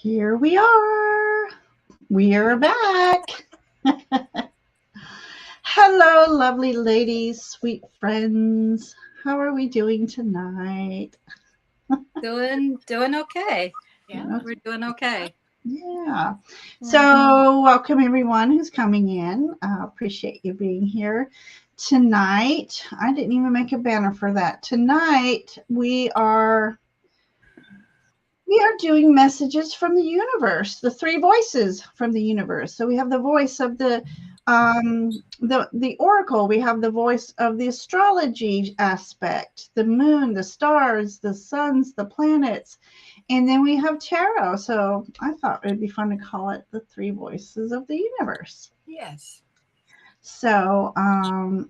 Here we are. We are back. Hello, lovely ladies, sweet friends. How are we doing tonight? Doing okay. Yeah. We're doing okay. Yeah. Mhm. So, welcome everyone who's coming in. I appreciate you being here tonight. I didn't even make a banner for that. Tonight we are doing messages from the universe, the three voices from the universe. So we have the voice of the oracle, we have the voice of the astrology aspect, the moon, the stars, the suns, the planets, and then we have tarot. So I thought it'd be fun to call it the three voices of the universe. Yes. So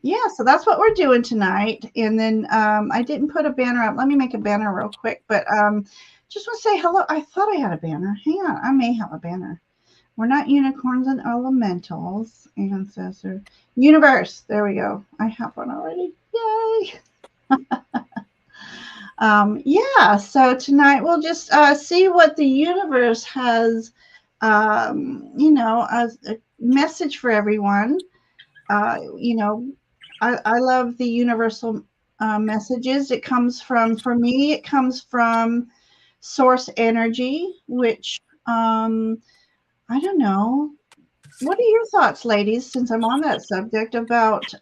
yeah, so that's what we're doing tonight. And then I didn't put a banner up. Let me make a banner real quick. But just want to say hello. I thought I had a banner. Hang on, I may have a banner. We're not unicorns and elementals. Ancestor, universe. There we go. I have one already. Yay! Yeah. So tonight we'll just see what the universe has. As a message for everyone. You know, I love the universal messages. It comes for me, it comes from source energy, which, I don't know. What are your thoughts, ladies, since I'm on that subject, about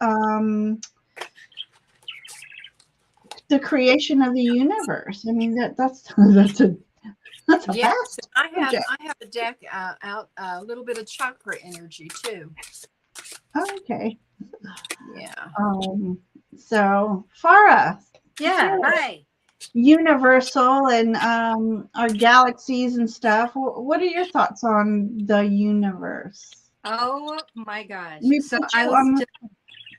the creation of the universe? I mean, that's a Yes. vast I have subject. I have a deck out a little bit of chakra energy too. Okay. Yeah. Um, so, Farah, Yeah. Hi. universal and our galaxies and stuff. What are your thoughts on the universe? Oh my gosh. We So put you on.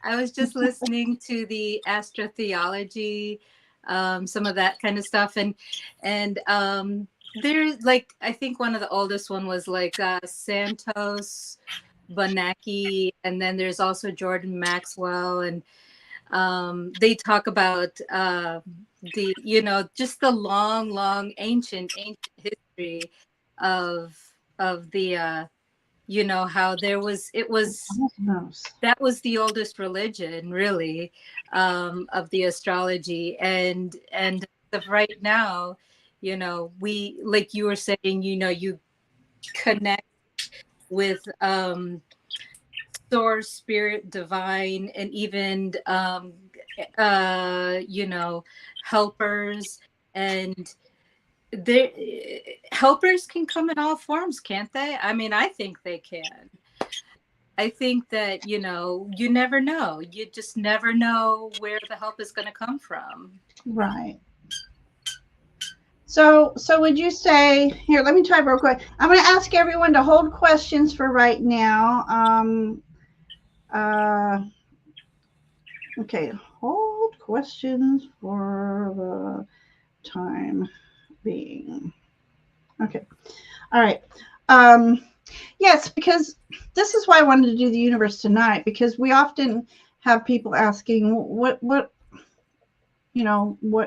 I was just listening to the astrotheology, some of that kind of stuff, and there's like I think one of the oldest one was like Santos Bonacci, and then there's also Jordan Maxwell, and they talk about the just the long ancient history of the how there was it was Cosmos. that was the oldest religion really, of the astrology, and as of right now, we, like you were saying, you connect with source, spirit, divine, and even helpers. And there helpers can come in all forms, can't they? I mean, I think they can. I think that, you never know. You just never know where the help is going to come from. Right. So would you say here? Let me try real quick. I'm going to ask everyone to hold questions for right now. Uh, okay, hold questions for the time being. Okay. All right. Um, yes, because this is why I wanted to do the universe tonight, because we often have people asking what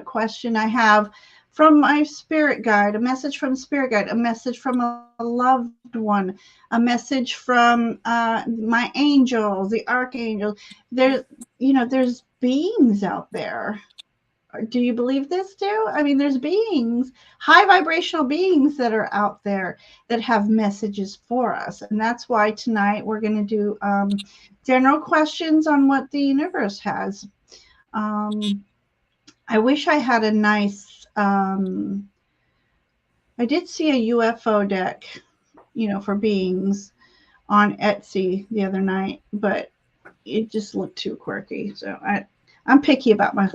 question I have from my spirit guide, a message from spirit guide, a message from a loved one, a message from my angels, the archangels. There's beings out there. Do you believe this too? I mean, there's beings, high vibrational beings that are out there that have messages for us. And that's why tonight we're going to do general questions on what the universe has. Um, I wish I had a nice, I did see a UFO deck, for beings on Etsy the other night, but it just looked too quirky. So I'm picky about my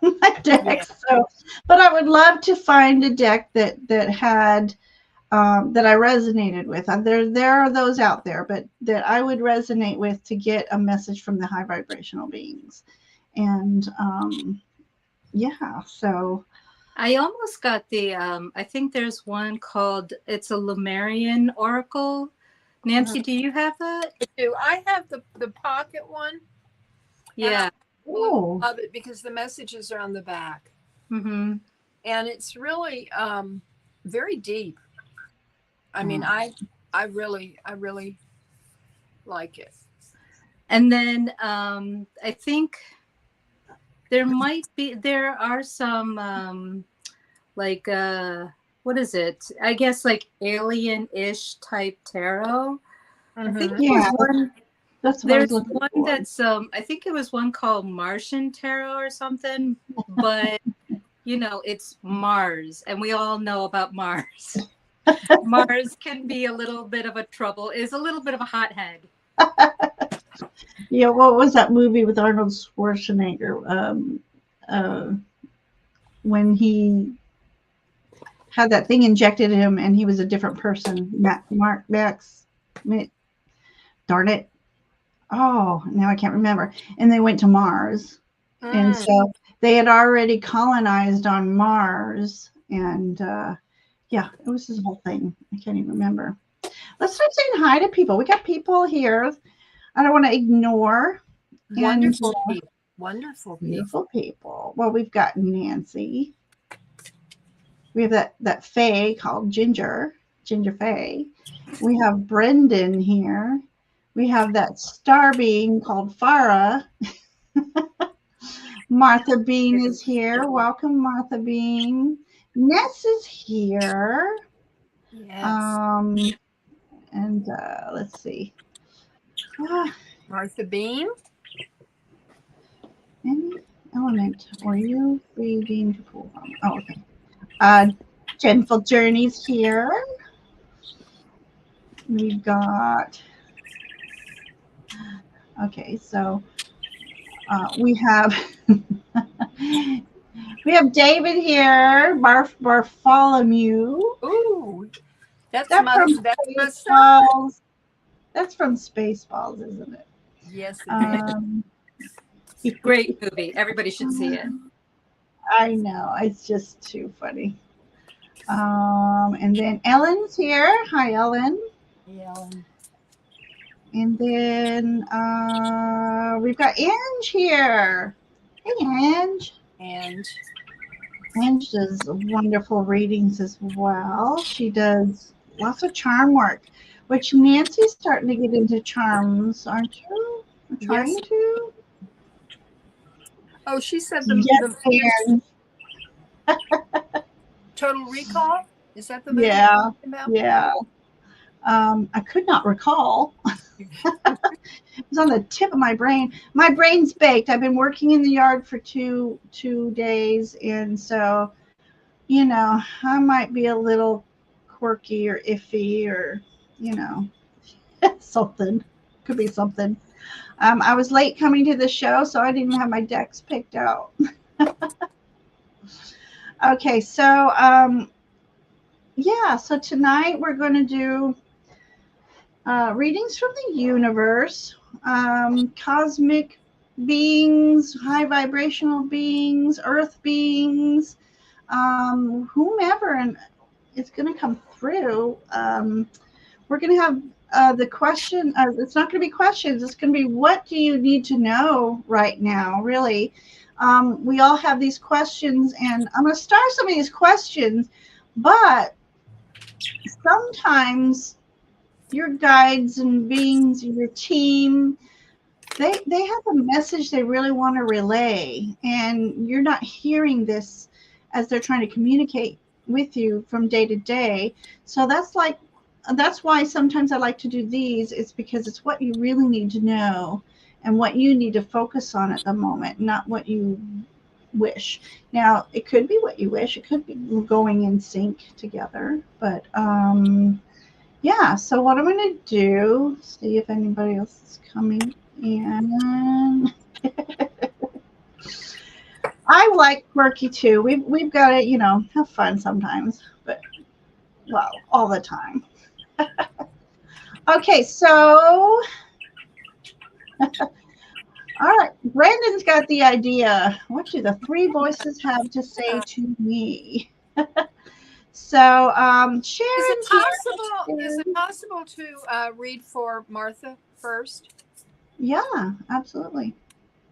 my Yeah. decks. So, but I would love to find a deck that had that I resonated with. There are those out there, but that I would resonate with to get a message from the high vibrational beings. And yeah, so I almost got I think there's one called, it's a Lemurian Oracle. Nancy, do you have that? I have the pocket one, and I Yeah. oh, love it because the messages are on the back, Mm-hmm. and it's really very deep. I mean, I really like it. And then I think there are some like what is it? I guess like alien-ish type tarot. I think Mhm. there was Yeah, one. that's what I was There's looking one for. that's I think it was one called Martian tarot or something, but you know, it's Mars, and we all know about Mars. Mars can be a little bit of a trouble, is a little bit of a hothead. Yeah, what was that movie with Arnold Schwarzenegger? Uh, when he had that thing injected in him and he was a different person. Max, darn it. Oh, now I can't remember. And they went to Mars. And Mm. so they had already colonized on Mars. And yeah, it was this whole thing. I can't even remember. Let's start saying hi to people. We got people here. I don't want to ignore. And Wonderful people. Wonderful people. beautiful people. Well, we've got Nancy. We have that Faye called Ginger Faye. We have Brendan here. We have that star being called Farah. Martha Bean is here. Welcome, Martha Bean. Ness is here. Yes. And let's see. Ah, Martha Bean. any element were you reading to pull from? Oh, okay. Gentle Journey's here. We've got. Okay, so we have we have David here, Bartholomew. Ooh, that's That my from son. Spaceballs. That's from Spaceballs, isn't it? Yes, it is. Great movie. Everybody should see it. I know. It's just too funny. And then Ellen's here. Hi, Ellen. Yeah. And then we've got Ange here. Hey, Ange. And Ange does wonderful readings as well. She does lots of charm work, which Nancy's starting to get into charms, aren't you? Or trying yes. to? Oh, she said Yes, Ange. Total Recall. Is that the movie Yeah, you're talking about? yeah. I could not recall. It was on the tip of my brain. My brain's baked. I've been working in the yard for two days, and so you know I might be a little quirky or iffy or you know something. Could be something. I was late coming to the show, so I didn't have my decks picked out. Okay, so yeah, so tonight we're going to do readings from the universe, cosmic beings, high vibrational beings, earth beings, whomever, and it's going to come through. We're going to have the question. It's not going to be questions. It's going to be what do you need to know right now, really. We all have these questions, and I'm going to start some of these questions, but sometimes your guides and beings, your team, they have a message they really want to relay, and you're not hearing this as they're trying to communicate with you from day to day. So that's why sometimes I like to do these. It's because it's what you really need to know and what you need to focus on at the moment, not what you wish. Now, it could be what you wish. It could be going in sync together, but yeah, so what I'm going to do, see if anybody else is coming in. I like quirky too. We've got to, have fun sometimes, but well, all the time. Okay, so all right, Brandon's got the idea. What do the three voices have to say to me? So Sharon's here. Is it possible to read for Martha first? Yeah, absolutely.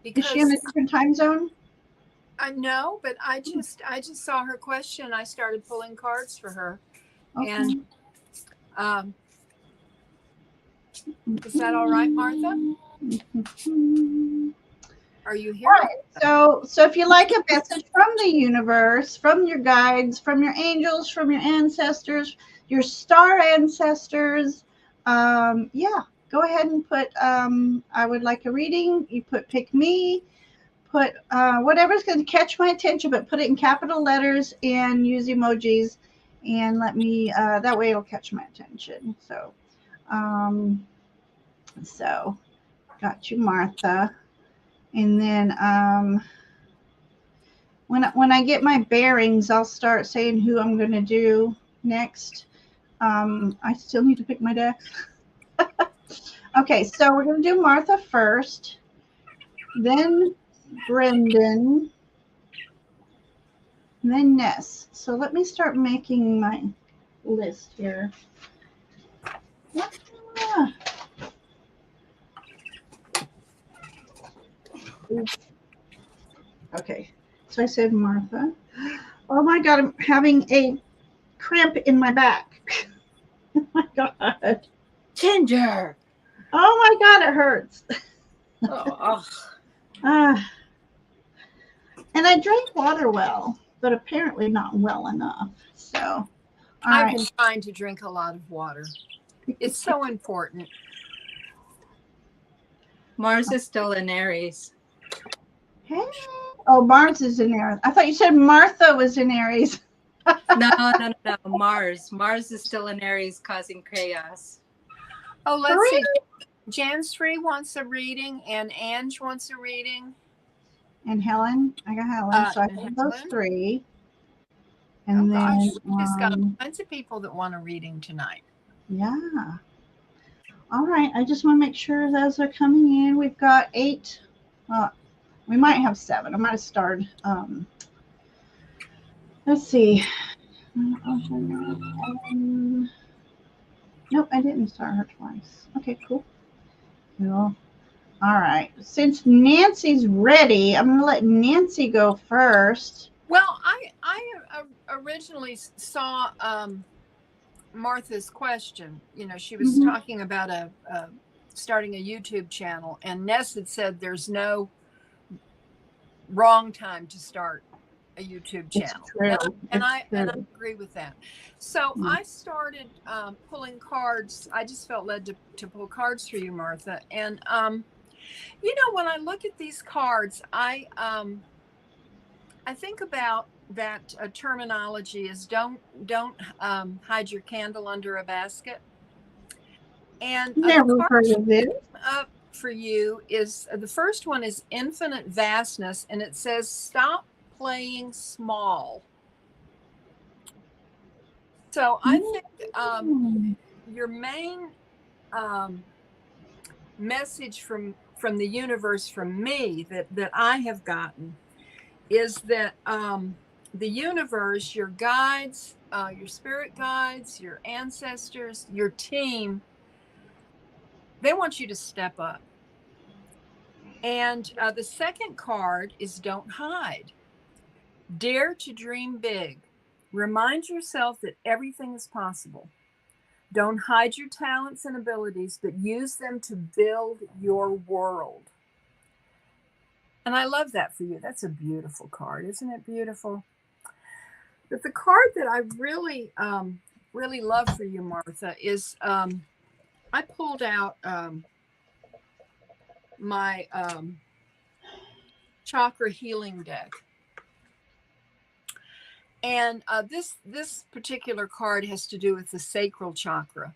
Because is she in a different time zone? I know, but I just saw her question. I started pulling cards for her, Okay. and Is that all right, Martha? Are you here? Right. So if you like a message from the universe, from your guides, from your angels, from your ancestors, your star ancestors, yeah, go ahead and put I would like a reading. You put pick me, put whatever's going to catch my attention, but put it in capital letters and use emojis, and let me that way it'll catch my attention. Um, so got you, Martha. And then when I get my bearings, I'll start saying who I'm going to do next. I still need to pick my deck. Okay, so we're going to do Martha first, then Brendan, then Ness. So let me start making my list here. Ah. Okay, so I said Martha. Oh my God, I'm having a cramp in my back. Oh my God. Ginger. Oh my God, it hurts. Oh. And I drank water well, but apparently not well enough. So, all I've right. been trying to drink a lot of water. It's so important. Mars is still in Aries. Hey. Oh, Mars is in Aries. I thought you said Martha was in Aries. No. Mars. Mars is still in Aries, causing chaos. Oh, let's see. Janstree wants a reading, and Ange wants a reading. And Helen. I got Helen. So I have those three. And then, we just got tons of people that want a reading tonight. Yeah. All right. I just want to make sure those are coming in. We've got 8. We might have 7. I might have started. Let's see. Nope, I didn't start her twice. Okay, cool. All right. Since Nancy's ready, I'm going to let Nancy go first. Well, I originally saw Martha's question. You know, she was talking about starting a YouTube channel, and Ness had said there's no wrong time to start a YouTube channel. And I agree with that. So I started pulling cards. I just felt led to pull cards for you, Martha. And you know, when I look at these cards, I think about that terminology is don't hide your candle under a basket. And never heard of it. Up for you is the first one is infinite vastness, and it says stop playing small. So I think your main message from the universe, from me, that I have gotten is that the universe, your guides, your spirit guides, your ancestors, your team, they want you to step up. And the second card is don't hide. Dare to dream big. Remind yourself that everything is possible. Don't hide your talents and abilities, but use them to build your world. And I love that for you. That's a beautiful card. Isn't it beautiful? But the card that I really, really love for you, Martha, is I pulled out my chakra healing deck. And this particular card has to do with the sacral chakra.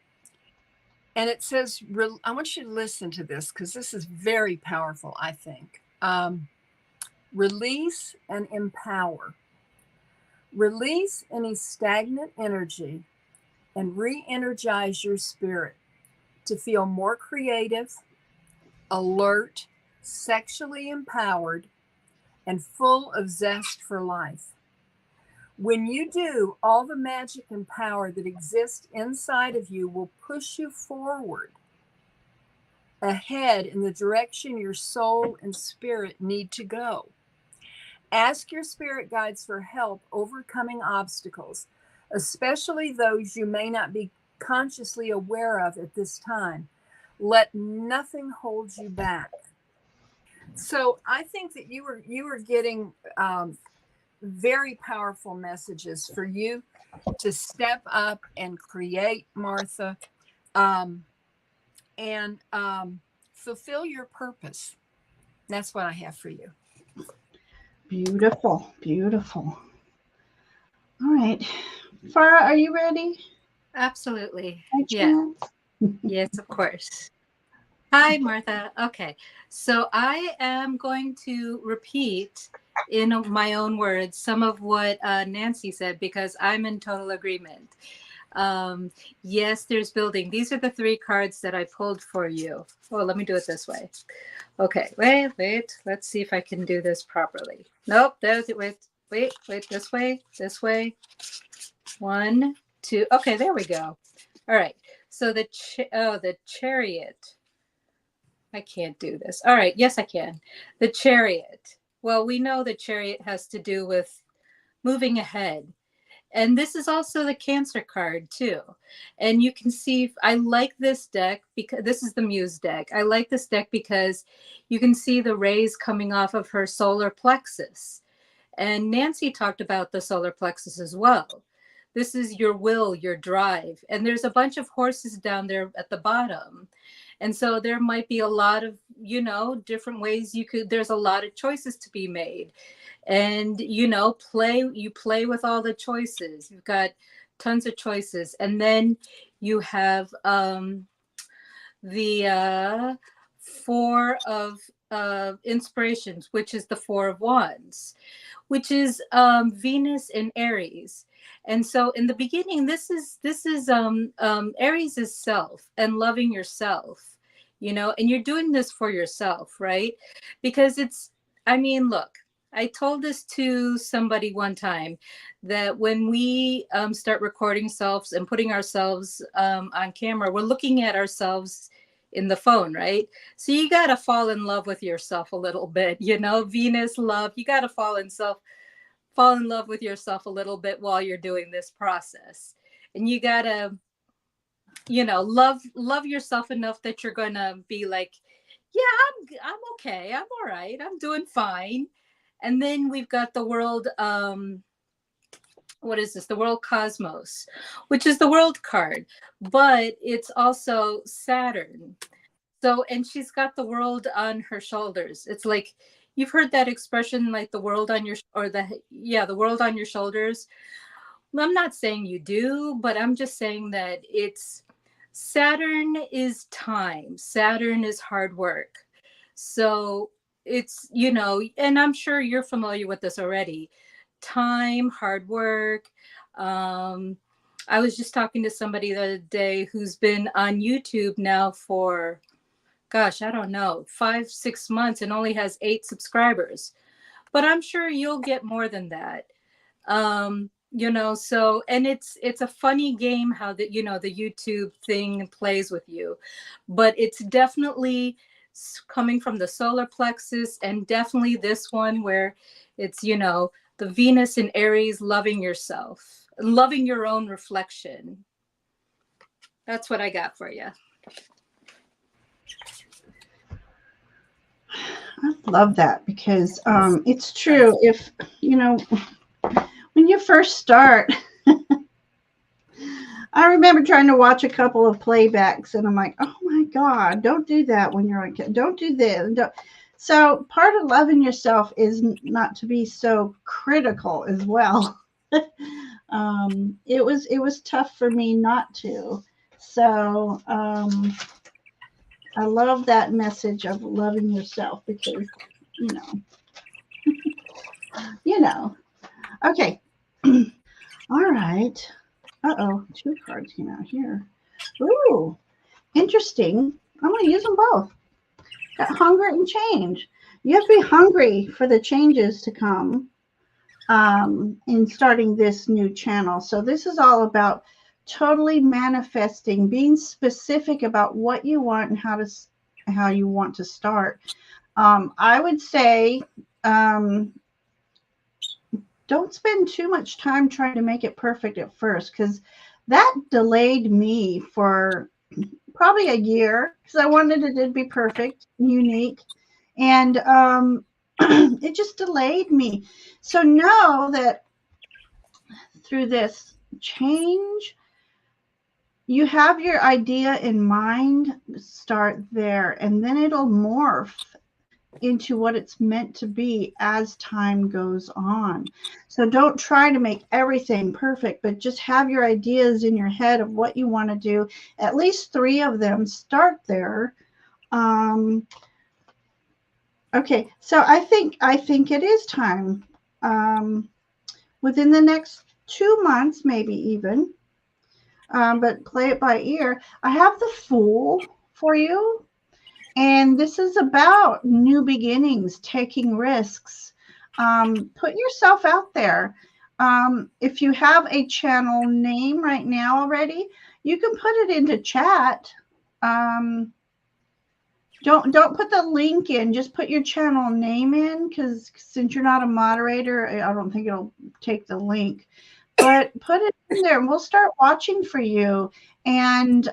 And it says, I want you to listen to this because this is very powerful, I think. Release and empower. Release any stagnant energy and re-energize your spirit to feel more creative, alert, sexually empowered, and full of zest for life. When you do, all the magic and power that exists inside of you will push you forward, ahead in the direction your soul and spirit need to go. Ask your spirit guides for help overcoming obstacles, especially those you may not be consciously aware of at this time. Let nothing hold you back. So I think that you were getting very powerful messages for you to step up and create, Martha, and fulfill your purpose. That's what I have for you. Beautiful, beautiful. All right, Farah, are you ready? Absolutely. By Yeah. chance? Yes, of course. Hi, Martha. Okay. So I am going to repeat in my own words some of what Nancy said, because I'm in total agreement. Yes, there's building. These are the 3 cards that I pulled for you. Oh, let me do it this way. Okay, wait. Let's see if I can do this properly. Nope, there's it. Wait, this way. 1, 2. Okay, there we go. All right. So the Chariot. I can't do this. All right. Yes, I can. The Chariot. Well, we know the Chariot has to do with moving ahead. And this is also the Cancer card too. And you can see, I like this deck because this is the Muse deck. I like this deck because you can see the rays coming off of her solar plexus. And Nancy talked about the solar plexus as well. This is your will, your drive. And there's a bunch of horses down there at the bottom. And so there might be a lot of, different ways there's a lot of choices to be made. And, you play with all the choices. You've got tons of choices. And then you have the 4 of inspirations, which is the 4 of wands, which is Venus in Aries. And so in the beginning, this is Aries is self and loving yourself, and you're doing this for yourself, right? Because look, I told this to somebody one time that when we start recording selves and putting ourselves on camera, we're looking at ourselves in the phone, right? So you got to fall in love with yourself a little bit, Venus, love, you got to fall in love with yourself a little bit while you're doing this process. And you got to, love yourself enough that you're going to be like, yeah, I'm okay. I'm all right. I'm doing fine. And then we've got the world, what is this? The world cosmos, which is the world card, but it's also Saturn. So, and she's got the world on her shoulders. It's like, you've heard that expression, like the world on the world on your shoulders. I'm not saying you do, but I'm just saying that Saturn is time. Saturn is hard work. So it's, and I'm sure you're familiar with this already. Time, hard work. I was just talking to somebody the other day who's been on YouTube now for, gosh, I don't know, 5-6 months and only has 8 subscribers. But I'm sure you'll get more than that. So, and it's a funny game how the YouTube thing plays with you, but it's definitely coming from the solar plexus, and definitely this one where it's, the Venus in Aries, loving yourself, loving your own reflection. That's what I got for you. I love that because it's true. If, when you first start, I remember trying to watch a couple of playbacks and I'm like, oh my God, don't do that when you're a kid. Don't do this. So part of loving yourself is not to be so critical as well. It was tough for me not to. So I love that message of loving yourself because, Okay. All right. Uh-oh, 2 cards came out here. Ooh, interesting. I'm going to use them both. Got hunger and change. You have to be hungry for the changes to come in starting this new channel. So this is all about totally manifesting, being specific about what you want and how you want to start. I would say don't spend too much time trying to make it perfect at first, because that delayed me for probably a year because I wanted it to be perfect, unique, and it just delayed me. So know that through this change, you have your idea in mind, start there, and then it'll morph into what it's meant to be as time goes on. So don't try to make everything perfect, but just have your ideas in your head of what you want to do. At least 3 of them. Start there. Okay, so I think it is time. Within the next 2 months, maybe even. But play it by ear. I have the Fool for you. And this is about new beginnings, taking risks. Put yourself out there. If you have a channel name right now already, you can put it into chat. Don't put the link in. Just put your channel name in, because since you're not a moderator, I don't think it'll take the link. But put it in there, and we'll start watching for you. And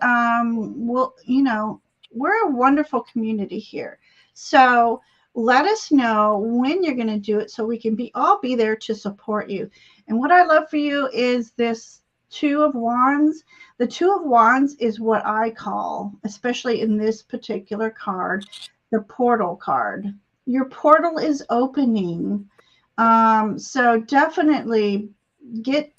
we're a wonderful community here. So let us know when you're going to do it so we can all be there to support you. And what I love for you is this 2 of Wands. The 2 of Wands is what I call, especially in this particular card, the portal card. Your portal is opening. So definitely get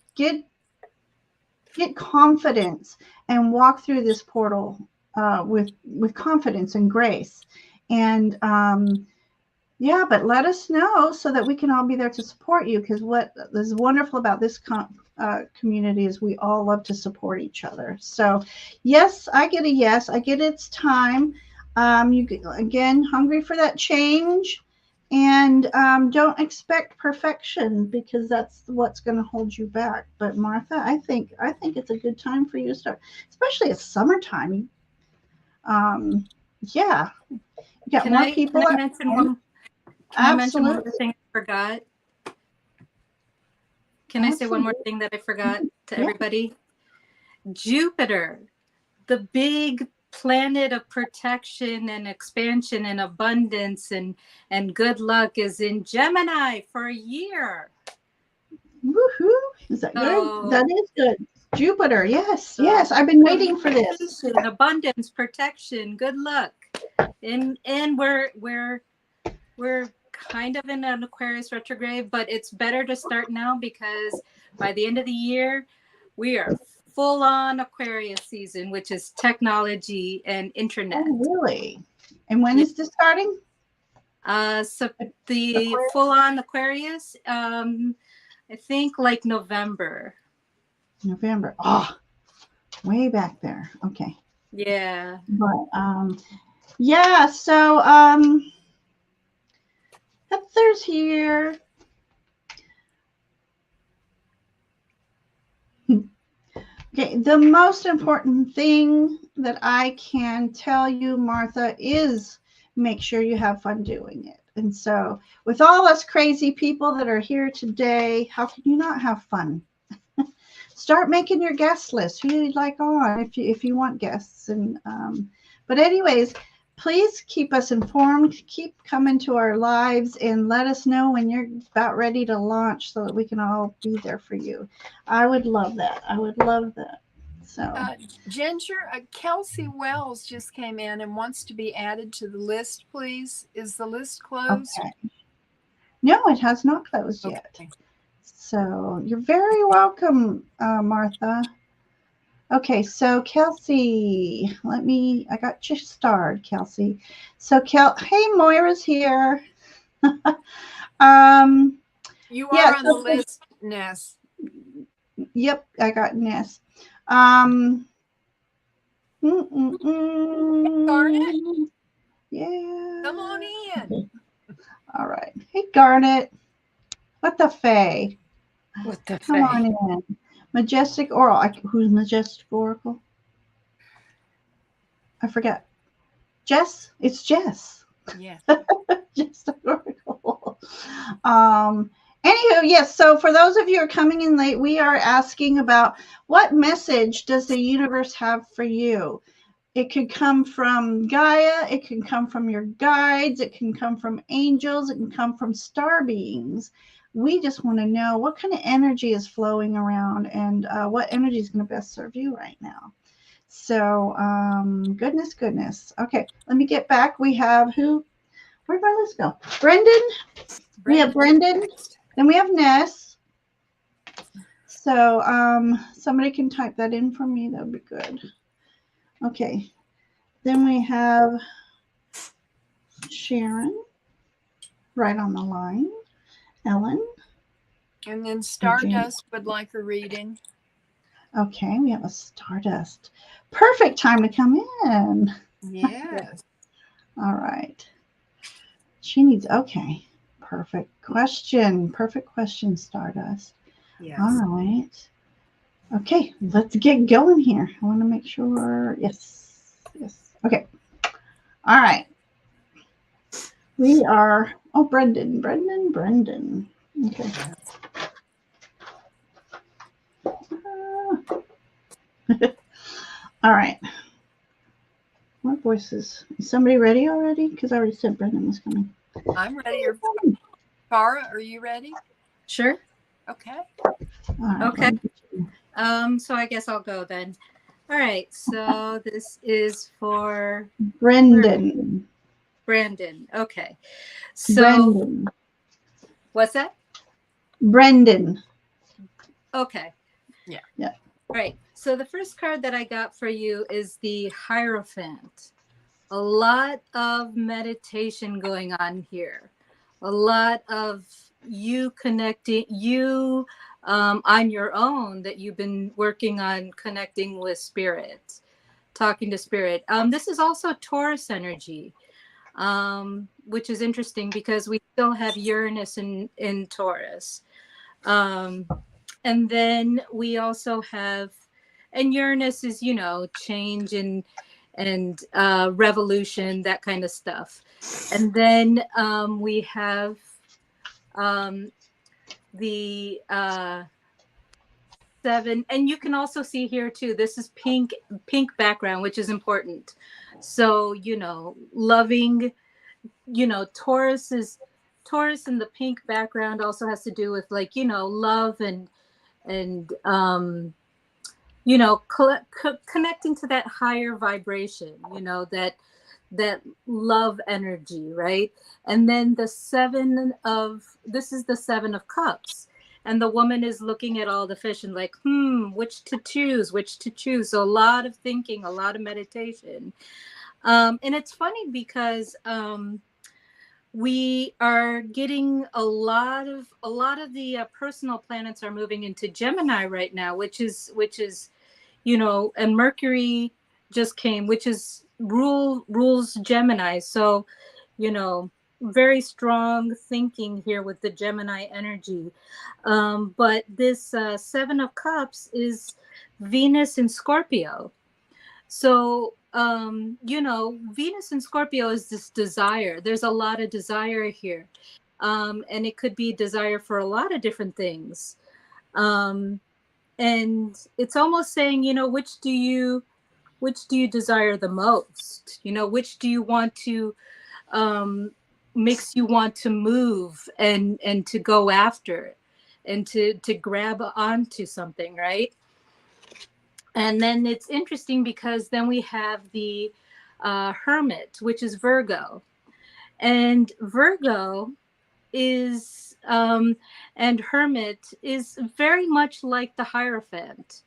confidence and walk through this portal with confidence and grace. And but let us know so that we can all be there to support you, because what is wonderful about this community is we all love to support each other. So yes, I get a yes. I get it's time. You again, hungry for that change, and don't expect perfection, because that's what's going to hold you back. But Martha, I think it's a good time for you to start, especially it's summertime. Yeah, you got more people. Can I mention one? Can I mention one more thing I forgot? Can I say one more thing that I forgot to everybody? Jupiter, the big planet of protection and expansion and abundance and good luck, is in Gemini for a year. Woohoo! Is that good? That is good. Jupiter, yes. I've been waiting for this. Abundance, protection, good luck, and we're kind of in an Aquarius retrograde, but it's better to start now, because by the end of the year, we are full on Aquarius season, which is technology and internet. Oh, really? And when is this starting? So the full on Aquarius, I think like November. Oh, way back there. Okay. Yeah. But so Heather's here. Okay, the most important thing that I can tell you, Martha, is make sure you have fun doing it. And so with all us crazy people that are here today, how can you not have fun? Start making your guest list. Who you'd like on if you want guests. And but anyways, please keep us informed. Keep coming to our lives and let us know when you're about ready to launch so that we can all be there for you. I would love that. So Ginger, Kelsey Wells just came in and wants to be added to the list, please. Is the list closed? Okay. No, it has not closed yet. So you're very welcome, Martha. Okay, so Kelsey, I got you starred, Kelsey. So hey, Moira's here. You are on the list, Ness. Yep, I got Ness. Garnet? Yeah. Come on in. All right. Hey, Garnet. What the Fae? Come on in. Majestic Oracle. Who's Majestic Oracle? I forget. Jess? It's Jess. Yeah. Just Oracle. Anywho, yes. So for those of you who are coming in late, we are asking about what message does the universe have for you? It could come from Gaia. It can come from your guides. It can come from angels. It can come from star beings. We just want to know what kind of energy is flowing around and what energy is going to best serve you right now. So, goodness. Okay, let me get back. We have who? Where'd my list go? Brendan. We have Brendan. Then we have Ness. So, somebody can type that in for me. That would be good. Okay. Then we have Sharon, right on the line. Ellen. And then Stardust would like a reading. Okay, we have a Stardust. Perfect time to come in. Yes. All right. She needs, okay. Perfect question, Stardust. Yes. All right. Okay, let's get going here. I want to make sure. Yes. Okay. All right. We are, oh, Brendan. Okay. All right. What voices? Is somebody ready already? Because I already said Brendan was coming. I'm ready. Farah, are you ready? Sure. Okay. All right, Okay. So I guess I'll go then. All right. So this is for Brendan. Okay. So Brendan. What's that? Brendan. Okay. Yeah. All right. So the first card that I got for you is the Hierophant. A lot of meditation going on here. A lot of you connecting, on your own, that you've been working on connecting with spirit, talking to spirit. This is also Taurus energy, which is interesting because we still have Uranus in Taurus. And then we also have, and Uranus is, change and revolution, that kind of stuff. And then we have the 7, and you can also see here too, this is pink background, which is important. So, loving, Taurus in the pink background also has to do with love and connecting to that higher vibration, that love energy, right? And then this is the 7 of Cups, and the woman is looking at all the fish and like, which to choose. So a lot of thinking, a lot of meditation. And it's funny because we are getting a lot of the personal planets are moving into Gemini right now, which is and Mercury just came, which is rules Gemini. So, very strong thinking here with the Gemini energy. But this 7 of Cups is Venus in Scorpio. So, Venus in Scorpio is this desire. There's a lot of desire here. And it could be desire for a lot of different things. And it's almost saying, which do you desire the most? Which do you want to, makes you want to move and to go after it and to grab onto something, right? And then it's interesting because then we have the Hermit, which is Virgo. And Virgo is, and Hermit is very much like the Hierophant.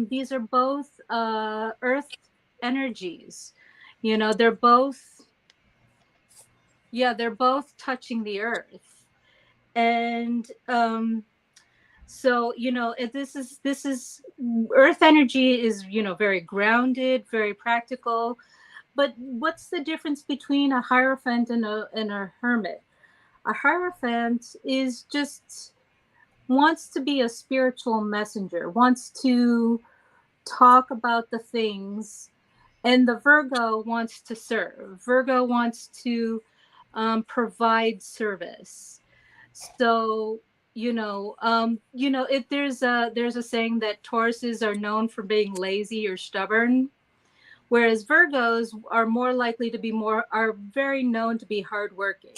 These are both earth energies. They're both touching the earth. And so, this is earth energy is, very grounded, very practical. But what's the difference between a Hierophant and a Hermit? A Hierophant is just wants to be a spiritual messenger, wants to talk about the things, and the Virgo wants to serve. Virgo wants to provide service. So there's a saying that Tauruses are known for being lazy or stubborn, whereas Virgos are more likely to be are very known to be hardworking.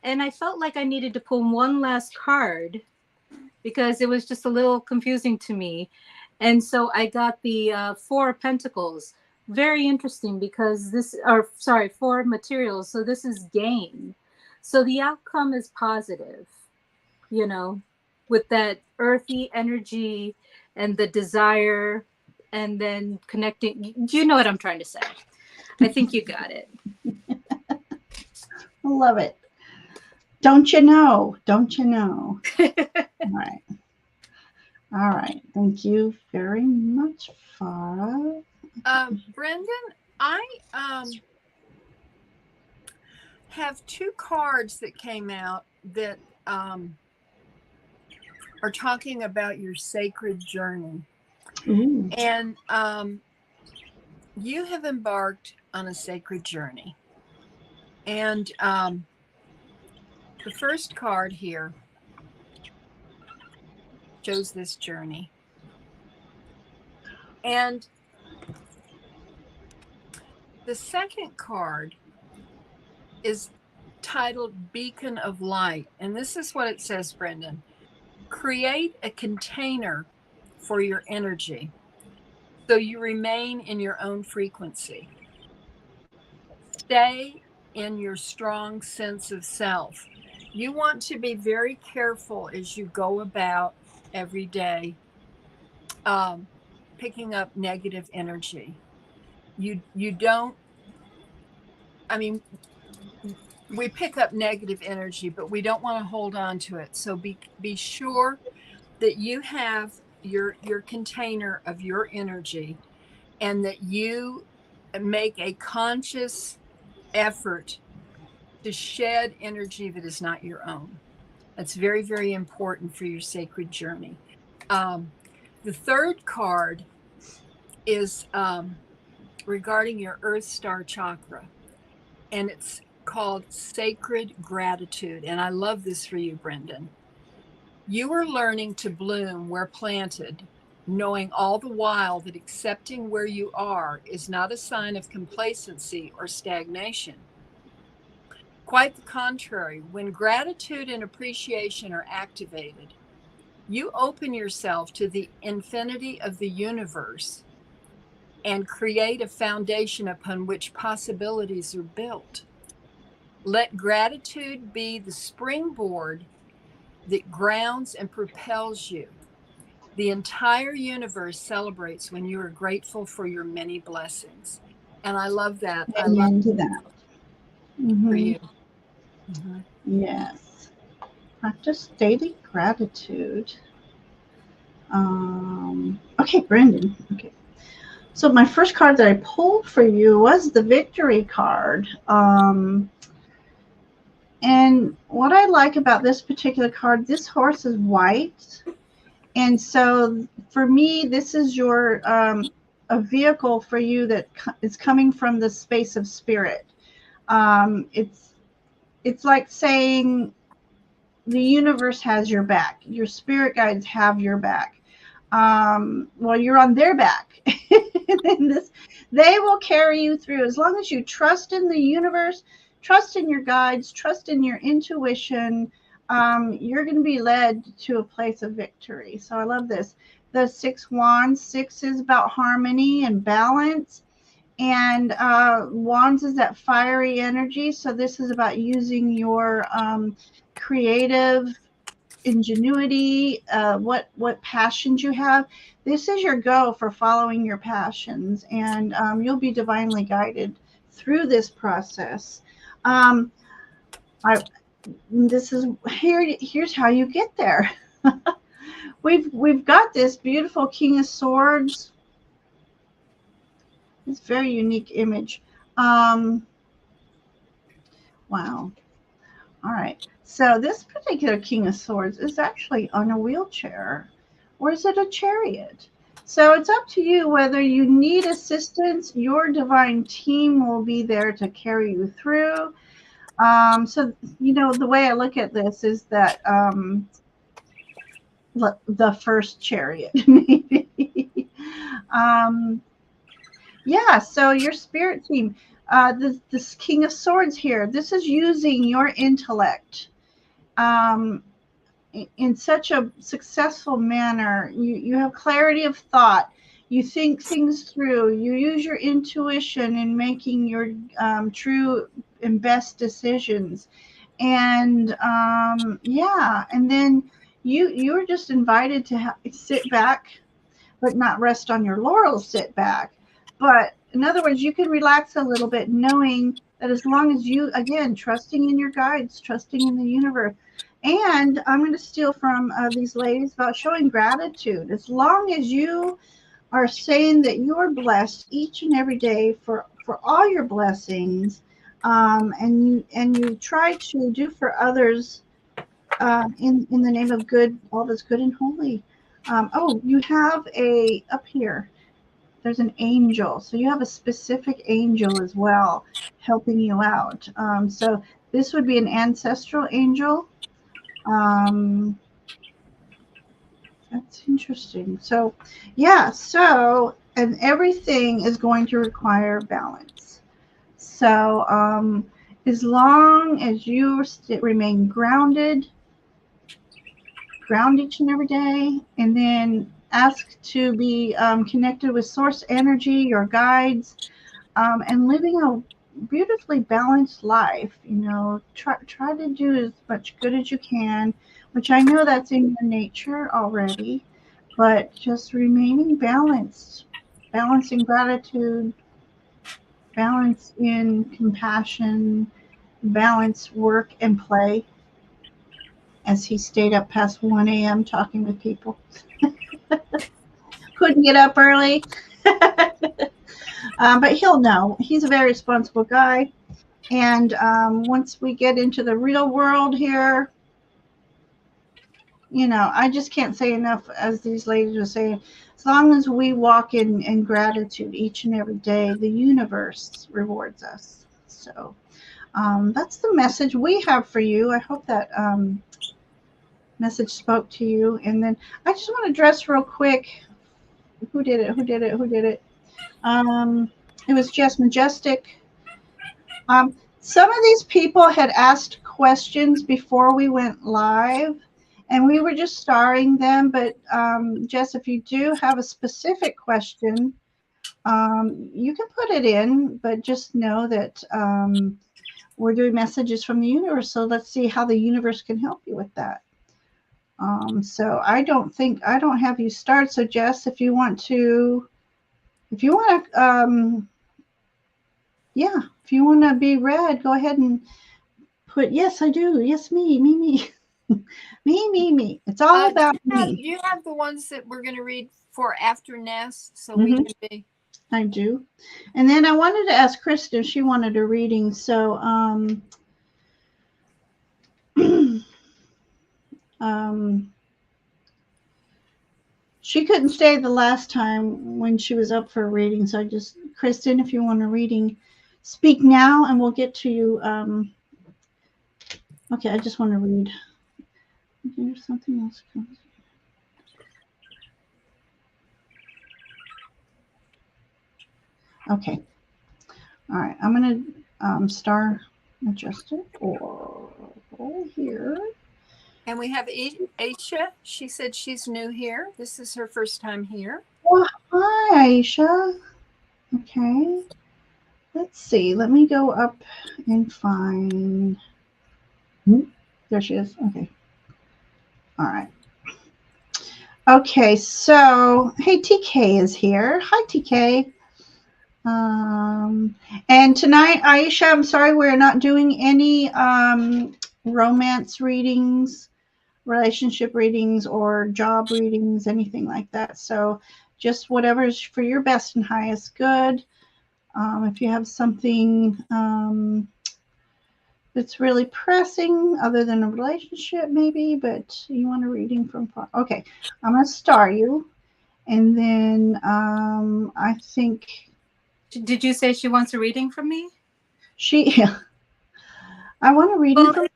And I felt like I needed to pull one last card because it was just a little confusing to me. And so I got the Four of Pentacles. Very interesting because Four materials. So this is gain. So the outcome is positive, with that earthy energy and the desire, and then connecting. Do you know what I'm trying to say? I think you got it. I love it. Don't you know? Don't you know? All right. All right. Thank you very much, Farah. Brendan, I have two cards that came out that are talking about your sacred journey. Ooh. And you have embarked on a sacred journey. And the first card here shows this journey. And the second card is titled Beacon of Light. And this is what it says, Brendan. Create a container for your energy so you remain in your own frequency. Stay in your strong sense of self. You want to be very careful as you go about every day picking up negative energy. You don't, I mean, we pick up negative energy, but we don't want to hold on to it. So be sure that you have your container of your energy, and that you make a conscious effort to shed energy that is not your own. That's very, very important for your sacred journey. The third card is regarding your Earth Star chakra, and it's called Sacred Gratitude. And I love this for you, Brendan. You are learning to bloom where planted, knowing all the while that accepting where you are is not a sign of complacency or stagnation. Quite the contrary, when gratitude and appreciation are activated, you open yourself to the infinity of the universe and create a foundation upon which possibilities are built. Let gratitude be the springboard that grounds and propels you. The entire universe celebrates when you are grateful for your many blessings. And I love that. I love that. For you. Mm-hmm. Yes. Practice daily gratitude. Okay, Brendan. Okay. So my first card that I pulled for you was the Victory card. And what I like about this particular card, this horse is white. And so for me, this is your a vehicle for you that is coming from the space of spirit. It's like saying the universe has your back. Your spirit guides have your back. Well, you're on their back. And they will carry you through as long as you trust in the universe, trust in your guides, trust in your intuition. You're going to be led to a place of victory. So I love this. The 6 wands, 6 is about harmony and balance. And wands is that fiery energy. So this is about using your creative ingenuity, what passions you have. This is your go for following your passions, and you'll be divinely guided through this process. Here's how you get there. We've got this beautiful King of Swords. It's a very unique image. Wow. All right. So this particular King of Swords is actually on a wheelchair, or is it a chariot? So it's up to you whether you need assistance. Your divine team will be there to carry you through. So, the way I look at this is that the first chariot, maybe. Yeah, so your spirit team, this King of Swords here, this is using your intellect in such a successful manner. You have clarity of thought. You think things through. You use your intuition in making your true and best decisions. And yeah, and then you're just invited to sit back, but not rest on your laurels, sit back. But in other words, you can relax a little bit knowing that as long as you, again, trusting in your guides, trusting in the universe. And I'm going to steal from these ladies about showing gratitude. As long as you are saying that you are blessed each and every day for all your blessings, and you try to do for others in the name of good, all that's good and holy. Oh, you have up here, there's an angel. So you have a specific angel as well helping you out. So this would be an ancestral angel. That's interesting. So, yeah, and everything is going to require balance. So, as long as you remain grounded ground each and every day, and then ask to be connected with source energy, your guides, and living a beautifully balanced life. Try to do as much good as you can, which I know that's in your nature already, but just remaining balanced, balancing gratitude, balance in compassion, balance work and play, as he stayed up past 1 a.m. talking with people. Couldn't get up early. But he'll know. He's a very responsible guy. And once we get into the real world here, I just can't say enough, as these ladies were saying, as long as we walk in gratitude each and every day, the universe rewards us. So that's the message we have for you. I hope that message spoke to you. And then I just want to address real quick. Who did it? It was Jess Majestic. Some of these people had asked questions before we went live, and we were just starring them. But Jess, if you do have a specific question, you can put it in, but just know that we're doing messages from the universe. So let's see how the universe can help you with that. So I don't have you start. So Jess, if you want to, if you want to be read, go ahead and put, yes, I do. Yes, me. me. It's all about me. You have the ones that we're going to read for after Ness, so we can be. I do. And then I wanted to ask Kristen if she wanted a reading. So, she couldn't stay the last time when she was up for a reading. So Kristen, if you want a reading, speak now and we'll get to you. Okay, I just want to read. There's something else. Okay. All right. I'm going to star adjust it or here. And we have Aisha. She said she's new here. This is her first time here. Oh, hi, Aisha. Okay. Let's see. Let me go up and find. There she is. Okay. All right. Okay. So, hey, TK is here. Hi, TK. And tonight, Aisha, I'm sorry, we're not doing any romance readings, relationship readings, or job readings, anything like that. So just whatever's for your best and highest good. If you have something that's really pressing, other than a relationship maybe, but you want a reading from far. Okay, I'm going to star you. And then I think... Did you say she wants a reading from me? I want a reading from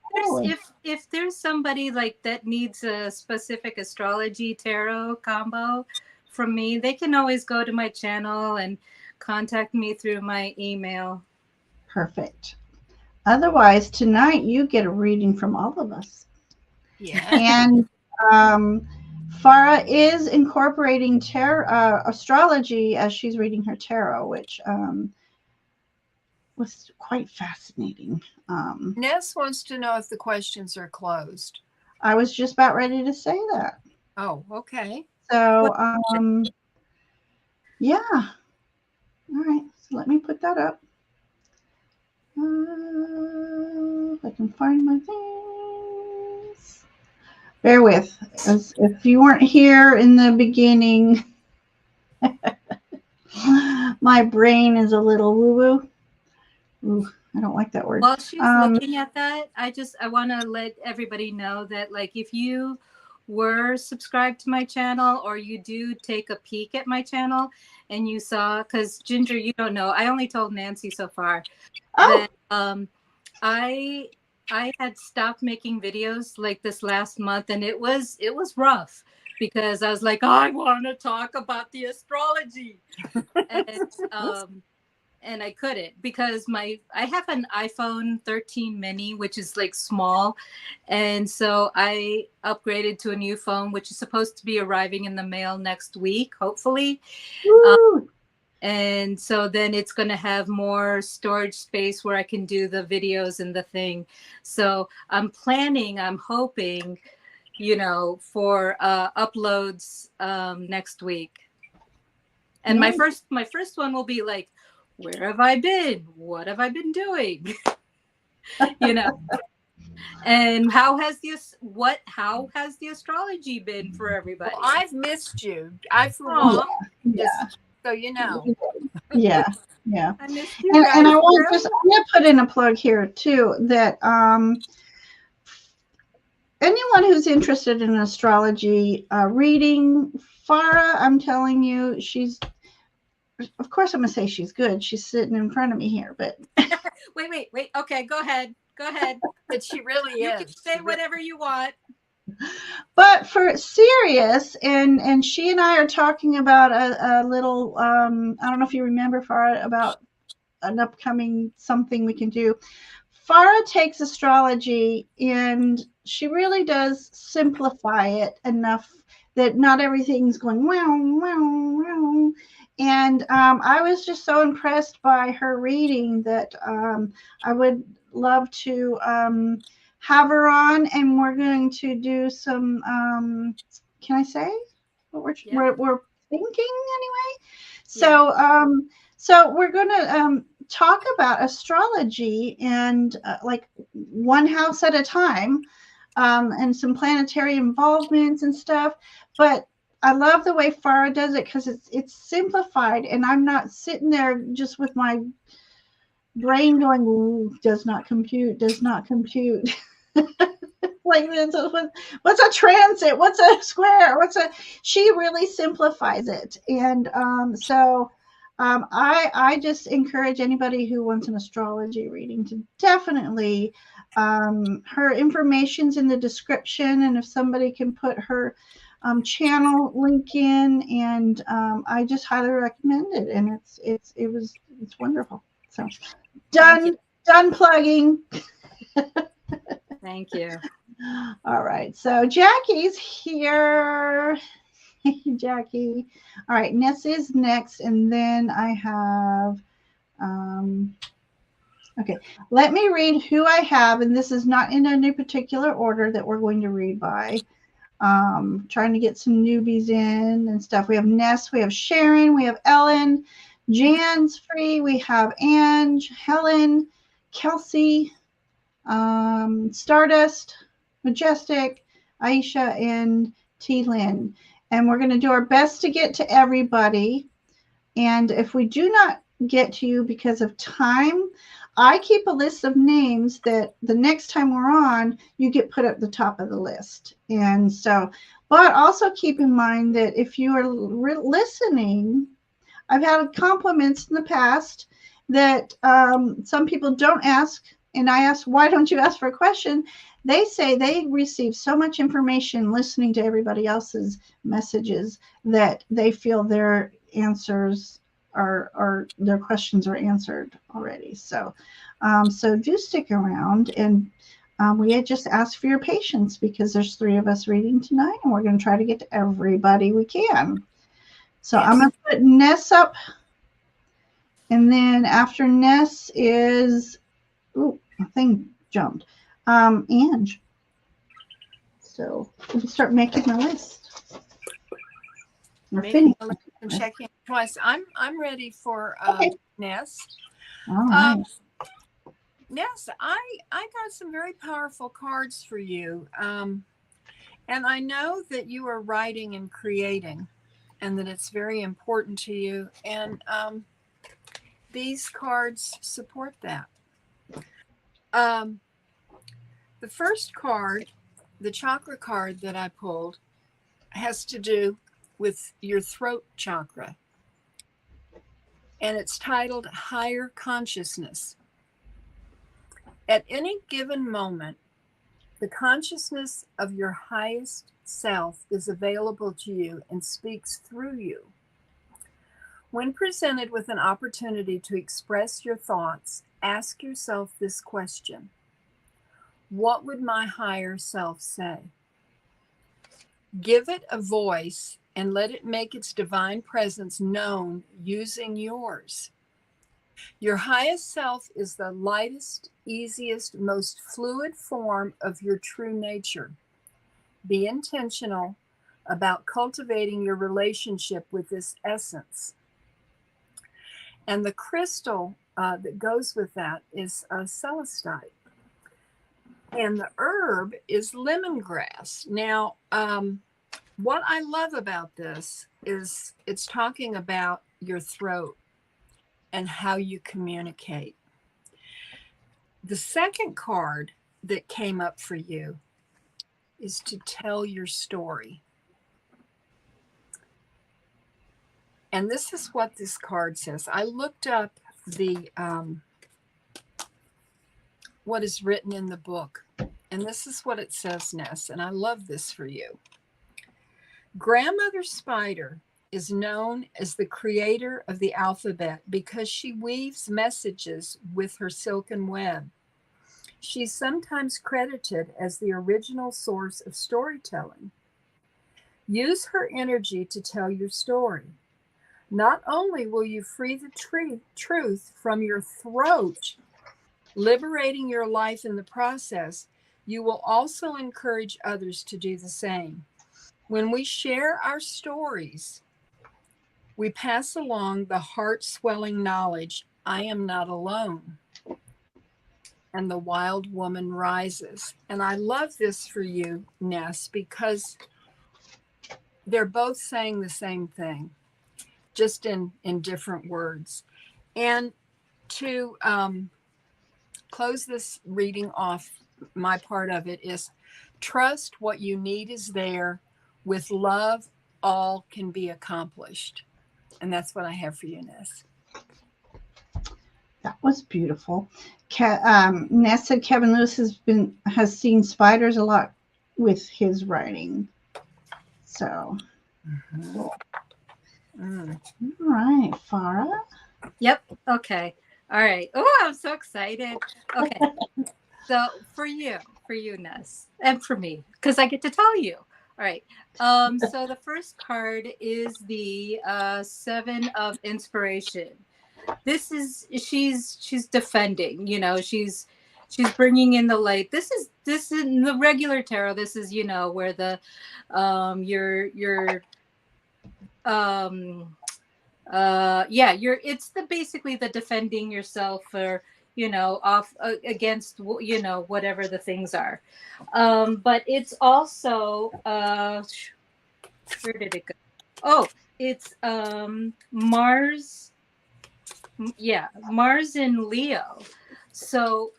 if there's somebody like that needs a specific astrology tarot combo from me, they can always go to my channel and contact me through my email. Perfect. Otherwise, tonight you get a reading from all of us. Yeah. And Farah is incorporating astrology as she's reading her tarot, which was quite fascinating. Ness wants to know if the questions are closed. I was just about ready to say that. Oh, okay. So, yeah. All right. So let me put that up. If I can find my things. Bear with. As if you weren't here in the beginning, my brain is a little woo-woo. Ooh, I don't like that word. While she's looking at that, I want to let everybody know that, like, if you were subscribed to my channel, or you do take a peek at my channel and you saw, because Ginger, you don't know, I only told Nancy so far that I had stopped making videos like this last month, and it was rough, because I was like, I want to talk about the astrology, and I couldn't, because I have an iPhone 13 mini, which is like small. And so I upgraded to a new phone, which is supposed to be arriving in the mail next week, hopefully. And so then it's going to have more storage space where I can do the videos and the thing. So I'm hoping, for uploads next week. And my first one will be like, where have I been? What have I been doing? And how has the astrology been for everybody? Well, I've missed you. So you know. Yeah. I missed you And guys. I'm gonna put in a plug here too, that anyone who's interested in astrology reading, Farah, I'm telling you, of course I'm gonna say she's good. She's sitting in front of me here, but wait. Okay, go ahead. But she really you is. You can say whatever you want. But for serious, and she and I are talking about a little, I don't know if you remember, Farah, about an upcoming something we can do. Farah takes astrology and she really does simplify it enough that not everything's going wow, wow, wow. And I was just so impressed by her reading that I would love to have her on, and we're going to do some, can I say what we're thinking anyway? So, so we're going to talk about astrology and like one house at a time, and some planetary involvements and stuff. But I love the way Farah does it, because it's simplified, and I'm not sitting there just with my brain going, ooh, does not compute. Like this, what's a transit? What's a square? She really simplifies it. And I just encourage anybody who wants an astrology reading to definitely, her information's in the description, and if somebody can put her channel link in, and I just highly recommend it, and it's wonderful. So done plugging. Thank you. All right, so Jackie's here. Jackie. All right, Ness is next, and then I have okay, let me read who I have, and this is not in any particular order that we're going to read by. Trying to get some newbies in and stuff. We have Ness, we have Sharon, we have Ellen, Jan's free, we have Ange, Helen, Kelsey, Stardust, Majestic, Aisha, and T. Lynn. And we're going to do our best to get to everybody. And if we do not get to you because of time, I keep a list of names that the next time we're on, you get put at the top of the list. And so, but also keep in mind that if you are listening, I've had compliments in the past that some people don't ask and I asked, why don't you ask for a question? They say they receive so much information listening to everybody else's messages that they feel their answers are their questions are answered already. So, so do stick around, and we had just asked for your patience because there's 3 of us reading tonight, and we're going to try to get to everybody we can. So Yes. I'm going to put Ness up, and then after Ness is, ooh, my thing jumped, Ange. So let me start making my list. We're Making finished. a list and checking twice. I'm ready for Okay. Ness. All right. Ness, I got some very powerful cards for you. And I know that you are writing and creating, and that it's very important to you. And these cards support that. The first card, the chakra card that I pulled, has to do with your throat chakra. And it's titled Higher Consciousness. At any given moment, the consciousness of your highest self is available to you and speaks through you. When presented with an opportunity to express your thoughts, ask yourself this question: what would my higher self say? Give it a voice and let it make its divine presence known using yours. Your highest self is the lightest, easiest, most fluid form of your true nature. Be intentional about cultivating your relationship with this essence. And the crystal that goes with that is celestite. And the herb is lemongrass. Now, what I love about this is it's talking about your throat and how you communicate. The second card that came up for you is to tell your story. And this is what this card says. I looked up the what is written in the book, and this is what it says, Ness, and I love this for you. Grandmother Spider is known as the creator of the alphabet because she weaves messages with her silken web. She's sometimes credited as the original source of storytelling. Use her energy to tell your story. Not only will you free the truth from your throat, liberating your life in the process, you will also encourage others to do the same. When we share our stories, we pass along the heart-swelling knowledge, I am not alone. And the wild woman rises. And I love this for you, Ness, because they're both saying the same thing, just in different words. And to close this reading off, my part of it is trust what you need is there. With love, all can be accomplished. And that's what I have for you, Ness. That was beautiful. Ness said Kevin Lewis has seen spiders a lot with his writing. So, cool. All right, Farah. Yep. Okay. All right. Oh, I'm so excited. Okay. So for you, Ness, and for me, because I get to tell you. All right. So the first card is the 7 of Inspiration. This is she's defending. You know, she's bringing in the light. This is in the regular tarot. This is where the it's basically the defending yourself or off against whatever the things are, but it's also where did it go? Oh, it's Mars in Leo. So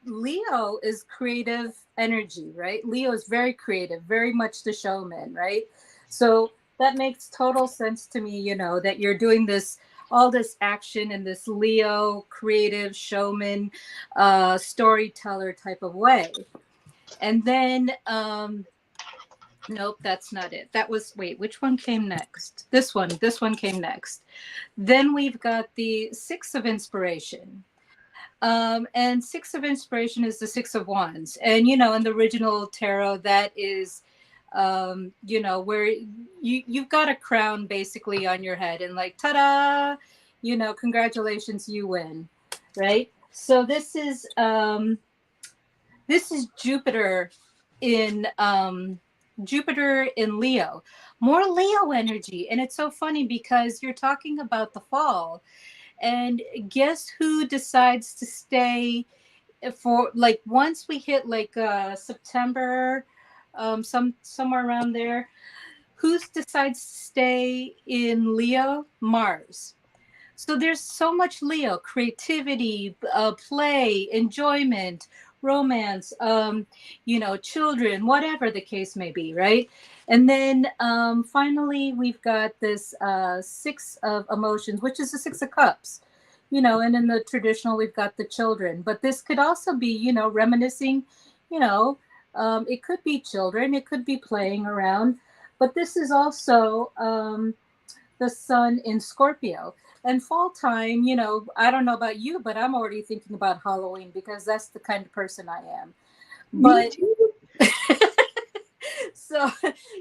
Leo is creative energy, right? Leo is very creative, very much the showman, right? So that makes total sense to me, that you're doing this all this action in this Leo creative showman, storyteller type of way. And then, nope, that's not it. That was, wait, which one came next? This one came next. Then we've got the Six of Inspiration. And Six of Inspiration is the Six of Wands. And, you know, in the original tarot, that is, you know, where you've got a crown basically on your head and like, ta-da, you know, congratulations, you win, right? So this is Jupiter in Leo, more Leo energy. And it's so funny because you're talking about the fall, and guess who decides to stay for, like, once we hit like September, somewhere around there, who decides to stay in Leo? Mars. So there's so much Leo creativity, play, enjoyment, romance, you know, children, whatever the case may be, right? And then finally, we've got this Six of Emotions, which is the Six of Cups, you know, and in the traditional, we've got the children. But this could also be, you know, reminiscing, you know, it could be children, it could be playing around. But this is also the sun in Scorpio. And fall time, you know, I don't know about you, but I'm already thinking about Halloween because that's the kind of person I am. But so,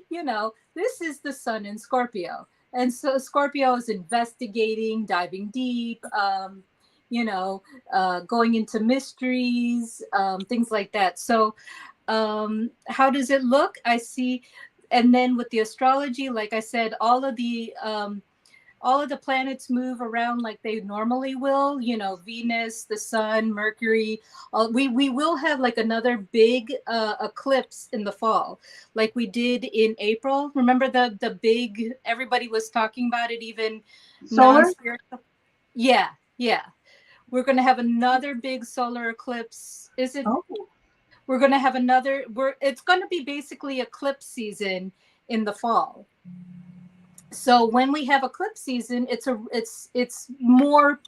you know, this is the sun in Scorpio. And so Scorpio is investigating, diving deep, you know, going into mysteries, things like that. So how does it look? I see. And then with the astrology, like I said, all of the planets move around like they normally will, you know, Venus, the sun, Mercury. We will have like another big eclipse in the fall, like we did in April. Remember the big, everybody was talking about it, even Solar? non-spiritual. Yeah. We're going to have another big solar eclipse. Oh. We're going to have another, it's going to be basically eclipse season in the fall. So when we have eclipse season, it's more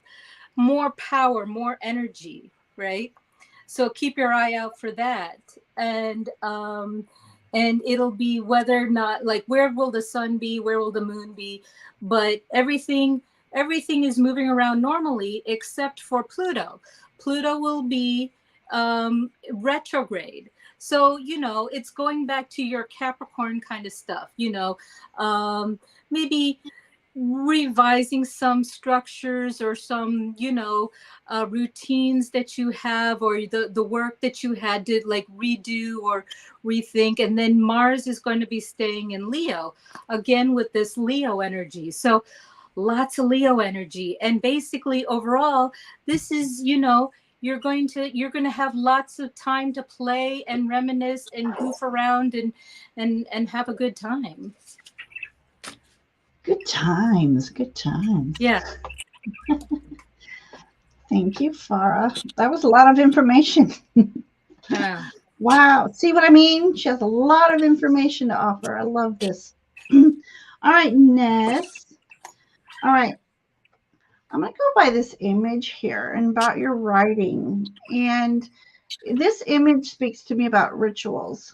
power, more energy, right? So keep your eye out for that. And it'll be whether or not, like, where will the sun be, where will the moon be, but everything is moving around normally except for Pluto. Pluto will be retrograde. So, you know, it's going back to your Capricorn kind of stuff, you know, maybe revising some structures or some, you know, routines that you have, or the work that you had to like redo or rethink. And then Mars is going to be staying in Leo again with this Leo energy. So lots of Leo energy. And basically overall, this is, you know, you're going to have lots of time to play and reminisce and goof around and have a good time. Good times. Yeah. Thank you, Farah. That was a lot of information. Wow. See what I mean? She has a lot of information to offer. I love this. All right, Ness. All right. I'm going to go by this image here and about your writing. And this image speaks to me about rituals.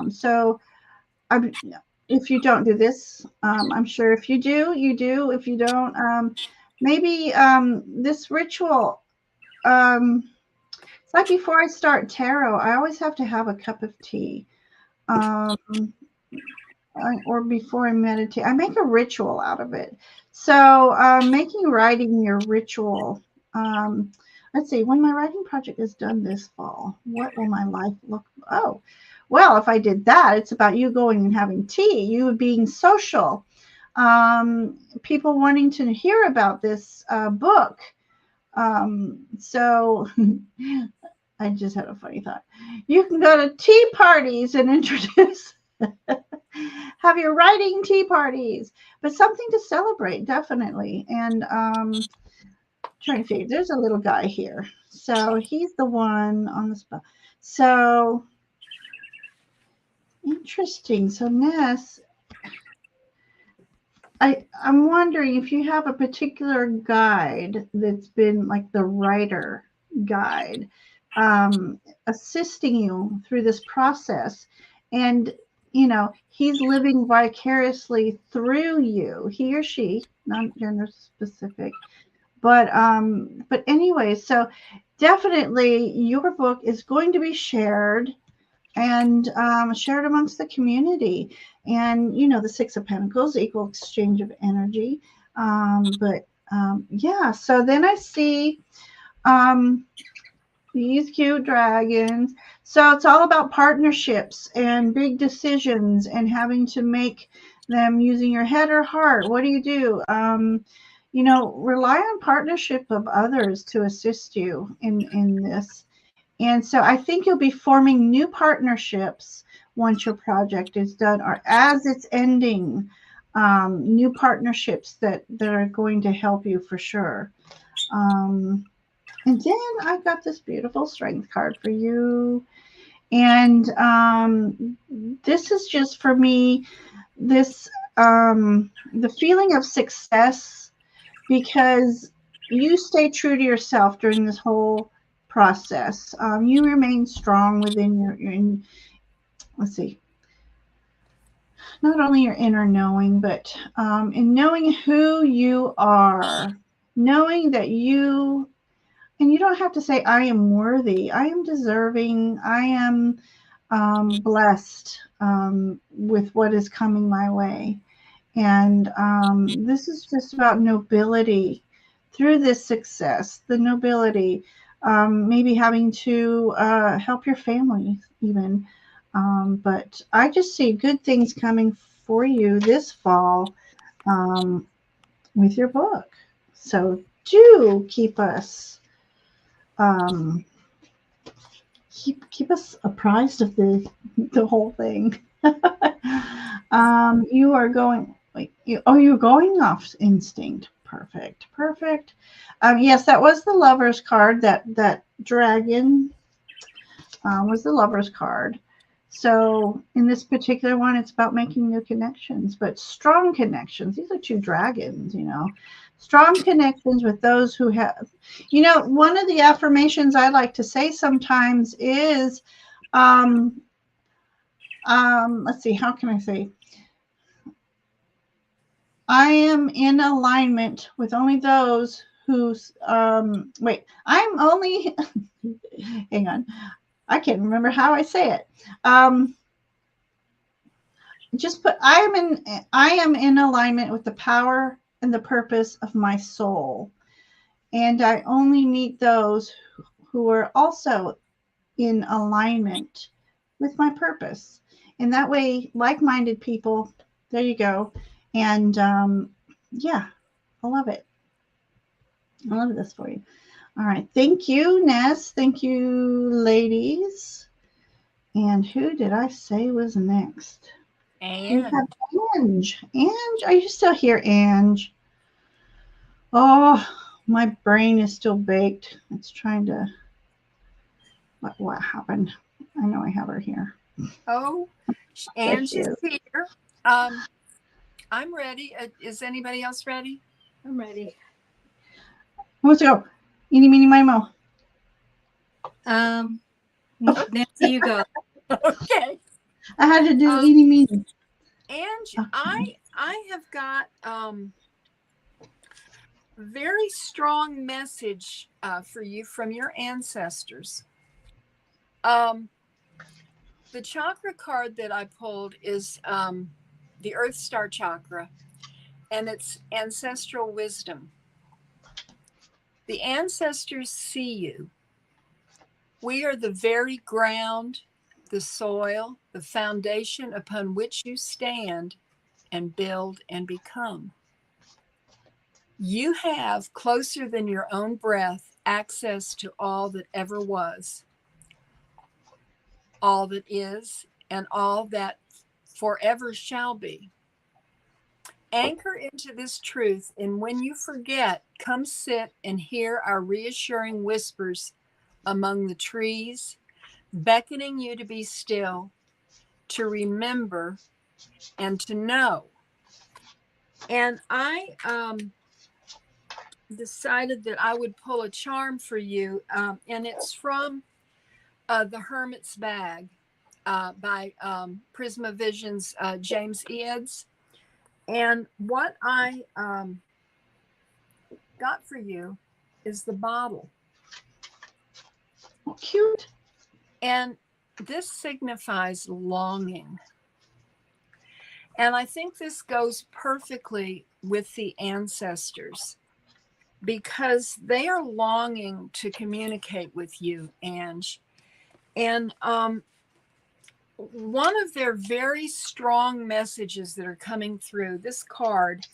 So if you don't do this, I'm sure if you do, you do. If you don't, maybe this ritual, it's like before I start tarot, I always have to have a cup of tea. Or before I meditate, I make a ritual out of it. So making writing your ritual. Let's see, when my writing project is done this fall, what will my life look? Oh, well, if I did that, it's about you going and having tea, you being social, people wanting to hear about this book. So I just had a funny thought. You can go to tea parties and introduce, have your writing tea parties, but something to celebrate, definitely. And trying to figure, there's a little guy here. So he's the one on the spot. So interesting. So Ness, I'm wondering if you have a particular guide that's been like the writer guide, assisting you through this process. And, he's living vicariously through you, he or she, not gender specific. But anyway, so definitely your book is going to be shared and shared amongst the community. And the Six of Pentacles, equal exchange of energy. Yeah, so then I see these cute dragons. So it's all about partnerships and big decisions and having to make them using your head or heart. What do you do? Rely on partnership of others to assist you in this. And so I think you'll be forming new partnerships once your project is done, or as it's ending, new partnerships that are going to help you for sure. And then I got this beautiful strength card for you. And this is just for me, this the feeling of success, because you stay true to yourself during this whole process. You remain strong within your let's see, not only your inner knowing, but in knowing who you are, knowing that and you don't have to say, I am worthy, I am deserving, I am blessed with what is coming my way. And this is just about nobility through this success, the nobility, maybe having to help your family even. But I just see good things coming for you this fall with your book. So do keep us keep us apprised of the whole thing. You are going you're going off instinct. Perfect. Yes, that was the Lover's card. That dragon was the Lover's card. So in this particular one, it's about making new connections, but strong connections. These are two dragons, strong connections with those who have, one of the affirmations I like to say sometimes is, let's see, how can I say? I am in alignment with only those who's, I'm only, hang on. I can't remember how I say it. Just put, I am in alignment with the power and the purpose of my soul. And I only meet those who are also in alignment with my purpose. And that way, like-minded people, there you go. And yeah, I love it. I love this for you. All right. Thank you, Ness. Thank you, ladies. And who did I say was next? We have Ange. Ange, are you still here, Ange? Oh, my brain is still baked. It's trying to. What happened? I know I have her here. Oh, Ange is here. I'm ready. Is anybody else ready? I'm ready. Let's go. Eeny, meeny, miny, mo. Nancy, you go. Okay. I had to do eeny, meeny. Ange, Okay. I have got very strong message for you from your ancestors. The chakra card that I pulled is the Earth Star chakra, and it's ancestral wisdom. The ancestors see you. We are the very ground, the soil, the foundation upon which you stand and build and become. You have, closer than your own breath, access to all that ever was, all that is, and all that forever shall be. Anchor into this truth, and when you forget, come sit and hear our reassuring whispers among the trees, beckoning you to be still, to remember, and to know. And I decided that I would pull a charm for you, and it's from The Hermit's Bag by Prisma Vision's James Eads. And what I got for you is the bottle. Oh, cute. And this signifies longing. And I think this goes perfectly with the ancestors because they are longing to communicate with you, Ange. And one of their very strong messages that are coming through this card,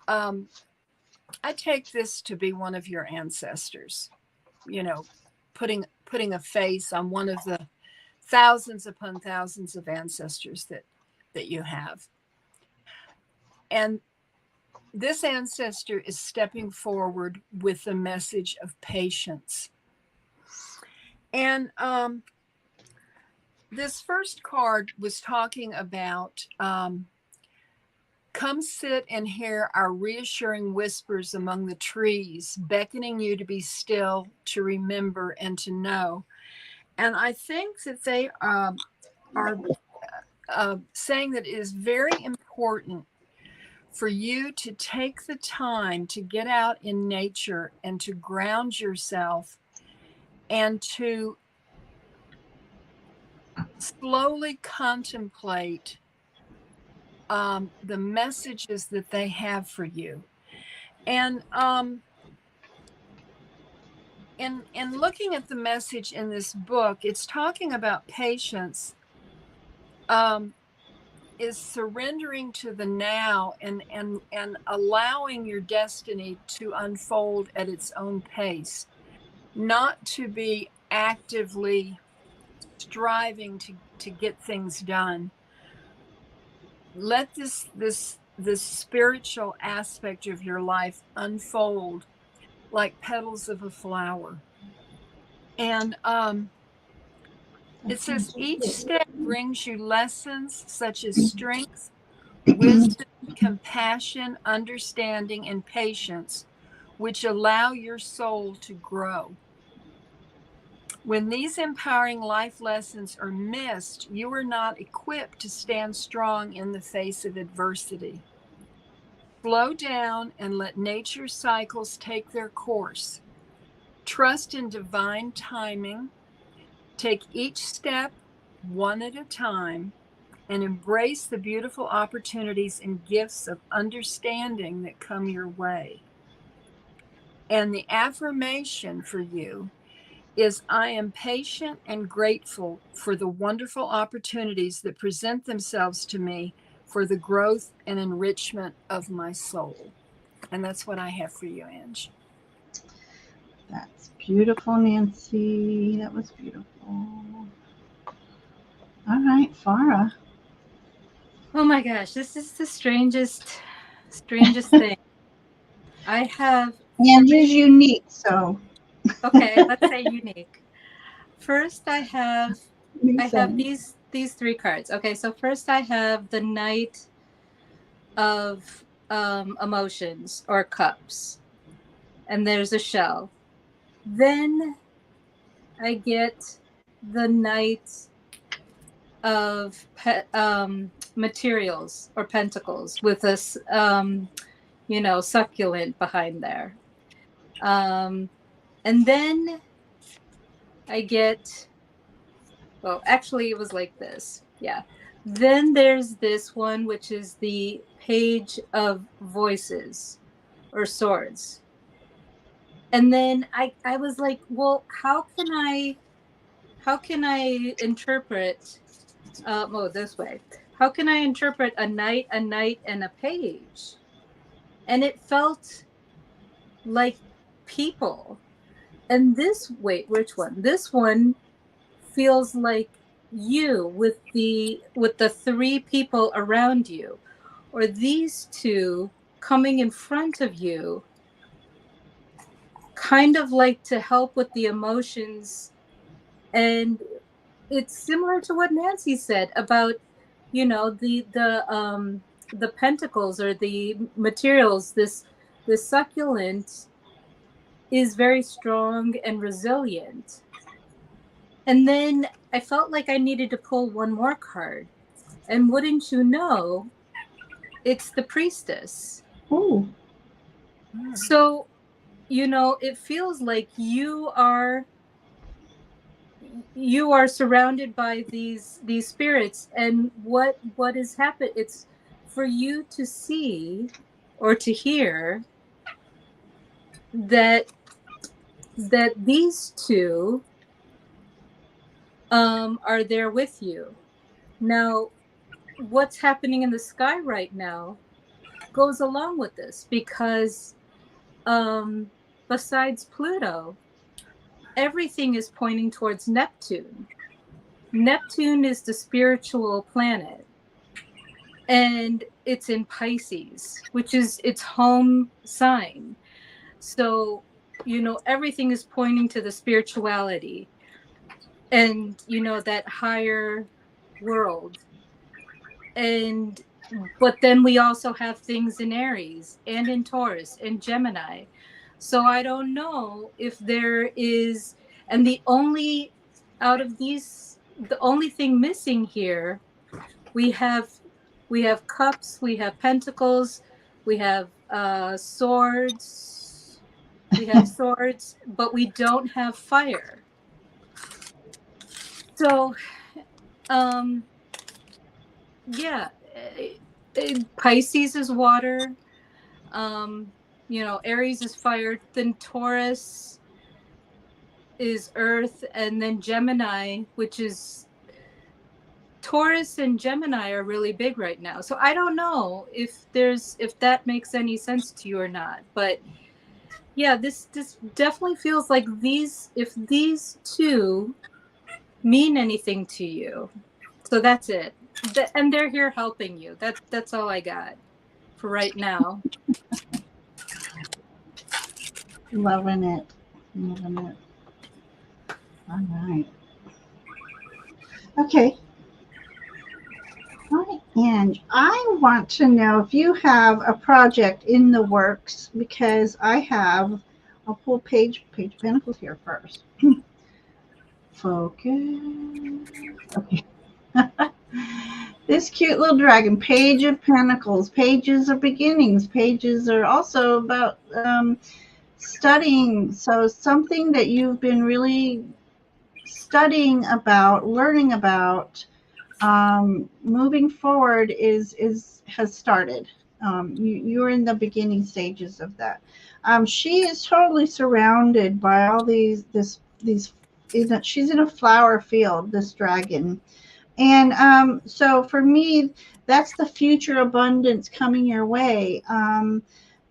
I take this to be one of your ancestors, you know, putting a face on one of the thousands upon thousands of ancestors that you have. And this ancestor is stepping forward with the message of patience. And this first card was talking about come sit and hear our reassuring whispers among the trees, beckoning you to be still, to remember, and to know. And I think that they are saying that it is very important for you to take the time to get out in nature and to ground yourself and to slowly contemplate the messages that they have for you. And in looking at the message in this book, it's talking about patience, is surrendering to the now and allowing your destiny to unfold at its own pace, not to be actively striving to get things done. Let this spiritual aspect of your life unfold like petals of a flower. And it says each step brings you lessons such as strength, wisdom, compassion, understanding, and patience, which allow your soul to grow. When these empowering life lessons are missed, you are not equipped to stand strong in the face of adversity. Slow down and let nature's cycles take their course. Trust in divine timing. Take each step one at a time and embrace the beautiful opportunities and gifts of understanding that come your way. And the affirmation for you is, I am patient and grateful for the wonderful opportunities that present themselves to me for the growth and enrichment of my soul. And that's what I have for you, Ange. That's beautiful, Nancy. That was beautiful. All right, Farah. Oh my gosh, this is the strangest thing. I have And is unique, so. Okay, let's say unique. First, I have Sense. these three cards. Okay, so first I have the Knight of Emotions or Cups, and there's a shell. Then I get the Knight of Materials or Pentacles with a succulent behind there. And then I get, well, actually it was like this. Yeah. Then there's this one, which is the Page of Voices or Swords. And then I was like, well, how can I interpret, this way. How can I interpret a knight, and a page? And it felt like people. And this, wait, which one? This one feels like you with the three people around you, or these two coming in front of you, kind of like to help with the emotions. And it's similar to what Nancy said about, the the pentacles or the materials, this succulent is very strong and resilient. And then I felt like I needed to pull one more card. And wouldn't you know, it's the priestess. Oh. So, you know, it feels like you are surrounded by these spirits, and what is happening, it's for you to see or to hear that these two are there with you. Now, what's happening in the sky right now goes along with this, because besides Pluto, everything is pointing towards Neptune. Neptune is the spiritual planet, and it's in Pisces, which is its home sign. So, you know, everything is pointing to the spirituality and, you know, that higher world. And but then we also have things in Aries and in Taurus and Gemini. So I don't know if there is, and the only out of these, the only thing missing here, we have cups, we have pentacles, we have swords, but we don't have fire. So yeah, Pisces is water, you know, Aries is fire, then Taurus is earth, and then Gemini, which is Taurus and Gemini are really big right now. So I don't know if that makes any sense to you or not. But yeah, this definitely feels like if these two mean anything to you. So that's it. And they're here helping you. That's all I got for right now. Loving it. Loving it. All right. Okay. All right. And I want to know if you have a project in the works, because I have, I'll pull Page of Pentacles here first. Focus. Okay. This cute little dragon, Page of Pentacles. Pages are beginnings. Pages are also about studying. So something that you've been really studying about, learning about, moving forward has started. You're in the beginning stages of that. She is totally surrounded by all these. She's in a flower field, this dragon. And so for me, that's the future abundance coming your way,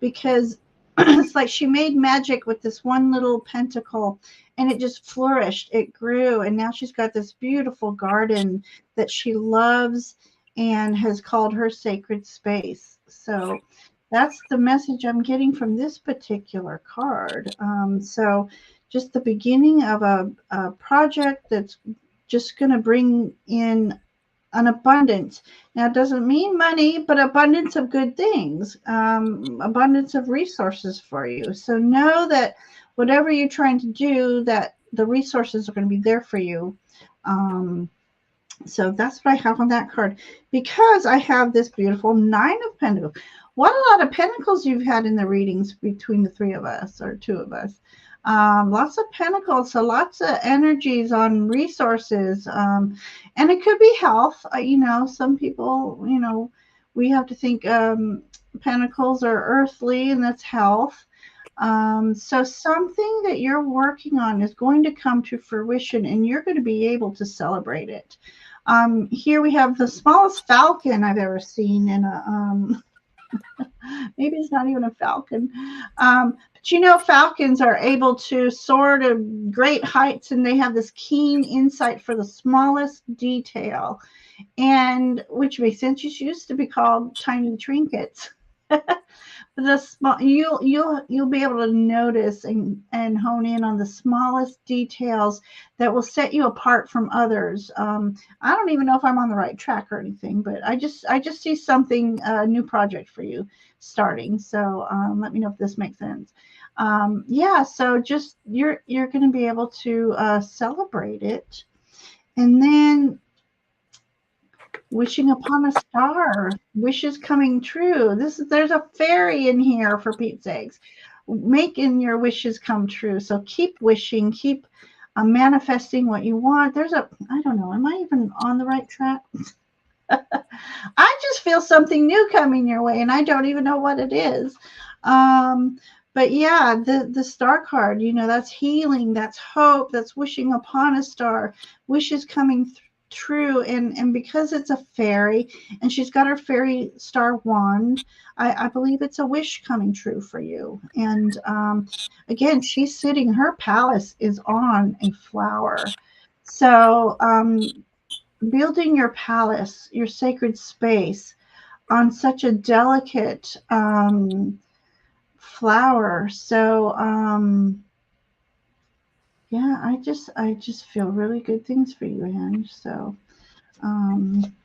because it's like she made magic with this one little pentacle, and it just flourished. It grew, and now she's got this beautiful garden that she loves and has called her sacred space. So that's the message I'm getting from this particular card. So just the beginning of a project that's just going to bring in an abundance. Now, it doesn't mean money, but abundance of good things, abundance of resources for you. So know that whatever you're trying to do, that the resources are going to be there for you. So that's what I have on that card, because I have this beautiful Nine of Pentacles. What a lot of pentacles you've had in the readings between the three of us, or two of us. Lots of pentacles, so lots of energies on resources, and it could be health. You know, some people, you know, we have to think pentacles are earthly, and that's health. So something that you're working on is going to come to fruition, and you're going to be able to celebrate it. Here we have the smallest falcon I've ever seen in a maybe it's not even a falcon. But you know, falcons are able to soar to great heights, and they have this keen insight for the smallest detail, and which makes sense. She used to be called tiny trinkets. the small, you'll be able to notice and hone in on the smallest details that will set you apart from others. I don't even know if I'm on the right track or anything, but I just see something, a new project for you starting. So let me know if this makes sense. Yeah, so just you're going to be able to celebrate it, and then wishing upon a star, wishes coming true. There's a fairy in here, for Pete's sakes, making your wishes come true. So keep wishing, keep manifesting what you want. I don't know, am I even on the right track? I just feel something new coming your way, and I don't even know what it is. But yeah, the star card, that's healing, that's hope, that's wishing upon a star, wishes coming true. And because it's a fairy and she's got her fairy star wand, I believe it's a wish coming true for you. And again, she's sitting, her palace is on a flower. So building your palace, your sacred space, on such a delicate flower. So yeah, I just feel really good things for you, Ange. So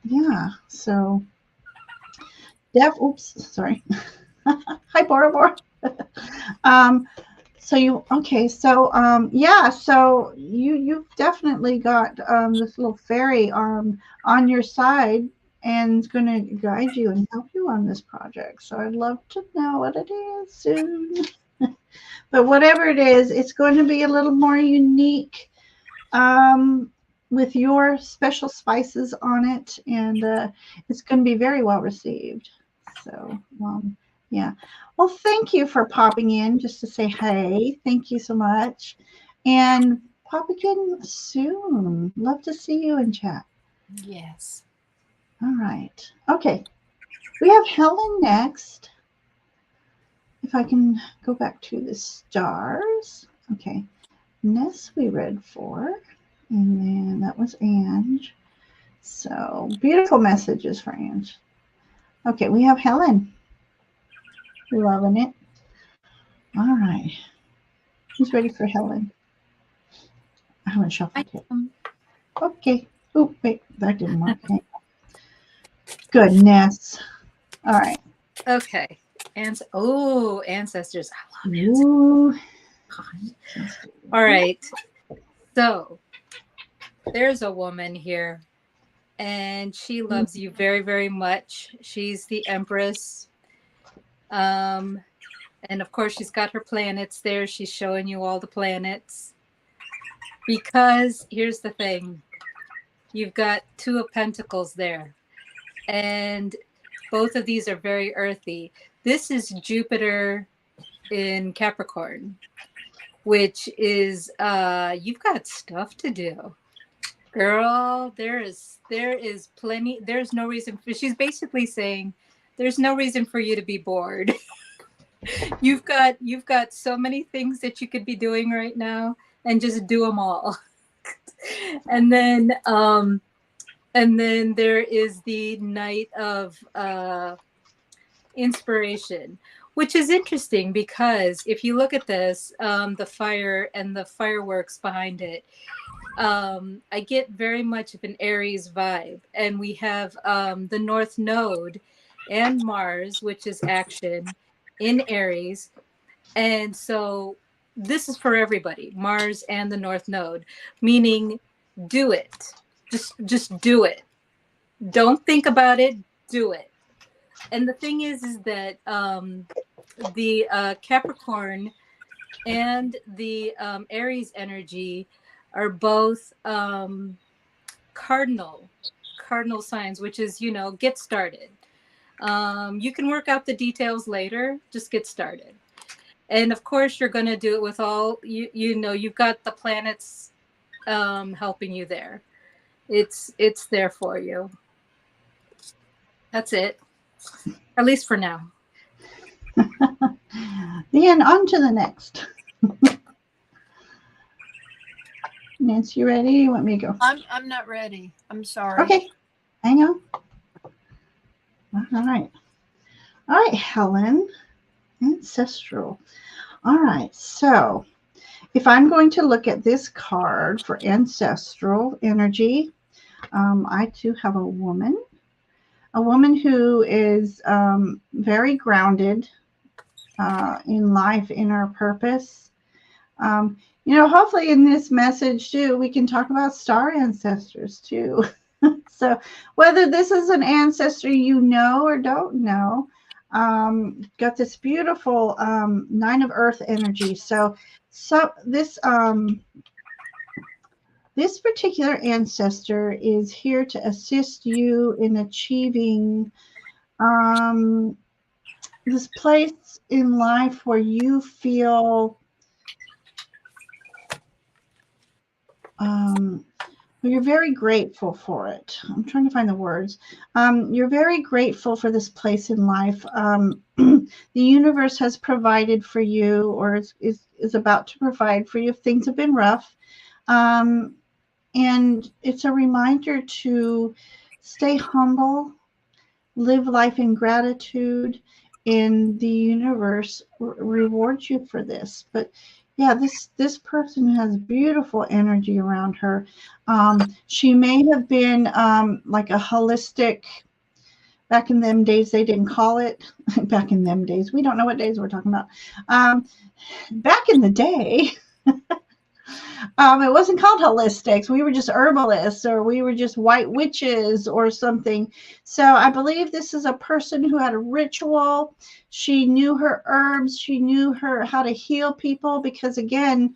yeah, so oops, sorry. Hi, Bora Bora. Yeah, so you've definitely got this little fairy on your side, and it's going to guide you and help you on this project. So I'd love to know what it is soon. But whatever it is, it's going to be a little more unique, with your special spices on it, and it's going to be very well received. So yeah. Well, thank you for popping in just to say hey. Thank you so much. And pop again soon. Love to see you in chat. Yes. All right. Okay. We have Helen next. If I can go back to the stars. Okay. Ness we read for. And then that was Ange. So beautiful messages for Ange. Okay, we have Helen. Loving it. All right. Who's ready for Helen? I haven't shuffled yet. Okay. Oh, wait, that didn't work. Goodness. All right. Okay. Ancestors. I love ancestors. All right. So there's a woman here, and she loves you very, very much. She's the Empress. And of course, she's got her planets there. She's showing you all the planets. Because here's the thing. You've got Two of Pentacles there. And both of these are very earthy. This is Jupiter in Capricorn, which is, you've got stuff to do. Girl, there is plenty. There's no reason. She's basically saying there's no reason for you to be bored. You've got so many things that you could be doing right now, and just do them all. And then there is the Knight of Inspiration, which is interesting because if you look at this, the fire and the fireworks behind it, I get very much of an Aries vibe. And we have the North Node and Mars, which is action in Aries. And so this is for everybody, Mars and the North Node, meaning do it. Just do it. Don't think about it, do it. And the thing is that the Capricorn and the Aries energy are both cardinal signs, which is, get started. You can work out the details later, just get started. And of course, you're going to do it with all, you've got the planets helping you there. It's there for you. That's it. At least for now. Then on to the next. Nancy, you ready? You want me to go? I'm not ready. I'm sorry. Okay. Hang on. All right, Helen. Ancestral. All right. So if I'm going to look at this card for ancestral energy, I too have a woman who is very grounded in life, in our purpose. Hopefully in this message too, we can talk about star ancestors too. So whether this is an ancestor you know or don't know, got this beautiful Nine of Earth energy. So this this particular ancestor is here to assist you in achieving this place in life where you feel you're very grateful for it. I'm trying to find the words. You're very grateful for this place in life. The universe has provided for you, or is about to provide for you if things have been rough. And it's a reminder to stay humble, live life in gratitude, and the universe rewards you for this. But yeah, this person has beautiful energy around her. She may have been like a holistic. Back in them days, they didn't call it. Back in them days, we don't know what days we're talking about. Back in the day, it wasn't called holistics. We were just herbalists, or we were just white witches or something. So I believe this is a person who had a ritual. She knew her herbs. She knew how to heal people, because again,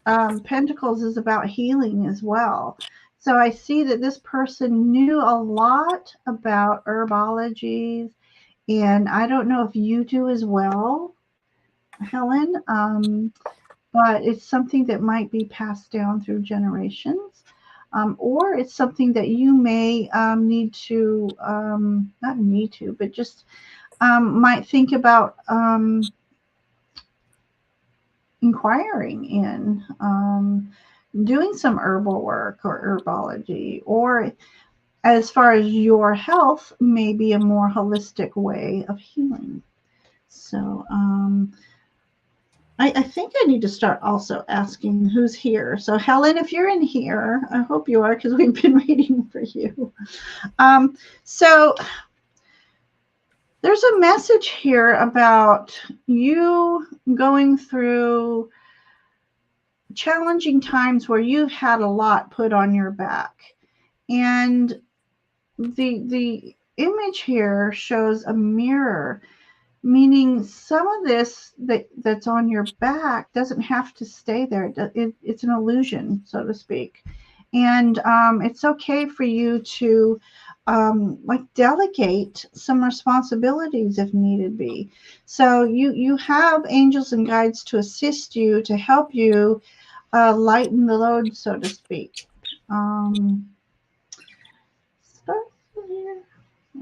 Pentacles is about healing as well. So I see that this person knew a lot about herbologies, and I don't know if you do as well, Helen. But it's something that might be passed down through generations, or it's something that you may need to, not need to, but just might think about inquiring in, doing some herbal work or herbology, or as far as your health, maybe a more holistic way of healing. So, I think I need to start also asking who's here. So Helen, if you're in here, I hope you are, because we've been reading for you. So there's a message here about you going through challenging times where you've had a lot put on your back. And the image here shows a mirror, meaning some of this that's on your back doesn't have to stay there. It's an illusion, so to speak. And it's okay for you to like delegate some responsibilities if needed be. So you have angels and guides to assist you, to help you lighten the load, so to speak.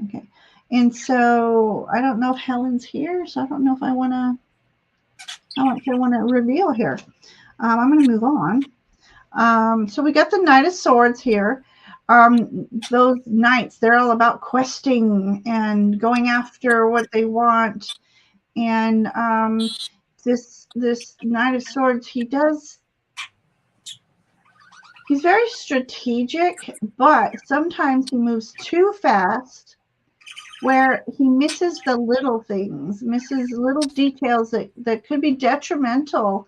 Okay. And so I don't know if Helen's here, so I don't know if I want to reveal here. I'm going to move on. So we got the Knight of Swords here. Those knights, they're all about questing and going after what they want. And this Knight of Swords, he's very strategic, but sometimes he moves too fast, where he misses the little things, misses little details that could be detrimental,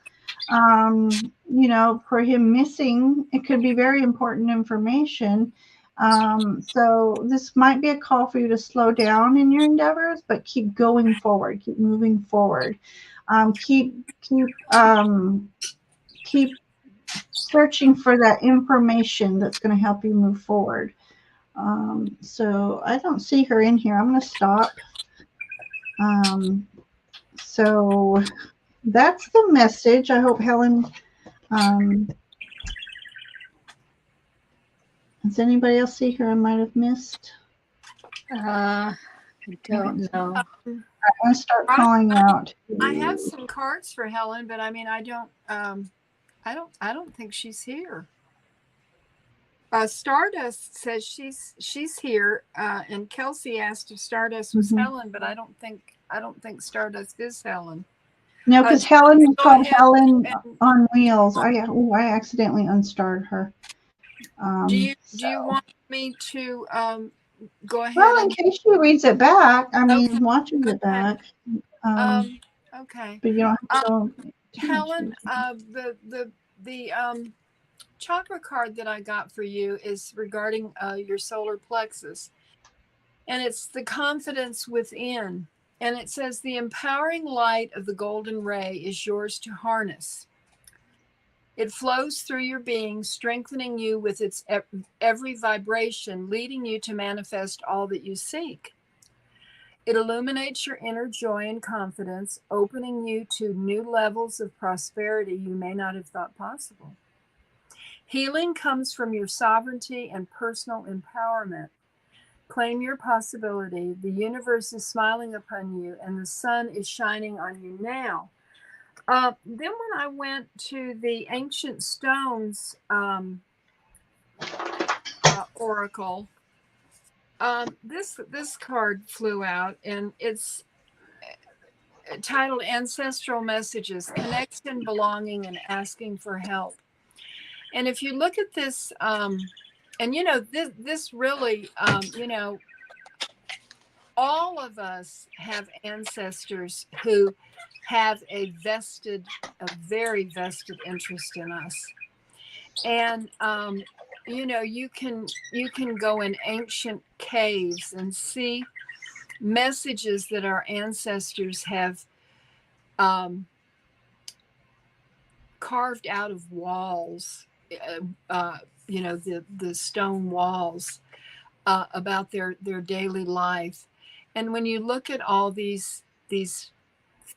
for him missing. It could be very important information. So this might be a call for you to slow down in your endeavors, but keep going forward, keep moving forward. Keep searching for that information that's going to help you move forward. So I don't see her in here. I'm going to stop. So that's the message. I hope Helen, does anybody else see her I might have missed? I don't know. I want to start calling out. I have some cards for Helen, but I mean, I don't think she's here. Stardust says she's here, and Kelsey asked if Stardust was Helen, but I don't think I don't think Stardust is Helen. No, because Helen is go called ahead Helen and- on Wheels. I accidentally unstarred her. Do you want me to go ahead? Well, in case she reads it back, I mean, Okay. watches it back. Okay. But you don't have to go too much Helen, into the chakra card that I got for you is regarding your solar plexus, and it's the confidence within. And it says the empowering light of the golden ray is yours to harness. It flows through your being, strengthening you with its every vibration, leading you to manifest all that you seek. It illuminates your inner joy and confidence, opening you to new levels of prosperity you may not have thought possible. Healing comes from your sovereignty and personal empowerment. Claim your possibility. The universe is smiling upon you, and the sun is shining on you now. Then when I went to the Ancient Stones Oracle, this card flew out, and it's titled Ancestral Messages, Connection, Belonging, and Asking for Help. And if you look at this, and you know, this really, you know, all of us have ancestors who have a very vested interest in us. And you know, you can go in ancient caves and see messages that our ancestors have carved out of walls, you know, the stone walls, about their daily life. And when you look at all these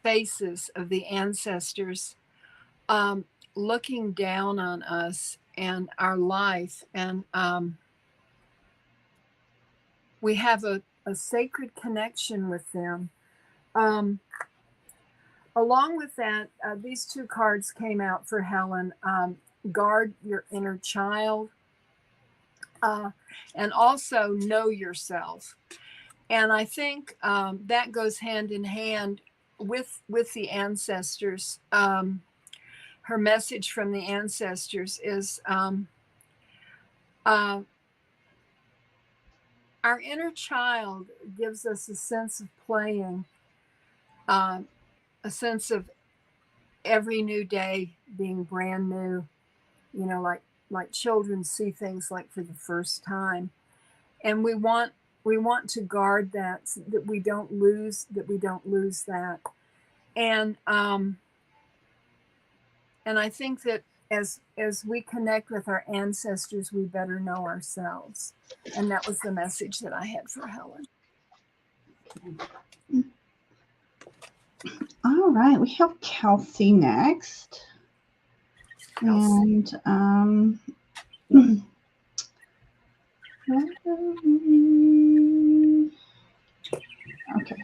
faces of the ancestors looking down on us and our life, and we have a sacred connection with them. Along with that, these two cards came out for Helen. Guard your inner child, and also know yourself. And I think that goes hand in hand with the ancestors. Her message from the ancestors is our inner child gives us a sense of playing, a sense of every new day being brand new, you know, like children see things like for the first time. And we want to guard that, so that we don't lose that. And I think that as we connect with our ancestors, we better know ourselves. And that was the message that I had for Helen. All right, we have Kelsey next. Kelsey. And okay.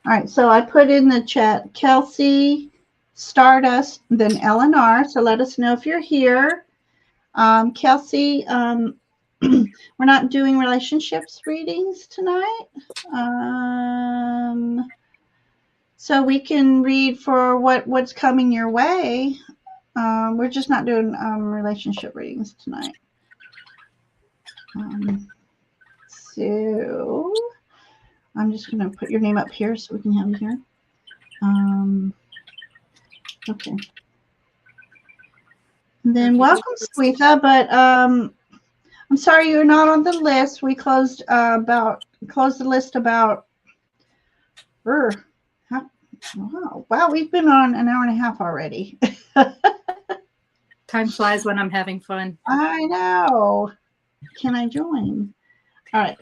All right, so I put in the chat Kelsey, Stardust, then LNR. So let us know if you're here. Kelsey, we're not doing relationships readings tonight. So we can read for what's coming your way. We're just not doing relationship readings tonight. So I'm just going to put your name up here so we can have you here. Okay. And then welcome, Sweetha, but I'm sorry you're not on the list. We closed the list about. Wow, we've been on an hour and a half already. Time flies when I'm having fun. I know. Can I join? All right.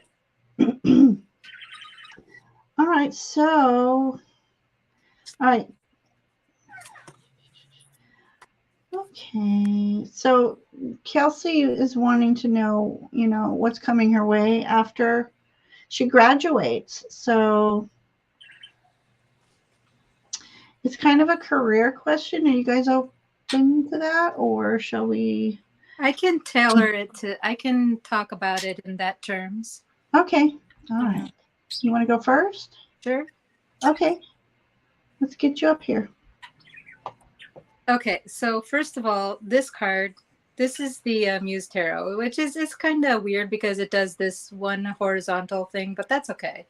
All right. So, all right. Okay. So Kelsey is wanting to know, you know, what's coming her way after she graduates. So it's kind of a career question. Are you guys open to that, or shall we? I can tailor it to, I can talk about it in that terms. Okay. All right. You want to go first? Sure. Okay. Let's get you up here. Okay, so first of all, this card, this is the Muse Tarot, which is kind of weird because it does this one horizontal thing, but that's okay.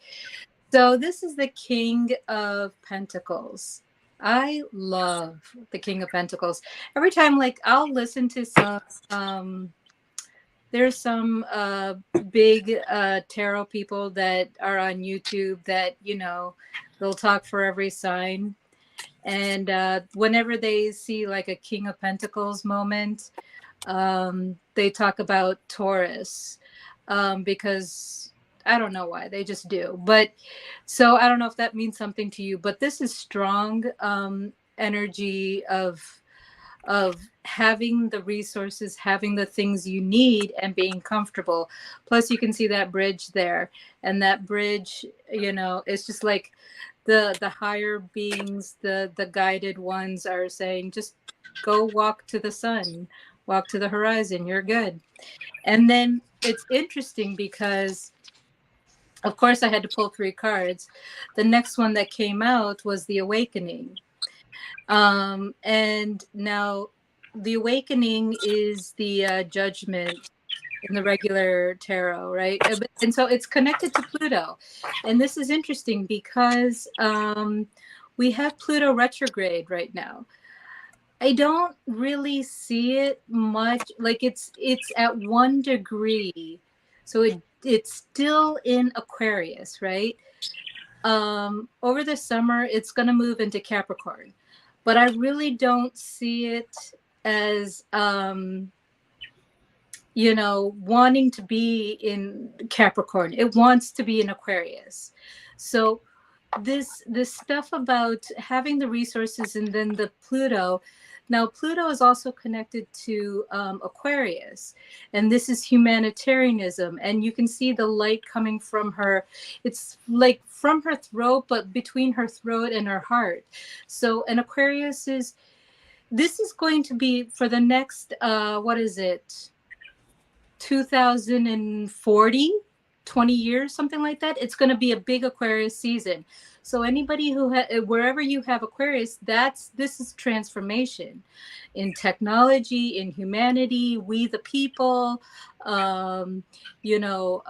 So this is the King of Pentacles. I love the King of Pentacles. Every time, like, I'll listen to some, there's some big tarot people that are on YouTube that, you know, they'll talk for every sign. And whenever they see like a King of Pentacles moment, they talk about Taurus, because I don't know why, they just do. But so I don't know if that means something to you, but this is strong energy of having the resources, having the things you need, and being comfortable. Plus you can see that bridge there, and that bridge, you know, it's just like the higher beings, the guided ones are saying, just go walk to the sun, walk to the horizon, you're good. And then it's interesting because of course I had to pull 3 cards. The next one that came out was the Awakening. And now the Awakening is the judgment in the regular tarot, right? And so it's connected to Pluto. And this is interesting because we have Pluto retrograde right now. I don't really see it much. Like it's at 1 degree. So it's still in Aquarius, right? Over the summer, it's going to move into Capricorn. But I really don't see it as you know, wanting to be in Capricorn. It wants to be in Aquarius. So this stuff about having the resources, and then the Pluto. Now Pluto is also connected to Aquarius, and this is humanitarianism. And you can see the light coming from her. It's like from her throat, but between her throat and her heart. So, and Aquarius is. This is going to be for the next what is it? 2040, 20 years, something like that. It's going to be a big Aquarius season. So anybody who wherever you have Aquarius, this is transformation in technology, in humanity, we the people. You know,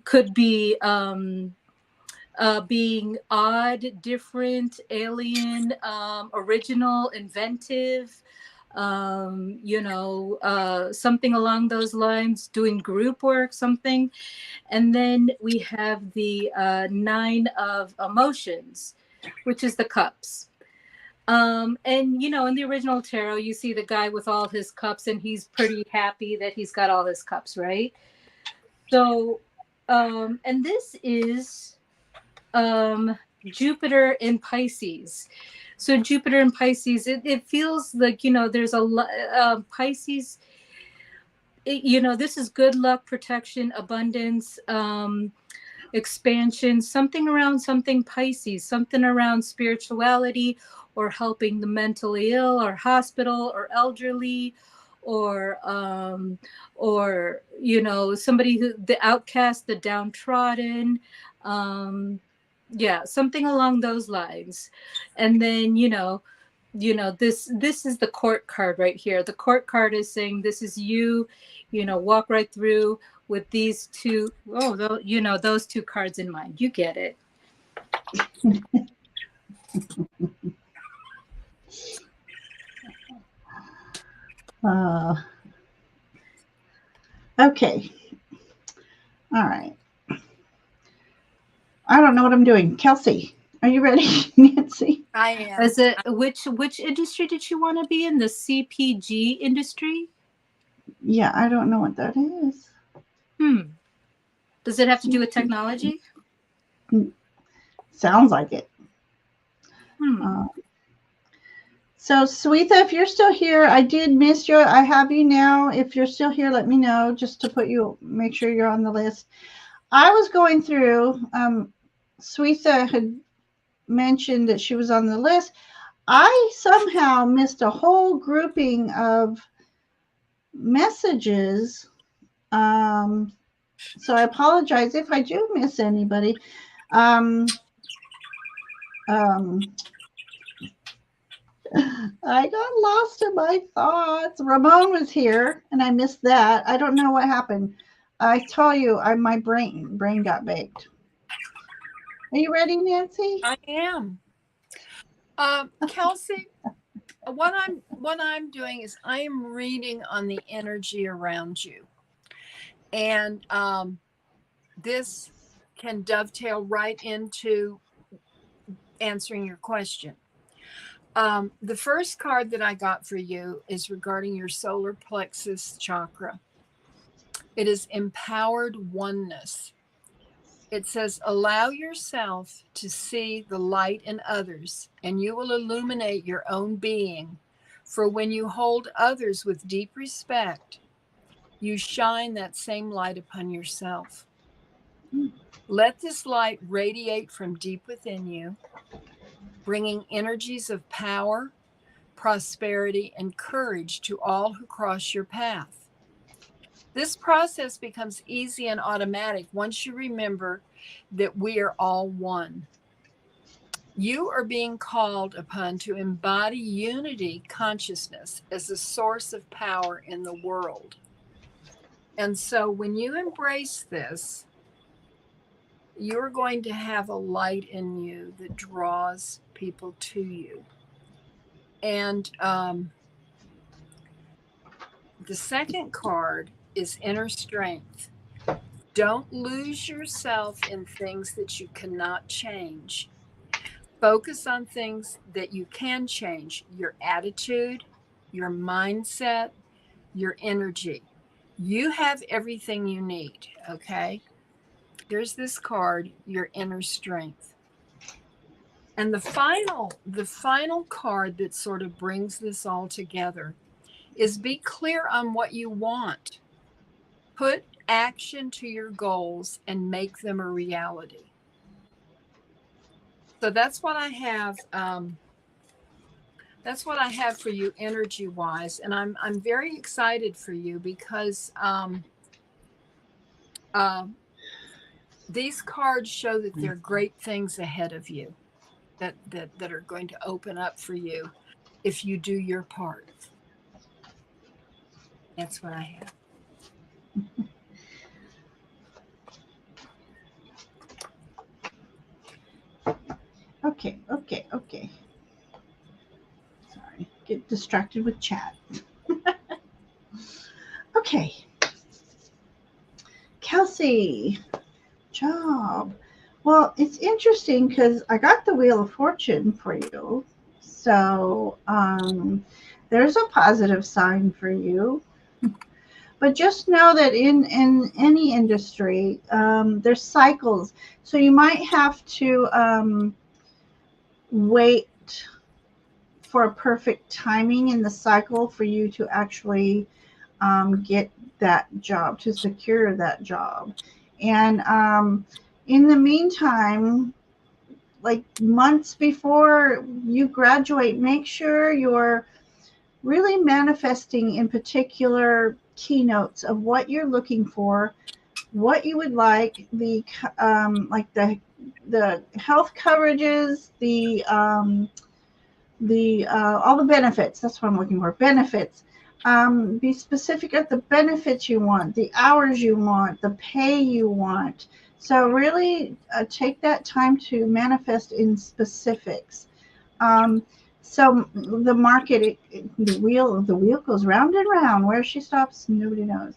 could be being odd, different, alien, original, inventive, you know, something along those lines, doing group work, something. And then we have the 9 of emotions, which is the cups. And, you know, in the original tarot, you see the guy with all his cups, and he's pretty happy that he's got all his cups, right? So, and this is Jupiter in Pisces. So Jupiter in Pisces, it feels like, you know, there's a lot, Pisces, you know, this is good luck, protection, abundance, expansion, something around something Pisces, something around spirituality, or helping the mentally ill, or hospital, or elderly, or you know, somebody who, the outcast, the downtrodden, yeah, something along those lines. And then, you know, this is the Court card right here. The Court card is saying, this is you, you know, walk right through with these two, you know, those 2 cards in mind. You get it. Okay. All right. I don't know what I'm doing. Kelsey, are you ready? Nancy? I am. Is it which industry did you want to be in? The CPG industry? Yeah, I don't know what that is. Does it have to do with technology? Sounds like it. So, Sweetha, if you're still here, I did miss you. I have you now. If you're still here, let me know, just to put you, make sure you're on the list. I was going through, Sweetha had mentioned that she was on the list. I somehow missed a whole grouping of messages. So I apologize if I do miss anybody. Um, I got lost in my thoughts. Ramon was here, and I missed that. I don't know what happened. I tell you, my brain got baked. Are you ready, Nancy? I am. Kelsey, what I'm doing is I am reading on the energy around you, and this can dovetail right into answering your question. The first card that I got for you is regarding your solar plexus chakra. It is empowered oneness. It says, allow yourself to see the light in others, and you will illuminate your own being. For when you hold others with deep respect, you shine that same light upon yourself. Let this light radiate from deep within you, bringing energies of power, prosperity, and courage to all who cross your path. This process becomes easy and automatic once you remember that we are all one. You are being called upon to embody unity consciousness as a source of power in the world. And so when you embrace this, you're going to have a light in you that draws people to you. And the second card is inner strength. Don't lose yourself in things that you cannot change. Focus on things that you can change: your attitude, your mindset, your energy. You have everything you need, okay? There's this card, your inner strength. And the final card that sort of brings this all together is be clear on what you want. Put action to your goals and make them a reality. So that's what I have. That's what I have for you energy-wise, and I'm very excited for you because these cards show that there are great things ahead of you that are going to open up for you if you do your part. That's what I have. Okay. Sorry, get distracted with chat. Okay. Kelsey, job. Well, it's interesting because I got the Wheel of Fortune for you. So there's a positive sign for you. But just know that in any industry, there's cycles. So you might have to wait for a perfect timing in the cycle for you to actually get that job, to secure that job. And in the meantime, like months before you graduate, make sure you're really manifesting in particular keynotes of what you're looking for, what you would like, the health coverages, the all the benefits. That's what I'm looking for. Benefits. Be specific at the benefits you want, the hours you want, the pay you want. So really take that time to manifest in specifics. So the market, the wheel goes round and round. Where she stops, nobody knows.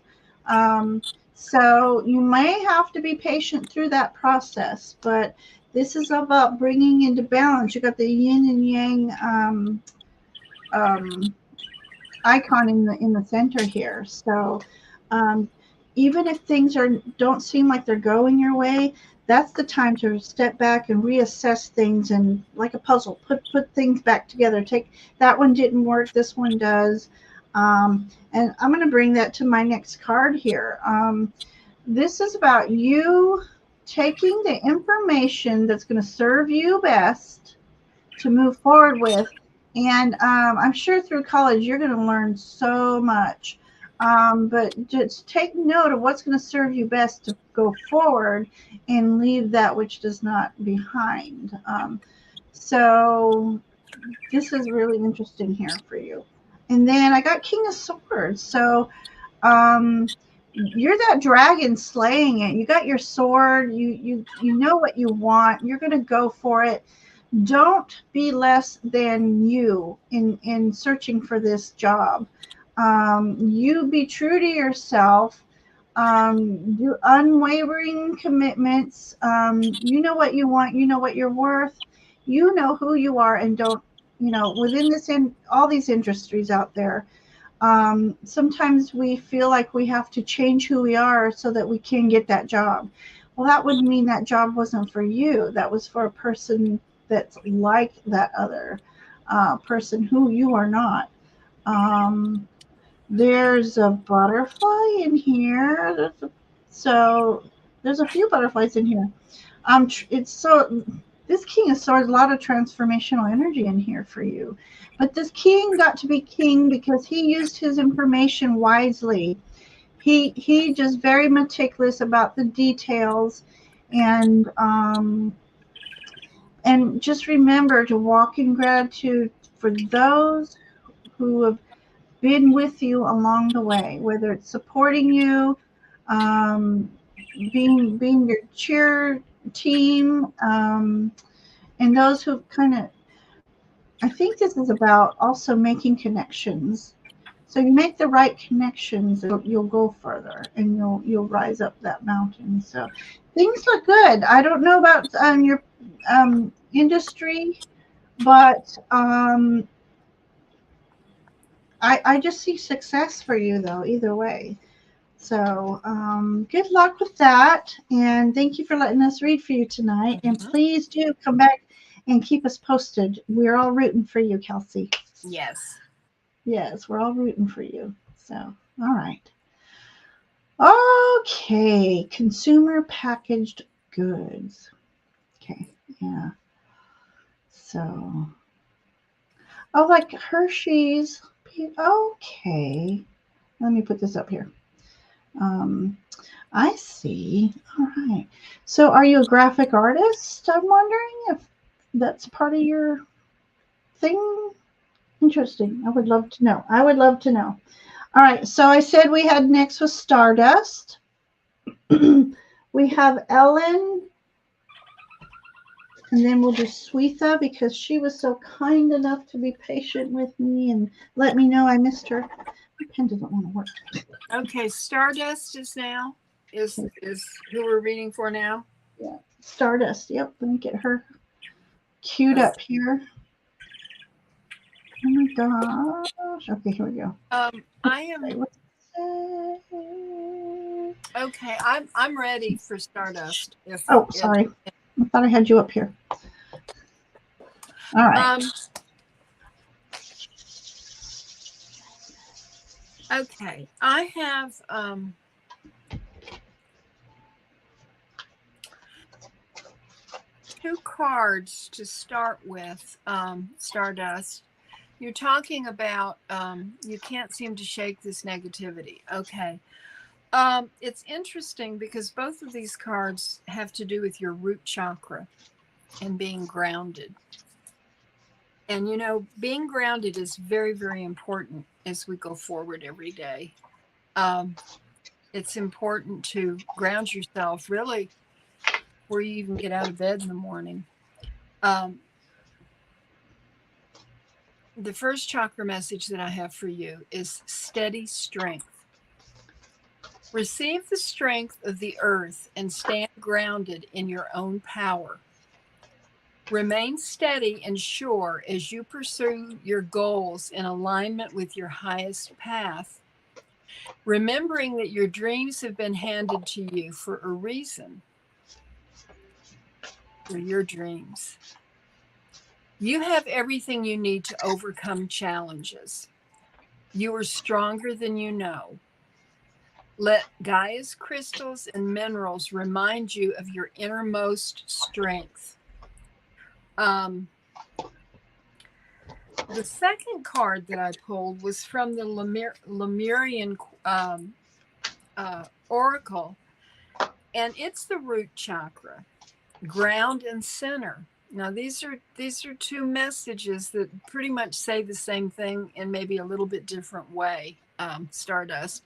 So you may have to be patient through that process, but this is about bringing into balance. You got the yin and yang icon in the center here. So even if things don't seem like they're going your way, that's the time to step back and reassess things, and like a puzzle, put things back together. Take that one didn't work, this one does. And I'm going to bring that to my next card here. This is about you taking the information that's going to serve you best to move forward with. And I'm sure through college you're going to learn so much. But just take note of what's going to serve you best to go forward and leave that which does not behind. So this is really interesting here for you. And then I got King of Swords. So you're that dragon slaying it. You got your sword. You know what you want. You're going to go for it. Don't be less than you in searching for this job. You be true to yourself. Do unwavering commitments. You know what you want. You know what you're worth. You know who you are, and don't, within all these industries out there. Sometimes we feel like we have to change who we are so that we can get that job. Well, that would mean that job wasn't for you. That was for a person that's like that other person who you are not. There's a butterfly in here. There's a few butterflies in here. This King of Swords, a lot of transformational energy in here for you. But this king got to be king because he used his information wisely. He just very meticulous about the details, and just remember to walk in gratitude for those who have been with you along the way, whether it's supporting you, being your cheer team, and those who kind of, I think this is about also making connections. So you make the right connections, you'll go further, and you'll rise up that mountain. So things look good. I don't know about your industry, but I just see success for you though, either way. So good luck with that, and thank you for letting us read for you tonight. And please do come back and keep us posted. We're all rooting for you, Kelsey. Yes. Yes, we're all rooting for you. So, all right. Okay, consumer packaged goods. Okay, yeah. So, oh, like Hershey's. Okay. Let me put this up here. I see. All right. So are you a graphic artist? I'm wondering if that's part of your thing. Interesting. I would love to know. All right. So I said we had next was Stardust. We have Ellen. And then we'll do Swetha because she was so kind enough to be patient with me and let me know I missed her. My pen doesn't want to work. Okay, Stardust is who we're reading for now. Yeah, Stardust. Yep, let me get her queued up here. Oh my gosh. Okay, here we go. I am okay. I'm ready for Stardust. Sorry. I thought I had you up here. All right. Okay, I have two cards to start with. Stardust, you're talking about you can't seem to shake this negativity. Okay. It's interesting because both of these cards have to do with your root chakra and being grounded. And, being grounded is very, very important as we go forward every day. It's important to ground yourself really before you even get out of bed in the morning. The first chakra message that I have for you is steady strength. Receive the strength of the earth and stand grounded in your own power. Remain steady and sure as you pursue your goals in alignment with your highest path, remembering that your dreams have been handed to you for a reason. They're your dreams. You have everything you need to overcome challenges. You are stronger than you know. Let Gaia's crystals and minerals remind you of your innermost strength. The second card that I pulled was from the Lemurian Oracle, and it's the root chakra, ground and center. Now these are two messages that pretty much say the same thing in maybe a little bit different way. Stardust.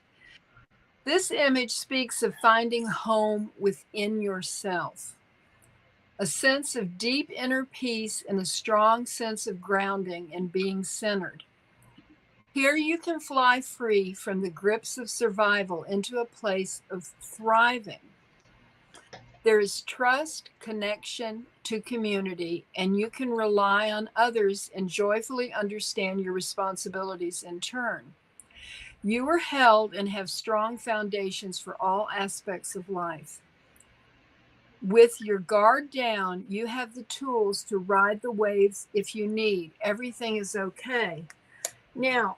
This image speaks of finding home within yourself, a sense of deep inner peace and a strong sense of grounding and being centered. Here you can fly free from the grips of survival into a place of thriving. There is trust, connection to community, and you can rely on others and joyfully understand your responsibilities in turn. You are held and have strong foundations for all aspects of life. With your guard down, you have the tools to ride the waves if you need. Everything is okay. Now,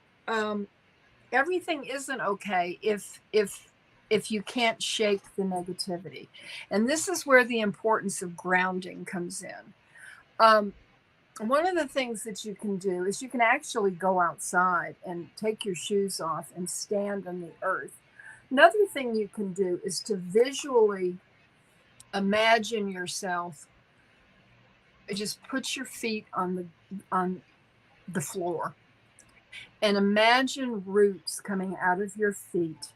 everything isn't okay if you can't shake the negativity. And this is where the importance of grounding comes in. One of the things that you can do is you can actually go outside and take your shoes off and stand on the earth. Another thing you can do is to visually imagine yourself, just put your feet on the floor and imagine roots coming out of your feet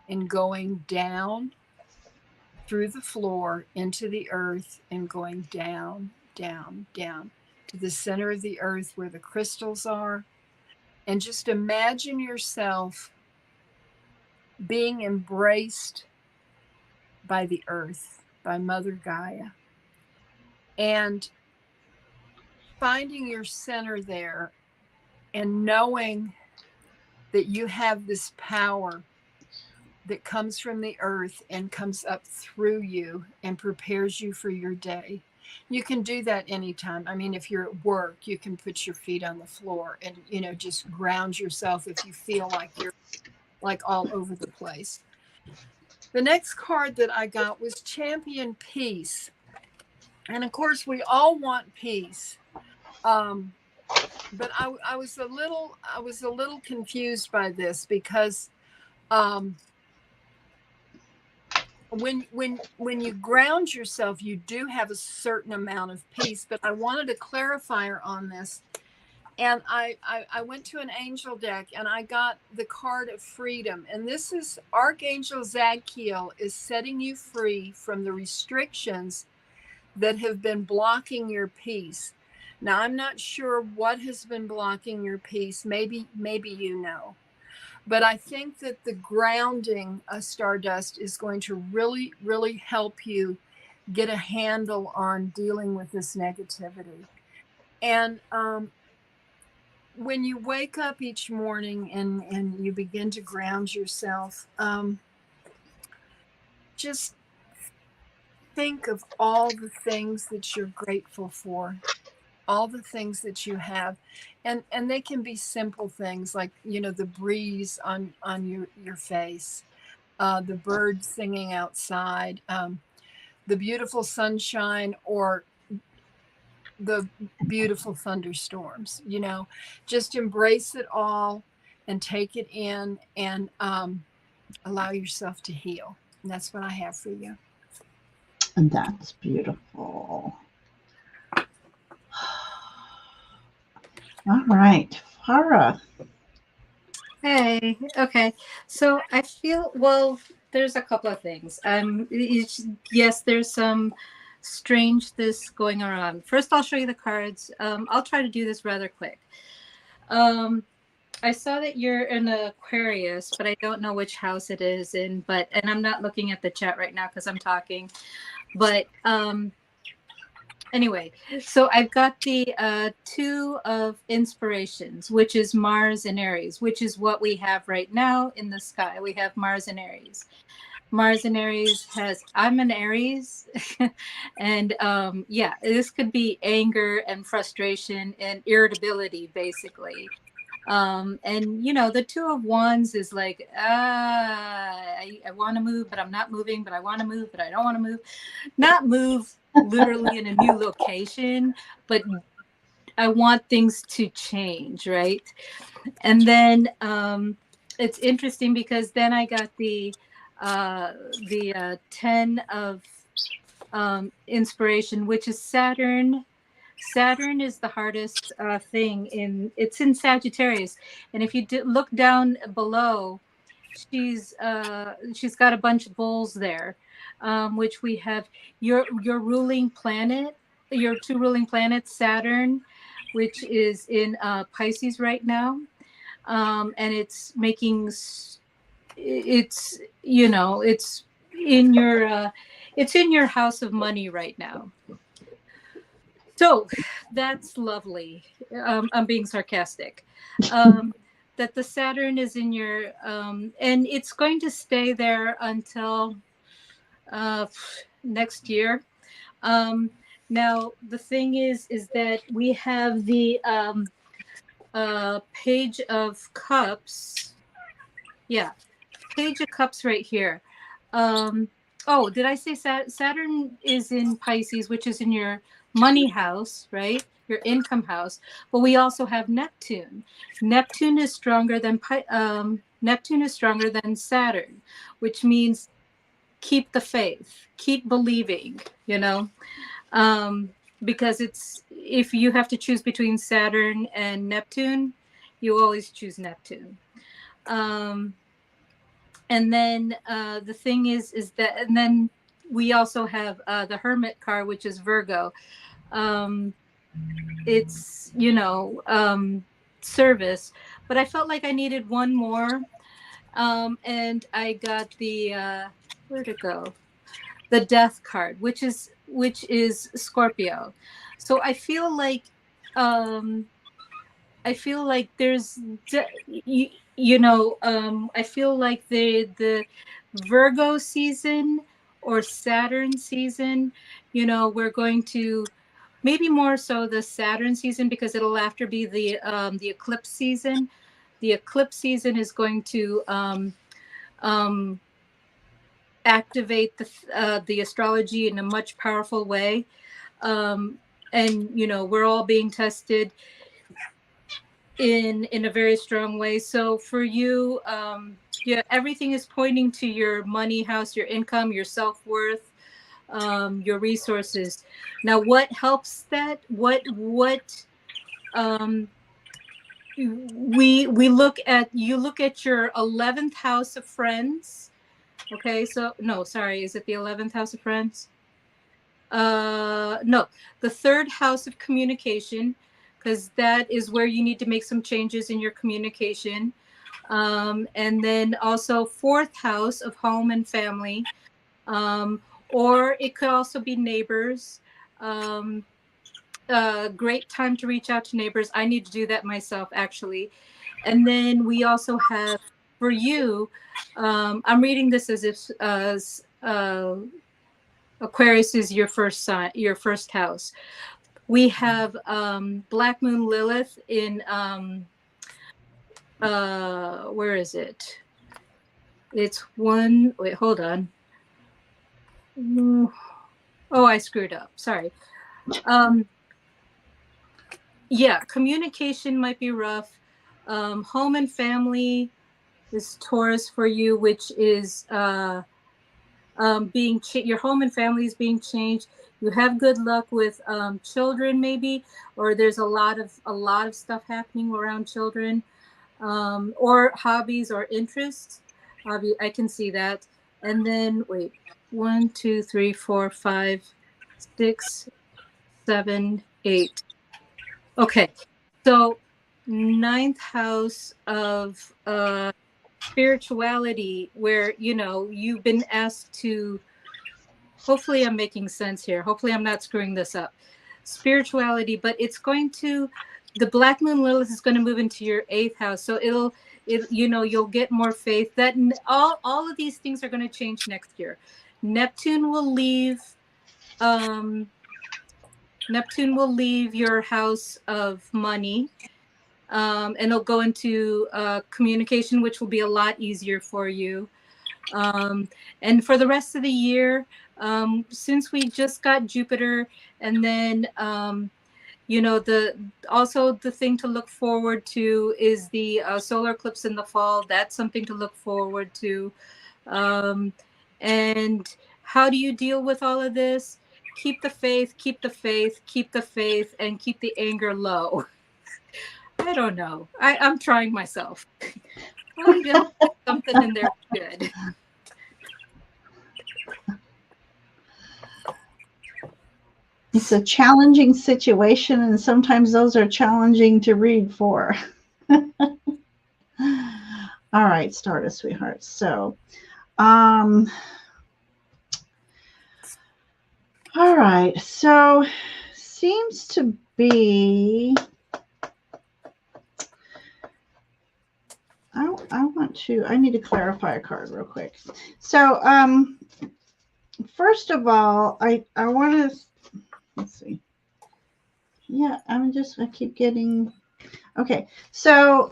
and going down through the floor into the earth and going down, down, down to the center of the earth where the crystals are. And just imagine yourself being embraced by the earth, by Mother Gaia, and finding your center there and knowing that you have this power that comes from the earth and comes up through you and prepares you for your day. You can do that anytime. I mean, if you're at work, you can put your feet on the floor and, just ground yourself if you feel like you're like all over the place. The next card that I got was Champion Peace. And of course, we all want peace. But I was a little confused by this because when you ground yourself, you do have a certain amount of peace. But I wanted a clarifier on this, and I went to an angel deck and I got the card of freedom. And this is Archangel Zadkiel is setting you free from the restrictions that have been blocking your peace. Now, I'm not sure what has been blocking your peace. Maybe you know. But I think that the grounding Stardust is going to really, really help you get a handle on dealing with this negativity. And when you wake up each morning and you begin to ground yourself, just think of all the things that you're grateful for, all the things that you have. And they can be simple things like, the breeze on your face, the birds singing outside, the beautiful sunshine, or the beautiful thunderstorms. Just embrace it all and take it in and allow yourself to heal. And that's what I have for you. And that's beautiful. All right, Farah. Hey, okay. So I feel, well, there's a couple of things. Yes, there's some strangeness going around. First, I'll show you the cards. I'll try to do this rather quick. I saw that you're in Aquarius, but I don't know which house it is in. And I'm not looking at the chat right now because I'm talking. But anyway, so I've got the two of inspirations, which is Mars and Aries, which is what we have right now in the sky. We have Mars and Aries. Mars and Aries I'm an Aries. And this could be anger and frustration and irritability, basically. And the Two of Wands is like, I want to move, but I'm not moving, but I want to move, but I don't want to move. Not move literally in a new location, but I want things to change, right? And then it's interesting because then I got the 10 of inspiration, which is Saturn Saturn is the hardest thing it's in Sagittarius. And if you look down below, she's got a bunch of bulls there, which we have your ruling planet, your two ruling planets, Saturn, which is in Pisces right now, and it's making it's it's in your house of money right now. So that's lovely. I'm being sarcastic. That the Saturn is in your, and it's going to stay there until next year. Now the thing is that we have the Page of Cups. Yeah, Page of Cups right here. Oh, did I say Saturn is in Pisces, which is in your money house, right? Your income house. But we also have Neptune. Neptune is stronger than Saturn, which means keep the faith, keep believing. Because if you have to choose between Saturn and Neptune, you always choose Neptune. And then the thing is that, and then we also have the Hermit card, which is Virgo. It's service, but I felt like I needed one more, and I got the where'd it go? The Death card, which is Scorpio. So I feel like there's I feel like the Virgo season or Saturn season, we're going to, maybe more so the Saturn season, because it'll after be the eclipse season. The eclipse season is going to activate the astrology in a much powerful way, and we're all being tested in a very strong way. So for you, everything is pointing to your money house, your income, your self-worth, your resources. Now, what helps that? We look at, you look at your 11th house of friends. Okay, so no, sorry, is it the 11th house of friends? No, the 3rd house of communication, because that is where you need to make some changes in your communication. And then also 4th house of home and family, or it could also be neighbors. Great time to reach out to neighbors. I need to do that myself, actually. And then we also have, for you, I'm reading this as if Aquarius is your first sign, your first house. We have Black Moon Lilith in where is it? It's one. Wait, hold on. Oh, I screwed up. Sorry. Yeah, communication might be rough. Home and family is Taurus for you, which is your home and family is being changed. You have good luck with children, maybe, or there's a lot of stuff happening around children, or hobbies or interests. I can see that. And then wait, 1, 2, 3, 4, 5, 6, 7, 8. Okay, so 9th house of spirituality, where you've been asked to, hopefully I'm making sense here, hopefully I'm not screwing this up, spirituality, but it's going to, the Black Moon Lilith is going to move into your 8th house, so you'll get more faith. That all of these things are going to change next year. Neptune will leave your house of money, and it'll go into communication, which will be a lot easier for you. And for the rest of the year, since we just got Jupiter, and then the thing to look forward to is the solar eclipse in the fall. That's something to look forward to. And how do you deal with all of this? keep the faith, keep the faith, keep the faith, and keep the anger low. I don't know. I'm trying myself. Well, just something in there good. It's a challenging situation, and sometimes those are challenging to read for. All right, Stardust sweetheart. So, all right. So, seems to be. I need to clarify a card real quick. So, first of all, I want to, let's see. Yeah, I keep getting, okay. So,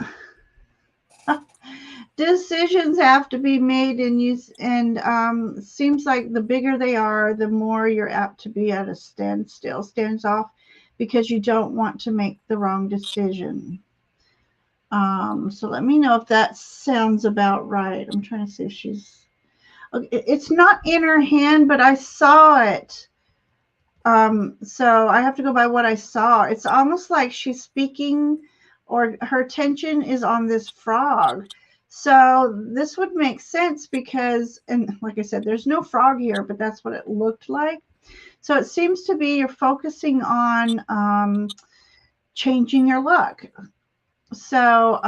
decisions have to be made, and seems like the bigger they are, the more you're apt to be at a stands off, because you don't want to make the wrong decision. So let me know if that sounds about right. I'm trying to see if she's, okay, it's not in her hand, but I saw it. So I have to go by what I saw. It's almost like she's speaking, or her attention is on this frog. So this would make sense because, and like I said, there's no frog here, but that's what it looked like. So it seems to be you're focusing on changing your luck. So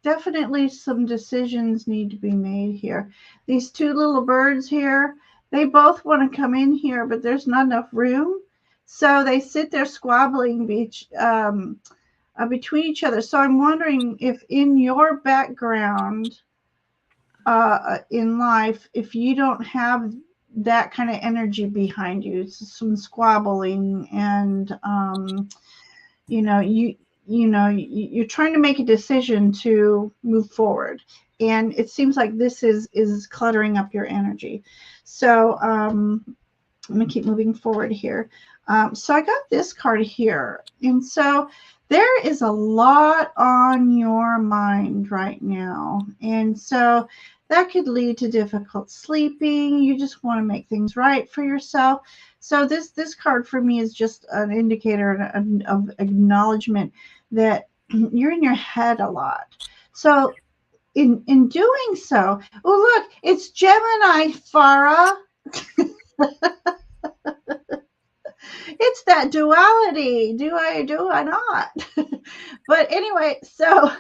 definitely some decisions need to be made here. These two little birds here, they both want to come in here, but there's not enough room. So they sit there squabbling between each other. So I'm wondering if in your background in life, if you don't have that kind of energy behind you, it's some squabbling, and you're trying to make a decision to move forward, and it seems like this is cluttering up your energy. So I'm gonna keep moving forward here. So I got this card here, and so there is a lot on your mind right now, and so that could lead to difficult sleeping. You just want to make things right for yourself. So this card for me is just an indicator of acknowledgement that you're in your head a lot. So in doing so, oh look, it's Gemini, Farah. It's that duality. Do I not? But anyway, so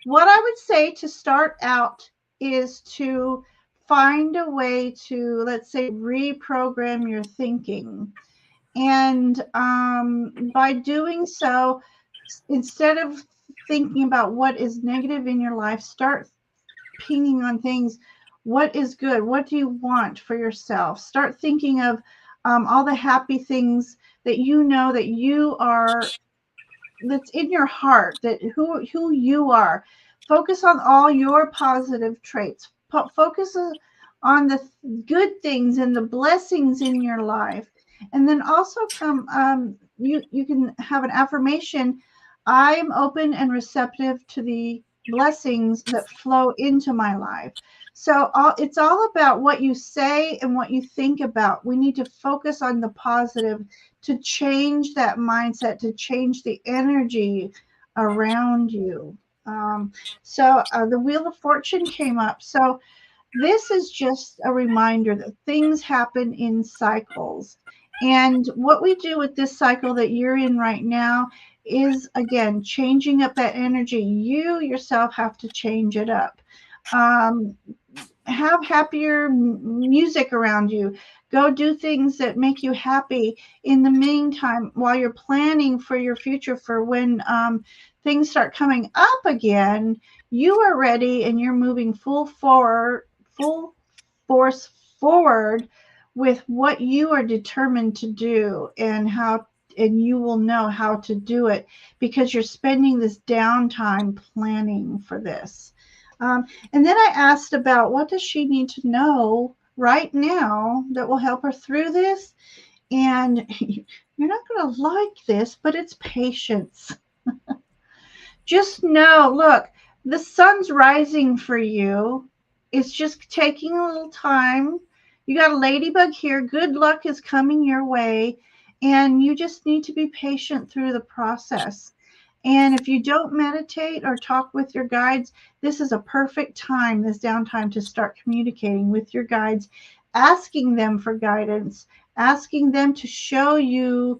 what I would say to start out is to find a way to, let's say, reprogram your thinking. And by doing so, instead of thinking about what is negative in your life, start pinging on things. What is good? What do you want for yourself? Start thinking of all the happy things that you know that you are, that's in your heart, that who you are. Focus on all your positive traits. Focus on the good things and the blessings in your life. And then also you can have an affirmation. I'm open and receptive to the blessings that flow into my life. So it's all about what you say and what you think about. We need to focus on the positive to change that mindset, to change the energy around you. So the Wheel of Fortune came up. So this is just a reminder that things happen in cycles. And what we do with this cycle that you're in right now is, again, changing up that energy. You yourself have to change it up. Have happier music around you. Go do things that make you happy in the meantime while you're planning for your future, for when things start coming up again. You are ready and you're moving full force forward with what you are determined to do, and you will know how to do it because you're spending this downtime planning for this. And then I asked about what does she need to know right now that will help her through this. And you're not going to like this, but it's patience. Just know, look, the sun's rising for you. It's just taking a little time You got a ladybug here. Good luck is coming your way. And you just need to be patient through the process. And if you don't meditate or talk with your guides, this is a perfect time, this downtime, to start communicating with your guides, asking them for guidance, asking them to show you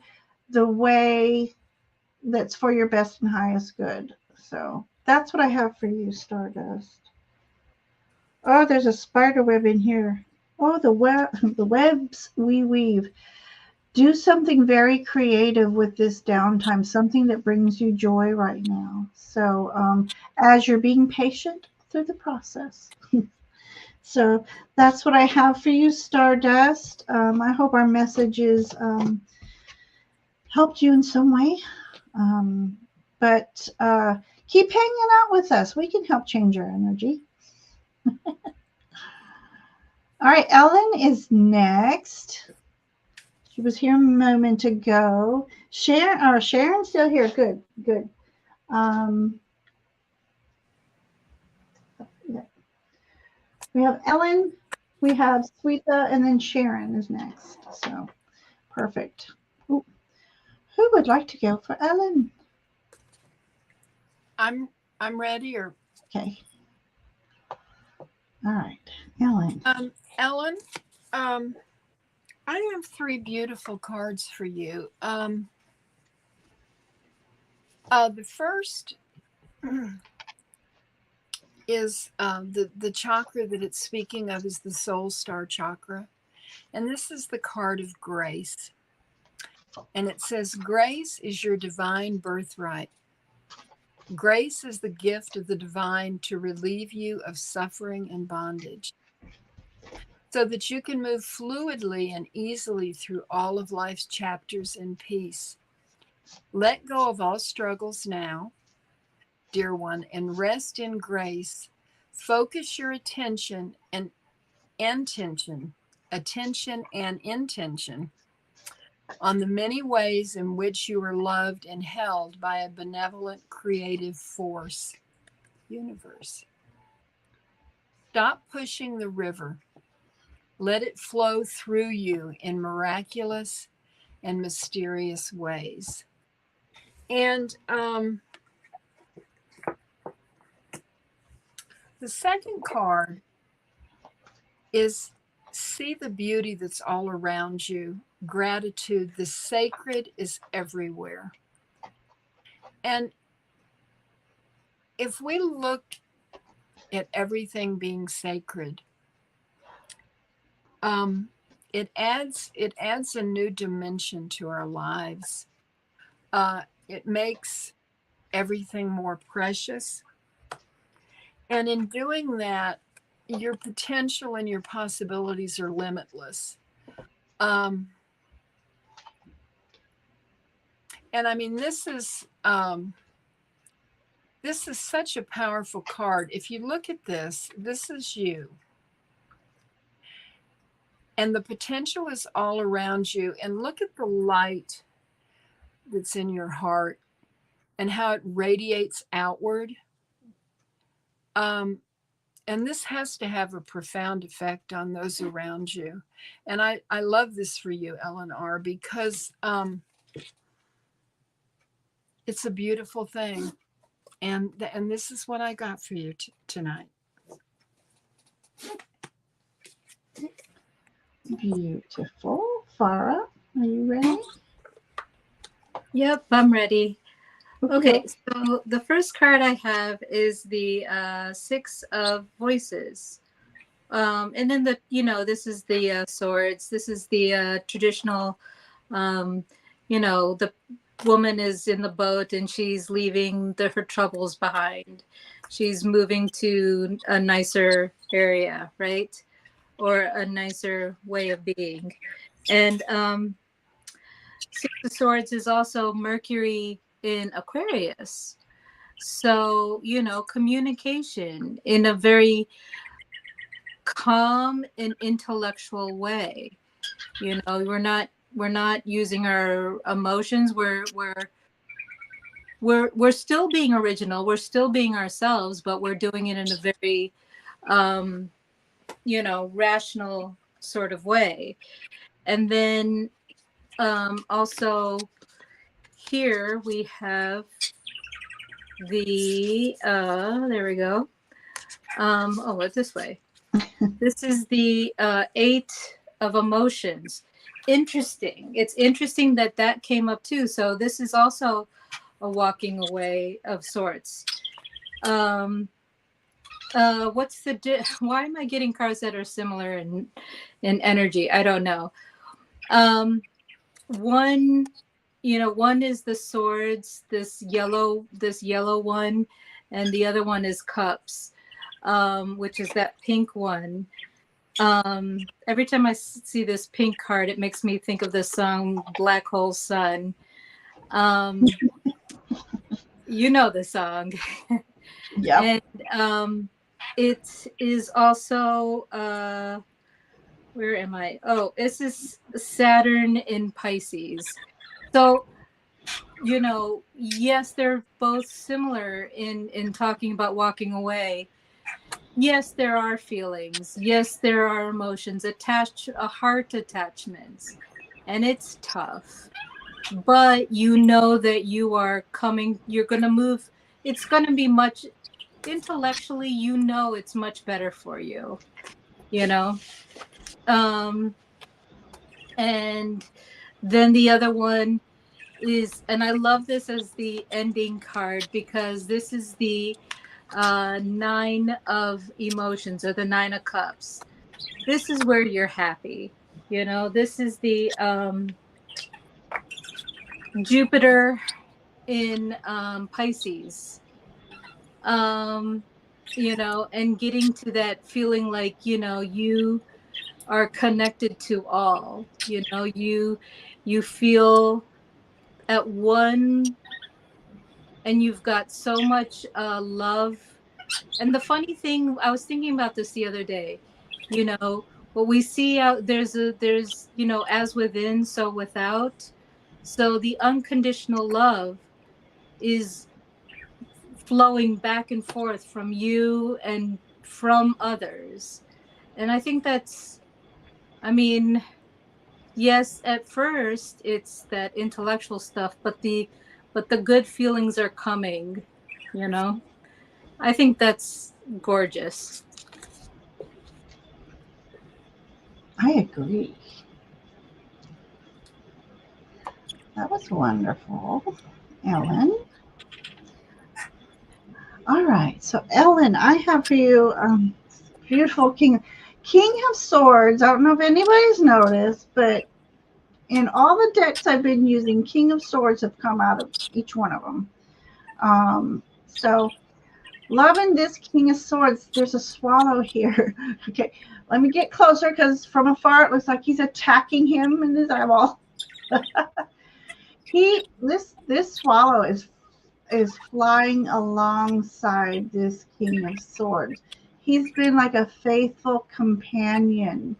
the way that's for your best and highest good. So that's what I have for you, Stardust. Oh, there's a spider web in here. Oh, the webs we weave. Do something very creative with this downtime, something that brings you joy right now. So as you're being patient through the process. So that's what I have for you, Stardust. I hope our messages helped you in some way. But keep hanging out with us. We can help change your energy. All right, Ellen is next. She was here a moment ago. Sharon's still here. Good, good. Yeah. We have Ellen, we have Sweeta, and then Sharon is next. So perfect. Ooh. Who would like to go for Ellen? I'm ready. Or Okay. All right, Ellen. Ellen, I have 3 beautiful cards for you. The first is the chakra that it's speaking of is the soul star chakra. And this is the card of grace. And it says, grace is your divine birthright. Grace is the gift of the divine to relieve you of suffering and bondage, so that you can move fluidly and easily through all of life's chapters in peace. Let go of all struggles now, dear one, and rest in grace. Focus your attention and intention on the many ways in which you are loved and held by a benevolent creative force, universe. Stop pushing the river. Let it flow through you in miraculous and mysterious ways. And the second card is see the beauty that's all around you. Gratitude, the sacred is everywhere. And if we look at everything being sacred, it adds a new dimension to our lives. It makes everything more precious. And in doing that, your potential and your possibilities are limitless. And I mean, this is such a powerful card. If you look at this is you. And the potential is all around you. And look at the light that's in your heart and how it radiates outward. And this has to have a profound effect on those around you. And I love this for you, Ellen R., because it's a beautiful thing. And this is what I got for you tonight. Beautiful. Farah, are you ready? Yep, I'm ready. Okay, so the first card I have is the 6 of Voices. And then this is the swords. This is the traditional, the woman is in the boat and she's leaving her troubles behind. She's moving to a nicer area, right? Or a nicer way of being. And 6 of Swords is also Mercury in Aquarius. So, communication in a very calm and intellectual way. We're not using our emotions. We're still being original. We're still being ourselves, but we're doing it in a very rational sort of way. And then also here we have the, there we go. Oh, what's this way? This is the 8 of emotions. Interesting. It's interesting that that came up too. So this is also a walking away of sorts. What's the why am I getting cards that are similar in energy? I don't know. One, you know, one is the swords, this yellow one, and the other one is cups, which is that pink one. Every time I see this pink card, it makes me think of the song Black Hole Sun. You know the song. Yeah. And it is also where am I? Oh, this is Saturn in Pisces. So, you know, yes, they're both similar in talking about walking away. Yes, there are feelings. Yes, there are emotions attached, heart attachments, and it's tough. But you know that you are coming, you're going to move. It's going to be much intellectually, you know, it's much better for you, you know? And then the other one is, and I love this as the ending card because this is the 9 of emotions, or the 9 of cups. This is where you're happy, you know. This is the Jupiter in Pisces, you know, and getting to that feeling like, you know, you are connected to all, you know, you feel at one, and you've got so much love. And the funny thing, I was thinking about this the other day, you know, what we see out there's, you know, as within, so without. So the unconditional love is flowing back and forth from you and from others. And I think that's, I mean, yes, at first it's that intellectual stuff, but the good feelings are coming, you know. I think that's gorgeous. I agree. That was wonderful, Ellen. All right, so Ellen, I have for you beautiful King of Swords. I don't know if anybody's noticed, but in all the decks I've been using, King of Swords have come out of each one of them. So loving this King of Swords. There's a swallow here. Okay, let me get closer because from afar it looks like he's attacking him in his eyeball. This swallow is flying alongside this King of Swords. He's been like a faithful companion.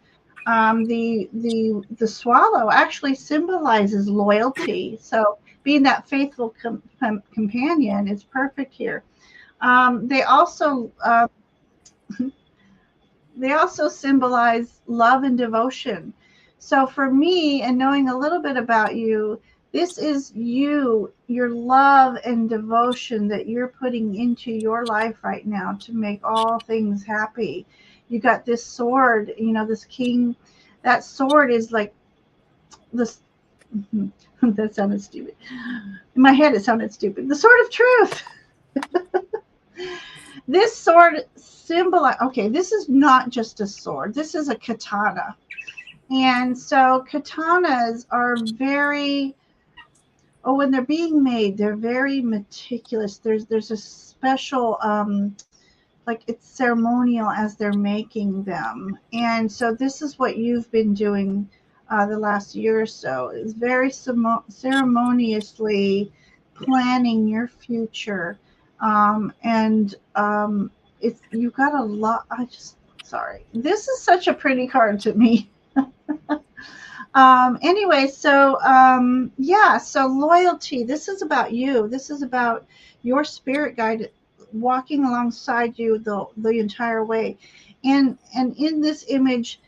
The swallow actually symbolizes loyalty. So being that faithful companion is perfect here. They also symbolize love and devotion. So for me, and knowing a little bit about you, this is you, your love and devotion that you're putting into your life right now to make all things happy. You got this sword, you know, this king. That sword is like this. That sounded stupid. In my head, it sounded stupid. The sword of truth. This sword symbolizes, okay, this is not just a sword. This is a katana. And so katanas are very, when they're being made, they're very meticulous. There's a special, like it's ceremonial as they're making them. And so this is what you've been doing the last year or so, is very ceremoniously planning your future. It's, you've got a lot. Sorry. This is such a pretty card to me. Anyway, so so loyalty. This is about you. This is about your spirit guide walking alongside you the entire way. And in this image,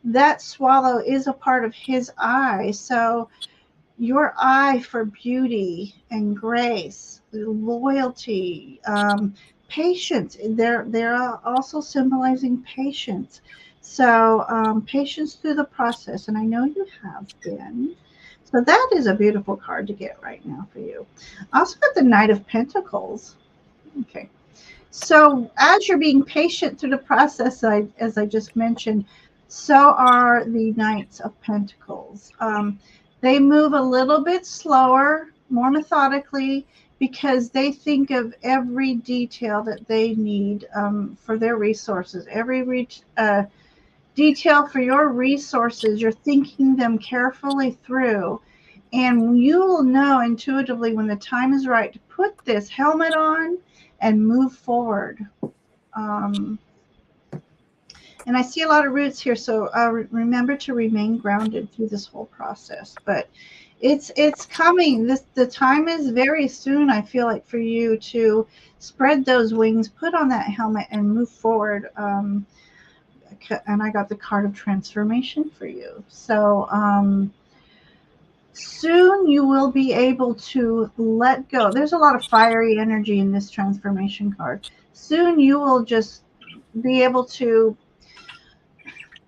that swallow is a part of his eye. So your eye for beauty and grace, loyalty, patience. They're also symbolizing patience. So patience through the process, and I know you have been. So that is a beautiful card to get right now for you. I also got the Knight of Pentacles. Okay. So as you're being patient through the process, as I just mentioned, so are the Knights of Pentacles. They move a little bit slower, more methodically, because they think of every detail that they need for their resources. Every detail for your resources, you're thinking them carefully through. And you will know intuitively when the time is right to put this helmet on and move forward. And I see a lot of roots here, so remember to remain grounded through this whole process. But it's coming. The time is very soon, I feel like, for you to spread those wings, put on that helmet, and move forward. And I got the card of transformation for you. So soon you will be able to let go. There's a lot of fiery energy in this transformation card. Soon you will just be able to,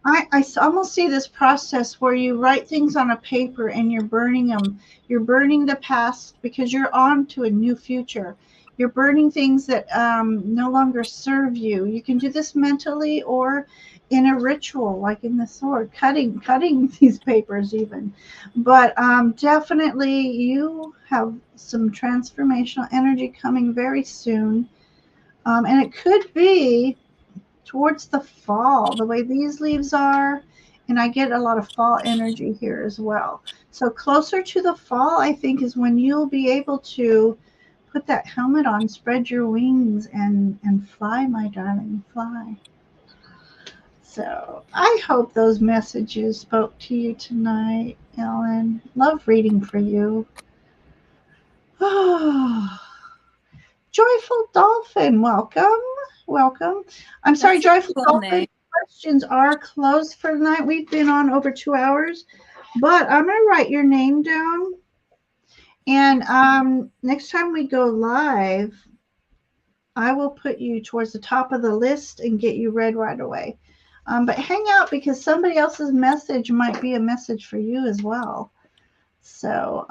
I almost see this process where you write things on a paper and you're burning them. You're burning the past because you're on to a new future. You're burning things that no longer serve you. You can do this mentally or in a ritual, like in the sword, cutting these papers even. But definitely you have some transformational energy coming very soon. And it could be towards the fall, the way these leaves are. And I get a lot of fall energy here as well. So closer to the fall, I think, is when you'll be able to put that helmet on, spread your wings, and fly, my darling, fly. So I hope those messages spoke to you tonight, Ellen. Love reading for you. Oh, Joyful Dolphin, welcome. Welcome. I'm sorry, Joyful Dolphin, questions are closed for the night. We've been on over 2 hours, but I'm going to write your name down. And next time we go live, I will put you towards the top of the list and get you read right away. But hang out, because somebody else's message might be a message for you as well. So,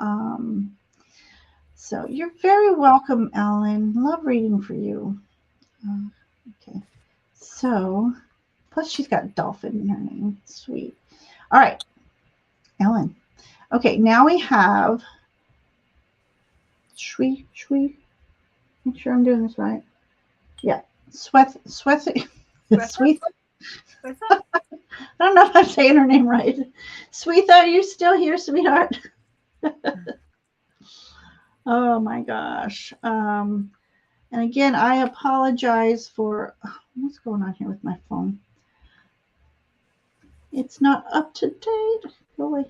so you're very welcome, Ellen. Love reading for you. Okay. So, plus she's got dolphin in her name. Sweet. All right, Ellen. Okay, now we have Shwee. Make sure I'm doing this right. Yeah, Sweet. I don't know if I'm saying her name right. Sweetha, are you still here, sweetheart? Oh my gosh. And again, I apologize for what's going on here with my phone. It's not up to date. Go away.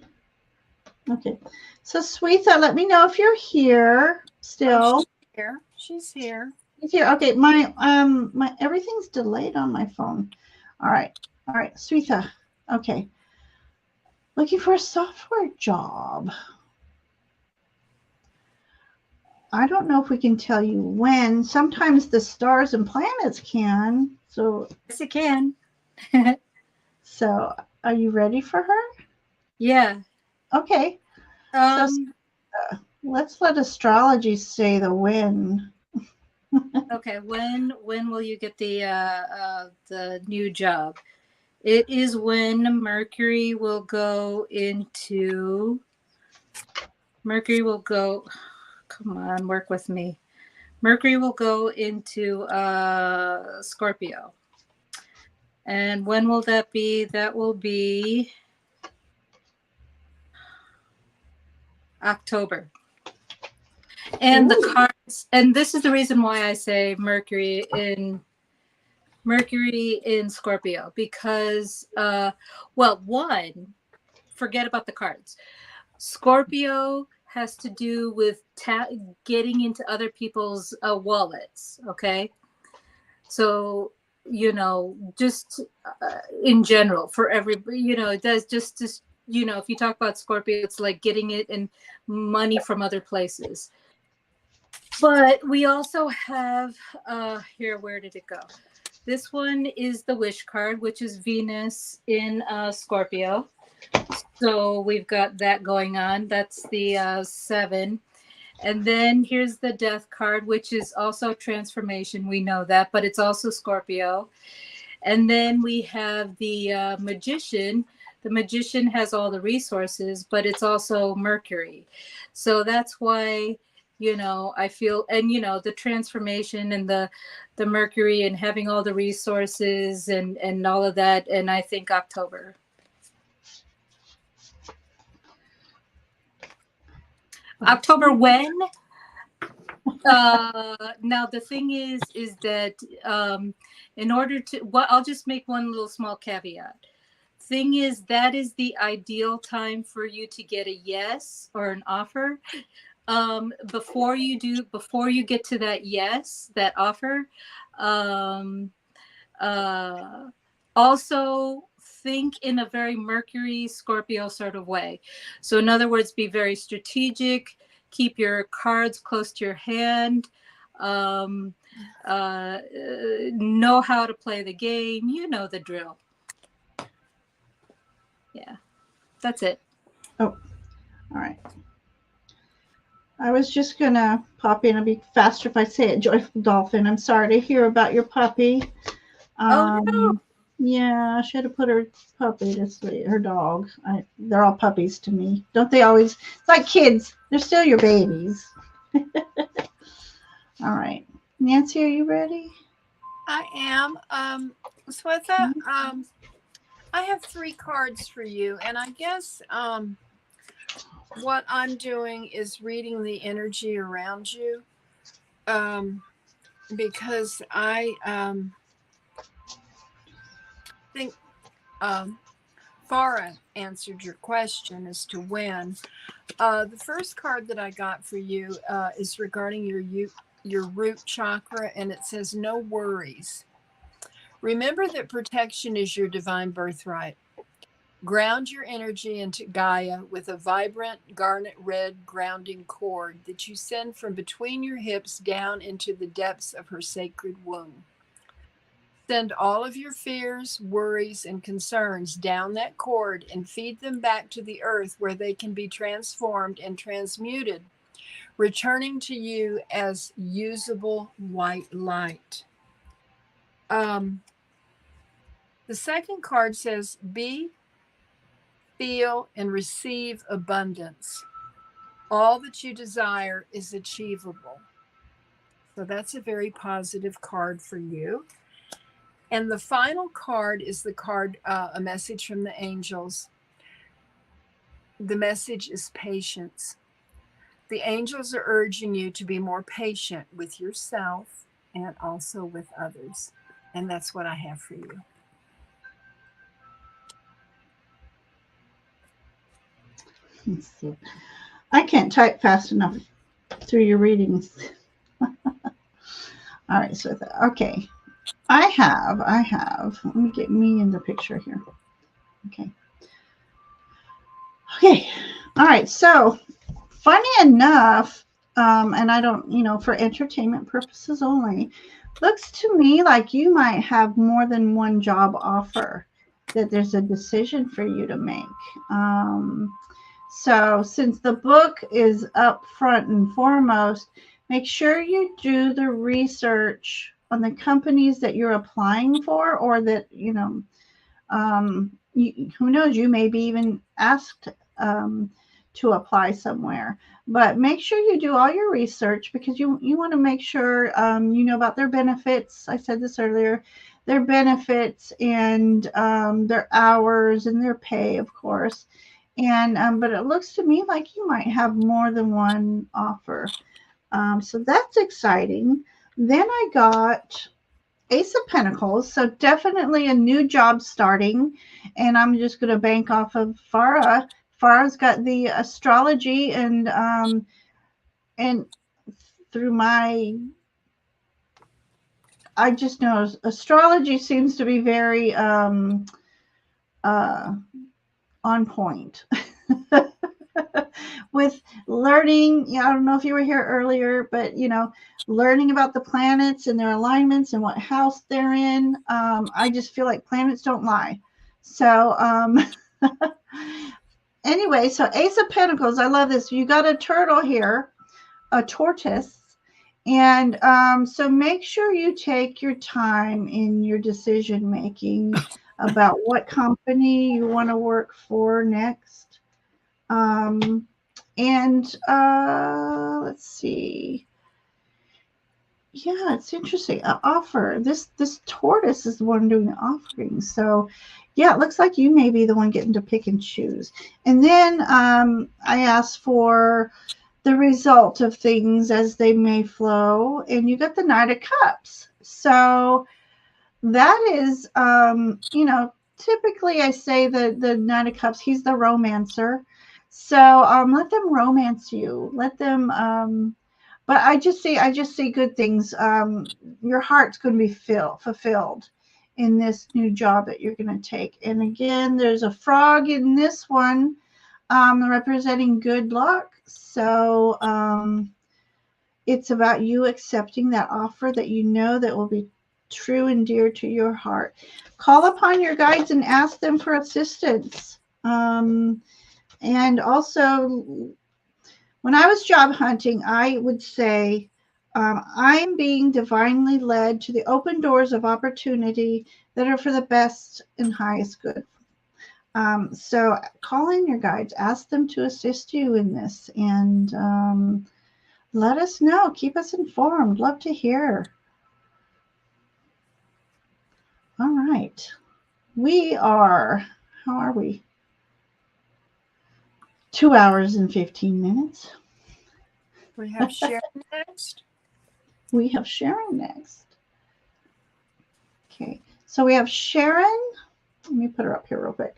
Okay. So Sweetha, let me know if you're here still. Oh, she's here. She's here. Okay, my everything's delayed on my phone. All right, Sweetha. Okay. Looking for a software job. I don't know if we can tell you when. Sometimes the stars and planets can. So yes, it can. So are you ready for her? Yeah. Okay. So let's let astrology say the when. Okay. When will you get the new job? It is when Mercury will go. Come on, work with me. Mercury will go into Scorpio. And when will that be? That will be October. And the cards, and this is the reason why I say Mercury in Scorpio, because one, forget about the cards. Scorpio has to do with getting into other people's wallets. Okay, so you know, just in general for everybody, you know, it does just, you know, if you talk about Scorpio, it's like getting it and money from other places. But we also have here, where did it go? This one is the wish card, which is Venus in Scorpio. So we've got that going on. That's the 7. And then here's the death card, which is also transformation. We know that, but it's also Scorpio. And then we have the magician. The magician has all the resources, but it's also Mercury. So that's why, you know, I feel, and, you know, the transformation and the Mercury and having all the resources and all of that. And I think October. October when? Now the thing is that in order to, well, I'll just make one little small caveat. Thing is, that is the ideal time for you to get a yes or an offer. Before you get to that yes, that offer, also think in a very Mercury Scorpio sort of way. So in other words, be very strategic, keep your cards close to your hand, know how to play the game, you know the drill. Yeah, that's it. Oh, all right. I was just going to pop in. It'll be faster if I say it. Joyful Dolphin, I'm sorry to hear about your puppy. Oh, no. Yeah, I should have put her puppy to sleep, her dog. They're all puppies to me. Don't they always? It's like kids. They're still your babies. All right. Nancy, are you ready? I am. Swetha, I have 3 cards for you. And I guess what I'm doing is reading the energy around you. Because I think Farah answered your question as to when. The first card that I got for you is regarding your root chakra, and it says, no worries. Remember that protection is your divine birthright. Ground your energy into Gaia with a vibrant garnet red grounding cord that you send from between your hips down into the depths of her sacred womb. Send all of your fears, worries, and concerns down that cord and feed them back to the earth where they can be transformed and transmuted, returning to you as usable white light. The second card says, be, feel, and receive abundance. All that you desire is achievable. So that's a very positive card for you. And the final card is the card, a message from the angels. The message is patience. The angels are urging you to be more patient with yourself and also with others. And that's what I have for you. Let's see. I can't type fast enough through your readings. All right, so okay. I have. Let me get me in the picture here. Okay. All right. So, funny enough, and I don't, for entertainment purposes only, looks to me like you might have more than one job offer, that there's a decision for you to make. So since the book is up front and foremost, make sure you do the research on the companies that you're applying for, or that, who knows, you may be even asked to apply somewhere. But make sure you do all your research, because you want to make sure you know about their benefits. I said this earlier, their benefits and their hours and their pay, of course. And but it looks to me like you might have more than one offer. So that's exciting. Then I got Ace of Pentacles, so definitely a new job starting. And I'm just going to bank off of Farah. Farah's got the astrology, and through my I just know astrology seems to be very on point with learning. I don't know if you were here earlier, but learning about the planets and their alignments and what house they're in. I just feel like planets don't lie. So anyway, so Ace of Pentacles, I love this. You got a turtle here, a tortoise. And so make sure you take your time in your decision making about what company you want to work for next. And let's see. Yeah, it's interesting. Offer. This tortoise is the one doing the offering. So yeah, it looks like you may be the one getting to pick and choose. And then I asked for the result of things as they may flow, and you got the Knight of Cups. So that is typically I say the Knight of Cups, he's the romancer. So let them romance you, let them but I just see good things. Your heart's going to be fulfilled in this new job that you're going to take. And again, there's a frog in this one representing good luck. So it's about you accepting that offer that you know that will be true and dear to your heart. Call upon your guides and ask them for assistance. And also, when I was job hunting, I would say, I'm being divinely led to the open doors of opportunity that are for the best and highest good. So call in your guides, ask them to assist you in this, and let us know. Keep us informed. Love to hear. All right. How are we? 2 hours and 15 minutes. We have Sharon next. We have Sharon next. Okay. So we have Sharon. Let me put her up here real quick.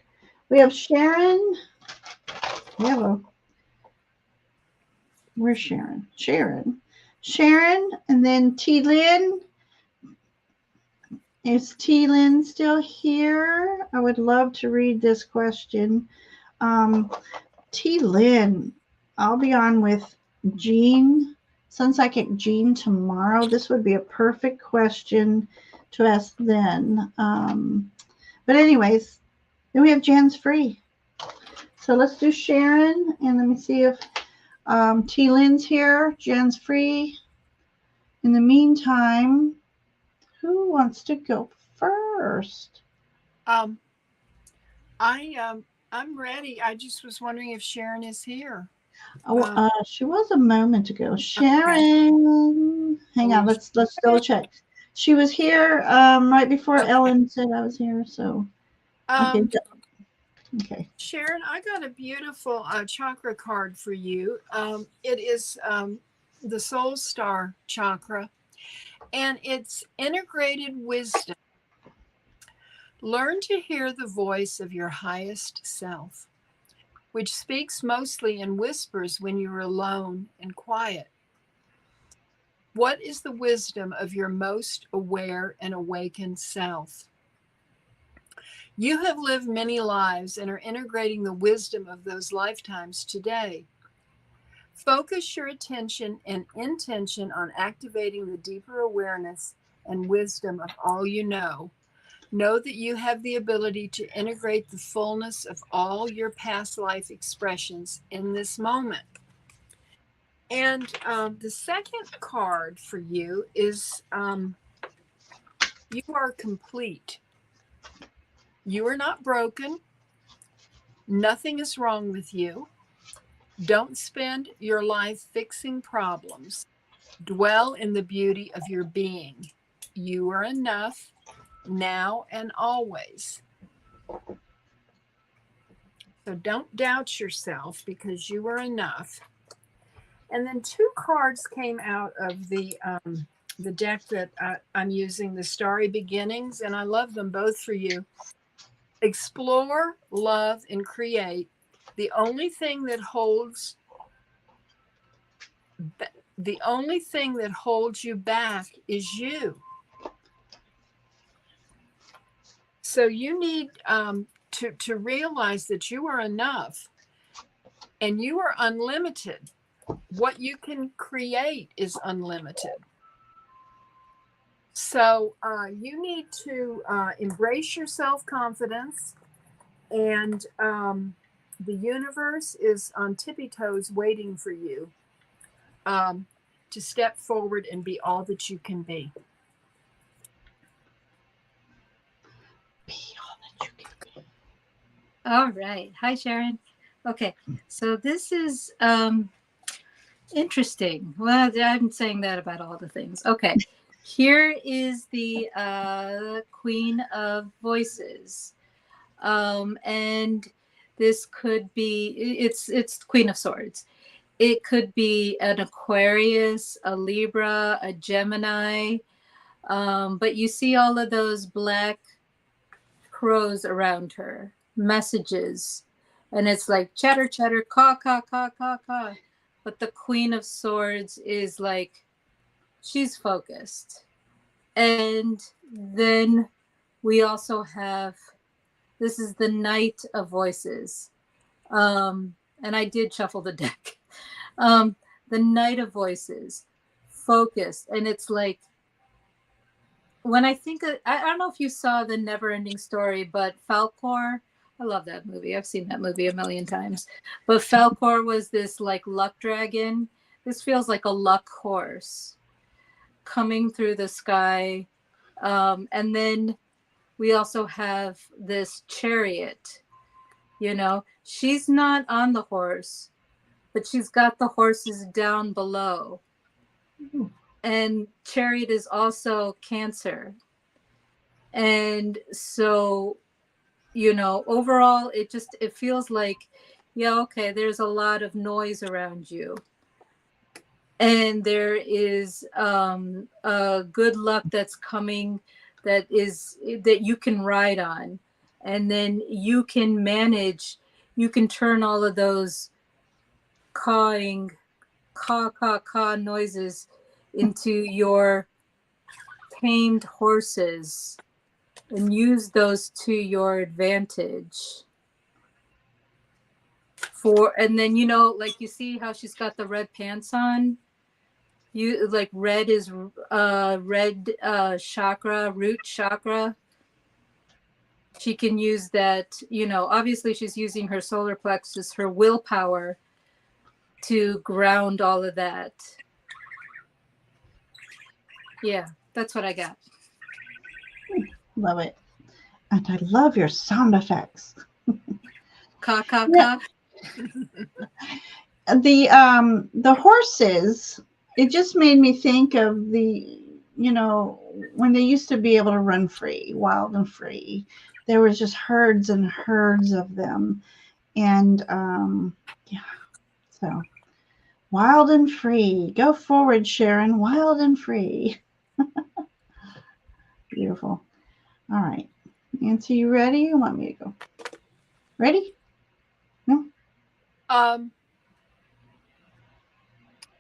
We have Sharon. Where's Sharon? Sharon, and then T. Lynn. Is T. Lynn still here? I would love to read this question. T. Lynn, I'll be on with Jean, Sun Psychic Jean tomorrow. This would be a perfect question to ask then. But anyways, then we have Jan's free. So let's do Sharon, and let me see if T. Lynn's here. Jan's free. In the meantime, who wants to go first? I'm ready. I just was wondering if Sharon is here. Oh, she was a moment ago. Sharon, okay. Hang on. Let's double check. She was here right before Ellen said I was here. So okay. Sharon, I got a beautiful chakra card for you. It is the Soul Star chakra, and it's integrated wisdom. Learn to hear the voice of your highest self, which speaks mostly in whispers when you're alone and quiet. What is the wisdom of your most aware and awakened self? You have lived many lives and are integrating the wisdom of those lifetimes today. Focus your attention and intention on activating the deeper awareness and wisdom of all you know. Know that you have the ability to integrate the fullness of all your past life expressions in this moment. And the second card for you is you are complete. You are not broken. Nothing is wrong with you. Don't spend your life fixing problems. Dwell in the beauty of your being. You are enough now and always. So don't doubt yourself, because you are enough. And then two cards came out of the deck that I'm using, the Starry Beginnings, and I love them both for you. Explore, love, and create. The only thing that holds you back is you. So you need to realize that you are enough and you are unlimited. What you can create is unlimited. So you need to embrace your self-confidence, and the universe is on tippy toes waiting for you to step forward and be all that you can be. Be all that you can be. All right. Hi, Sharon. Okay. So this is interesting. Well, I'm saying that about all the things. Okay. Here is the Queen of Voices. And this could be, it's Queen of Swords. It could be an Aquarius, a Libra, a Gemini. But you see all of those black crows around her, messages. And it's like chatter, chatter, caw, caw, caw, caw, caw. But the Queen of Swords is like, she's focused. And then we also have, this is the Knight of Voices. And I did shuffle the deck. The Knight of Voices, focused. And it's like, when I think of, I don't know if you saw The Never Ending Story, but Falkor, I love that movie. I've seen that movie a million times. But Falkor was this like luck dragon. This feels like a luck horse coming through the sky. And then we also have this chariot. You know, she's not on the horse, but she's got the horses down below. And chariot is also Cancer. And so, you know, overall, it feels like, yeah, okay, there's a lot of noise around you. And there is a good luck that's coming that you can ride on. And then you can manage, you can turn all of those cawing, caw, caw, caw noises into your tamed horses and use those to your advantage. And then, you know, like you see how she's got the red pants on? You like red is red chakra, root chakra. She can use that, you know, obviously she's using her solar plexus, her willpower to ground all of that. Yeah, that's what I got. Love it. And I love your sound effects. Caw, caw, caw. The horses, it just made me think of the, you know, when they used to be able to run free, wild and free. There was just herds and herds of them. And yeah, so wild and free. Go forward, Sharon. Wild and free. Beautiful. All right. Nancy, you ready? You want me to go? Ready? No? I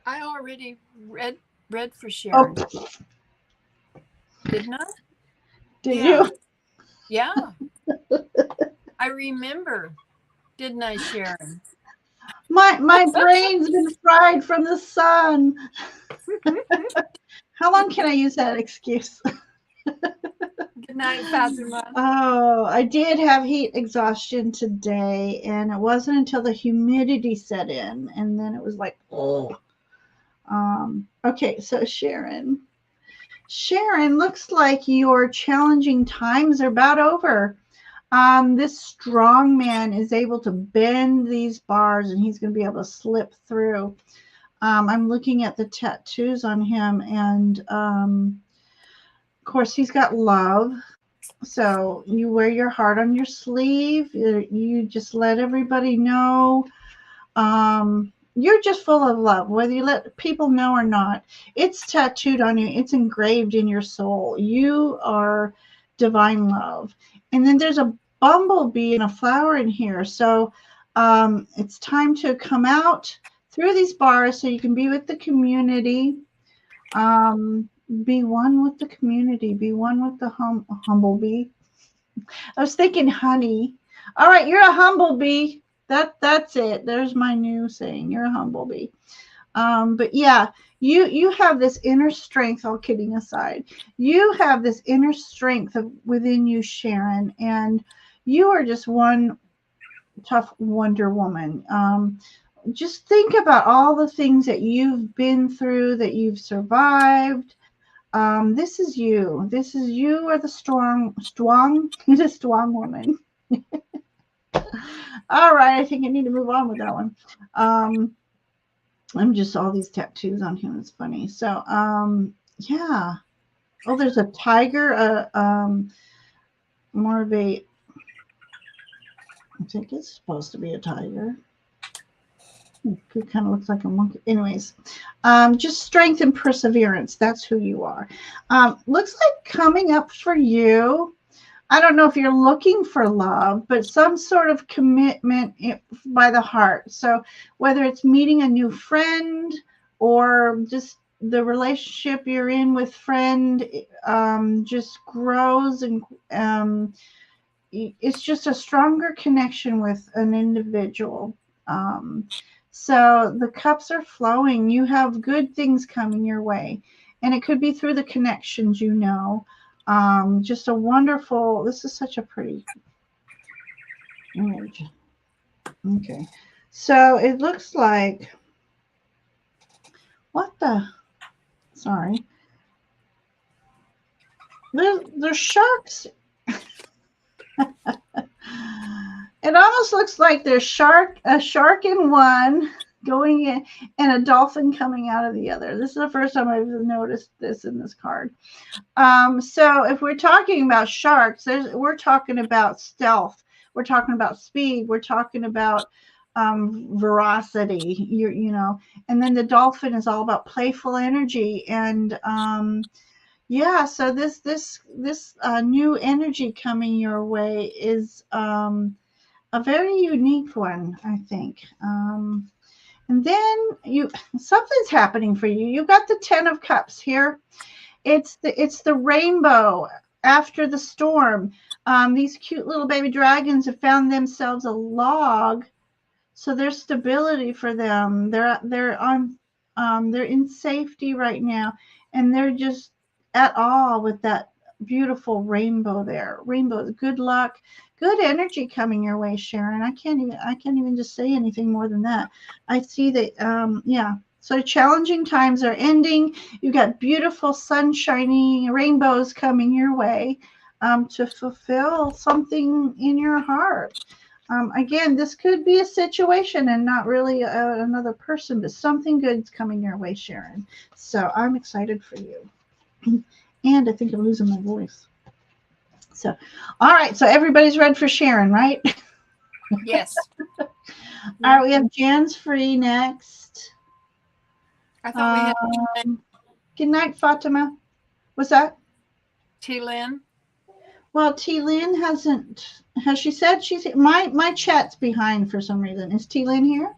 already read for Sharon. Oh. Didn't I? Did you? Yeah. I remember. Didn't I, Sharon? My brain's been fried from the sun. How long can I use that excuse? Good night, Fatima. Oh, I did have heat exhaustion today, and it wasn't until the humidity set in, and then it was like, oh. Okay, so Sharon, looks like your challenging times are about over. This strong man is able to bend these bars, and he's going to be able to slip through. I'm looking at the tattoos on him, and of course, he's got love. So you wear your heart on your sleeve. You just let everybody know. You're just full of love, whether you let people know or not. It's tattooed on you. It's engraved in your soul. You are divine love. And then there's a bumblebee and a flower in here. So it's time to come out through these bars so you can be with the community. Be one with the community. Be one with the humblebee. I was thinking honey. All right, you're a humblebee. That's it. There's my new saying. You're a humblebee. But yeah, you have this inner strength. All kidding aside, you have this inner strength within you, Sharon, and you are just one tough Wonder Woman. Just think about all the things that you've been through, that you've survived. This is you. You are the strong, the strong woman. All right, I think I need to move on with that one. I'm just all these tattoos on him. It's funny. So, yeah. Oh, there's a tiger. More of a. I think it's supposed to be a tiger. It kind of looks like a monkey. Anyways, just strength and perseverance. That's who you are. Looks like coming up for you. I don't know if you're looking for love, but some sort of commitment by the heart. So whether it's meeting a new friend or just the relationship you're in with friend just grows, and it's just a stronger connection with an individual. So the cups are flowing. You have good things coming your way, and it could be through the connections, just a wonderful, this is such a pretty image. Okay. So it looks like, sorry. There's sharks. It almost looks like there's a shark in one going in and a dolphin coming out of the other. This is the first time I've noticed this in this card. So if we're talking about sharks, we're talking about stealth. We're talking about speed. We're talking about veracity. And then the dolphin is all about playful energy. And yeah, so this new energy coming your way is a very unique one, I think. And then something's happening for you. You got the 10 of Cups here. It's the rainbow after the storm. These cute little baby dragons have found themselves a log, so there's stability for them. They're in safety right now, and they're just at awe with that beautiful rainbow there. Rainbow, good luck, good energy coming your way, Sharon. I can't even just say anything more than that. I see that, yeah. So challenging times are ending. You got beautiful sunshiny rainbows coming your way to fulfill something in your heart. Again, this could be a situation and not really another person, but something good's coming your way, Sharon. So I'm excited for you. And I think I'm losing my voice. So, all right. So everybody's ready for Sharon, right? Yes. All right. We have Jan's Free next. I thought we had. Good night, Fatima. What's that? T-Lynn. Well, T-Lynn hasn't. Has she said she's here? My chat's behind for some reason. Is T-Lynn here?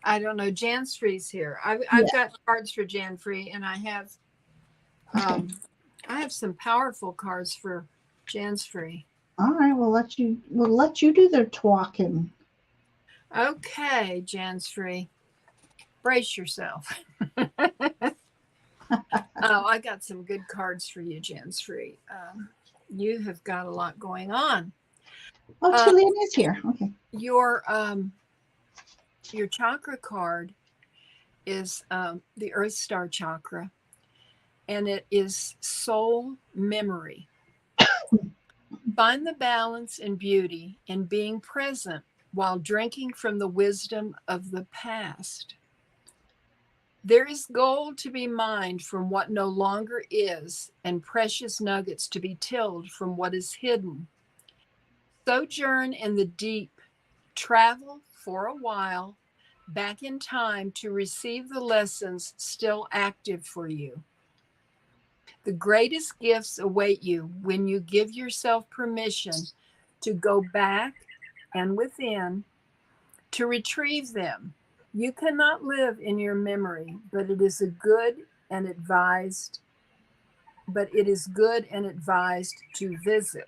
I don't know. Jan Free's here. I've got cards for Jan Free, and I have some powerful cards for Jan's Free. All right, we'll let you do the talking. Okay, Jan's Free. Brace yourself. Oh, I got some good cards for you, Jan's Free. You have got a lot going on. Oh, T-Lynn is here. Okay. Your chakra card is the Earth Star chakra, and it is soul memory. Find the balance and beauty in being present while drinking from the wisdom of the past. There is gold to be mined from what no longer is, and precious nuggets to be tilled from what is hidden. Sojourn in the deep, travel for a while, back in time to receive the lessons still active for you. The greatest gifts await you when you give yourself permission to go back and within to retrieve them. You cannot live in your memory, but it is a good and advised but it is good and advised to visit.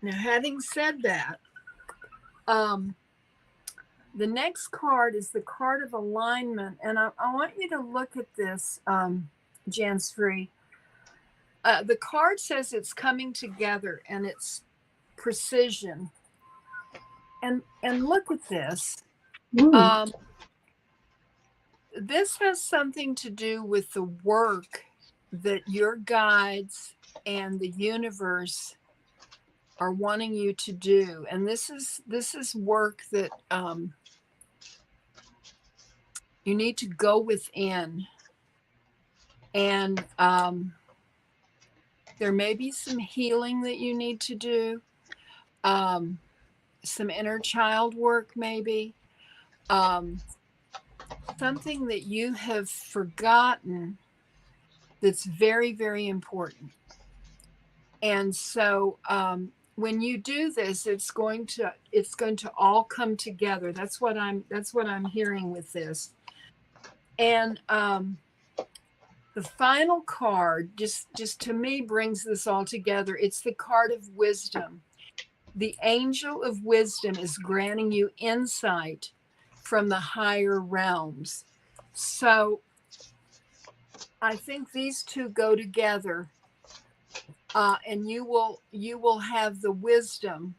Now, having said that, the next card is the card of alignment. And I want you to look at this, Jansfree. The card says it's coming together and it's precision. And look at this. This has something to do with the work that your guides and the universe are wanting you to do. And this is work that you need to go within. And there may be some healing that you need to do, some inner child work maybe, something that you have forgotten that's very, very important. And so when you do this, it's going to all come together. That's what I'm hearing with this. And the final card just to me brings this all together. It's the card of wisdom. The angel of wisdom is granting you insight from the higher realms. So I think these two go together, and you will have the wisdom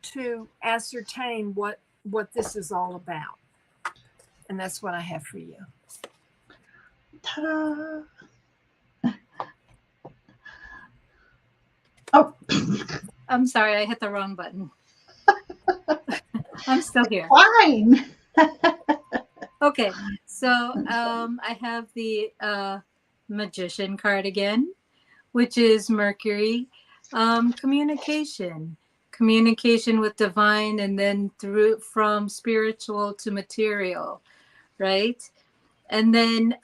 to ascertain what this is all about. And that's what I have for you. Ta-da! Oh, I'm sorry, I hit the wrong button. I'm still here. Fine. Okay, so I have the Magician card again, which is Mercury. Communication with divine, and then from spiritual to material, right? And then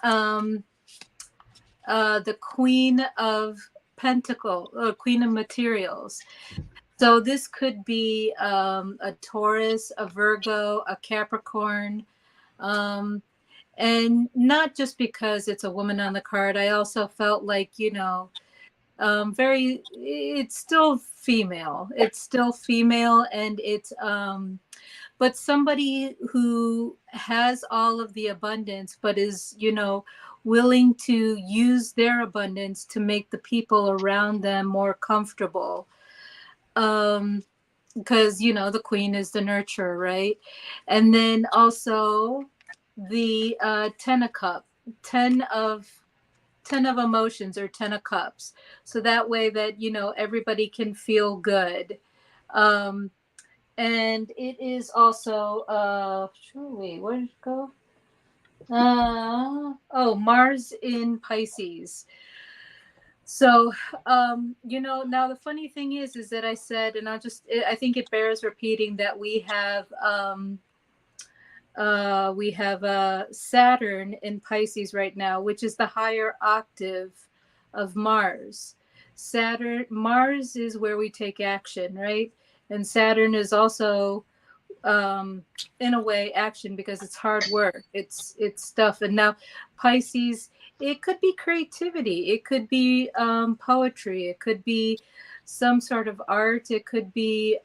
the Queen of Pentacles, or Queen of Materials. So this could be a Taurus, a Virgo, a Capricorn, and not just because it's a woman on the card. I also felt like, it's still female. It's still female, and it's but somebody who has all of the abundance, but is, willing to use their abundance to make the people around them more comfortable. Because, the queen is the nurturer, right? And then also the 10 of cups, 10 of emotions, or 10 of cups. So that way that, everybody can feel good. And it is also, wait, where did it go? Mars in Pisces. So, now the funny thing is that I said, and I think it bears repeating, that we have Saturn in Pisces right now, which is the higher octave of Mars. Mars is where we take action, right? And Saturn is also, in a way, action, because it's hard work. It's stuff. And now Pisces, it could be creativity. It could be poetry. It could be some sort of art. It could be,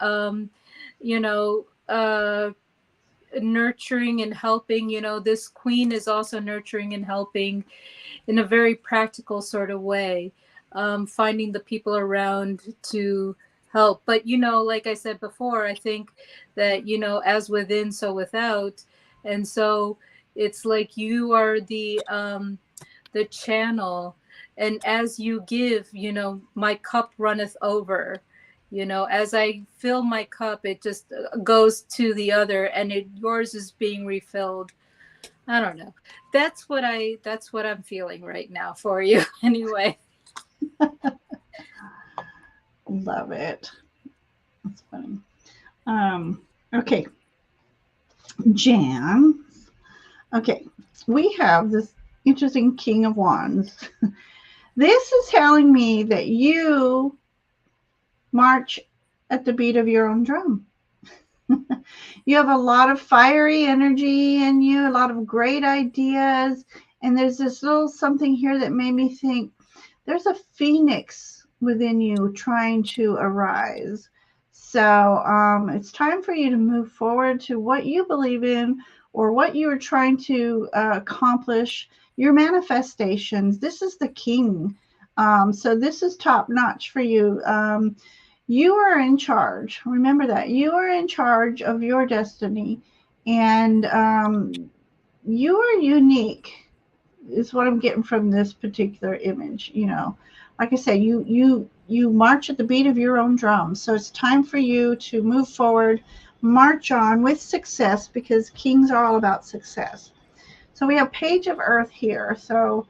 nurturing and helping. This queen is also nurturing and helping in a very practical sort of way, finding the people around to help. But, like I said before, I think that, as within, so without. And so it's like you are the channel, and as you give, my cup runneth over. As I fill my cup, it just goes to the other, and yours is being refilled. I don't know. That's what I'm feeling right now for you. Anyway. Love it. That's funny. Okay. Jan. Okay. We have this interesting King of Wands. This is telling me that you march at the beat of your own drum. You have a lot of fiery energy in you, a lot of great ideas, And there's this little something here that made me think there's a phoenix within you trying to arise. So it's time for you to move forward to what you believe in or what you are trying to accomplish, your manifestations. This is the king. So this is top notch for you. You are in charge. Remember that. You are in charge of your destiny. And you are unique is what I'm getting from this particular image. You know, like I say, you march at the beat of your own drum. So it's time for you to move forward, march on with success, because kings are all about success. So we have Page of Earth here. So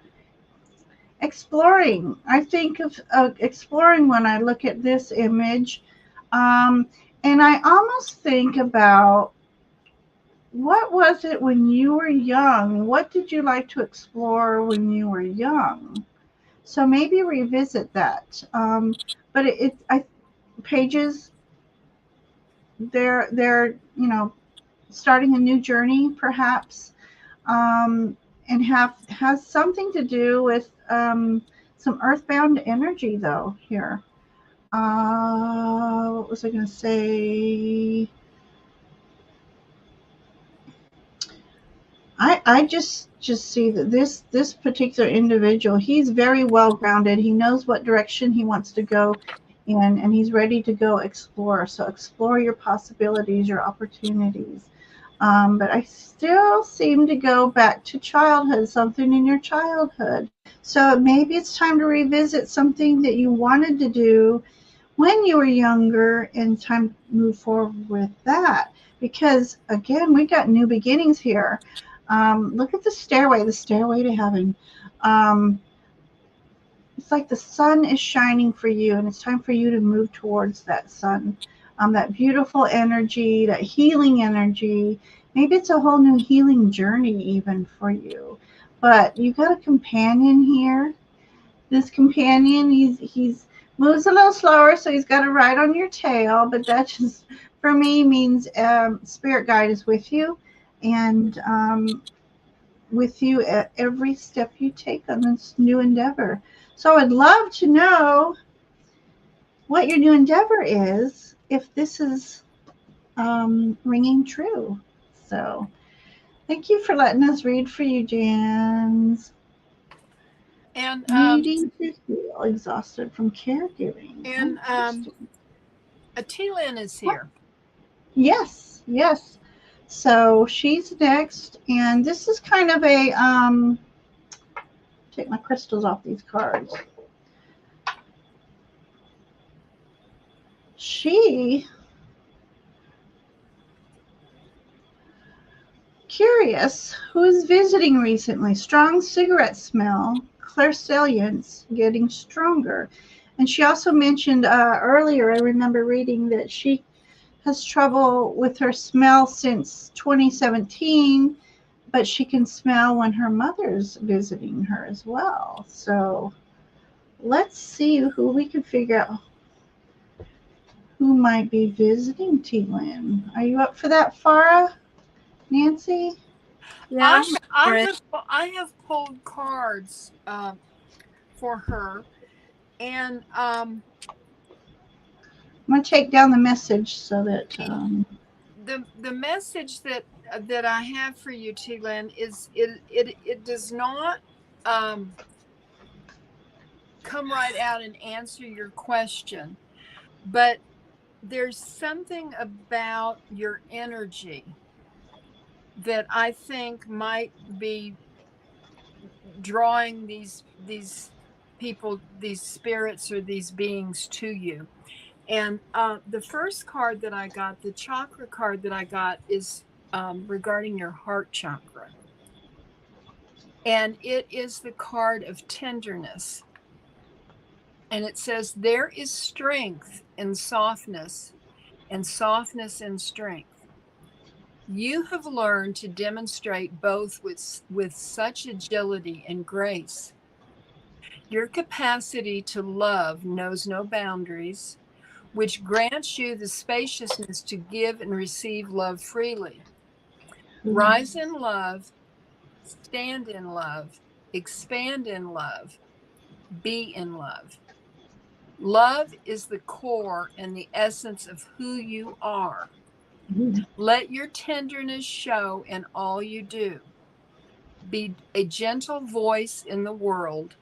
exploring, I think of exploring when I look at this image. And I almost think about, what was it when you were young? What did you like to explore when you were young? So maybe revisit that. But pages, they're you know, starting a new journey perhaps, and has something to do with some earthbound energy though here. What was I going to say? I just see that this particular individual, he's very well grounded. He knows what direction he wants to go in, and he's ready to go explore. So explore your possibilities, your opportunities. But I still seem to go back to childhood, something in your childhood. So maybe it's time to revisit something that you wanted to do when you were younger, and time to move forward with that. Because again, we got new beginnings here. Look at the stairway to heaven. It's like the sun is shining for you, and it's time for you to move towards that sun, that beautiful energy, that healing energy. Maybe it's a whole new healing journey even for you. But you got a companion here. This companion, he's moves a little slower, so he's got to ride on your tail. But that just, for me, means spirit guide is with you, and with you at every step you take on this new endeavor. So I'd love to know what your new endeavor is, if this is ringing true. So thank you for letting us read for you, Jans. And Needing to feel exhausted from caregiving. And Atilin is here. Yes, yes. So she's next, and this is kind of a take my crystals off these cards. She curious, who's visiting recently, strong cigarette smell, clairsentience getting stronger. And she also mentioned earlier, I remember reading that she has trouble with her smell since 2017, but she can smell when her mother's visiting her as well. So let's see who we can figure out who might be visiting T-Lynn. Are you up for that, Farah? Nancy? Yeah, I have pulled cards for her, and I'm going to take down the message so that the message that I have for you, T-Lynn, is it does not come right out and answer your question, but there's something about your energy that I think might be drawing these people, these spirits or these beings to you. And the first card that I got, the chakra card that I got, is regarding your heart chakra. And it is the card of tenderness. And it says, there is strength in softness, and softness in strength. You have learned to demonstrate both with such agility and grace. Your capacity to love knows no boundaries, which grants you the spaciousness to give and receive love freely. Rise in love, stand in love, expand in love, be in love. Love is the core and the essence of who you are. Let your tenderness show in all you do. Be a gentle voice in the world,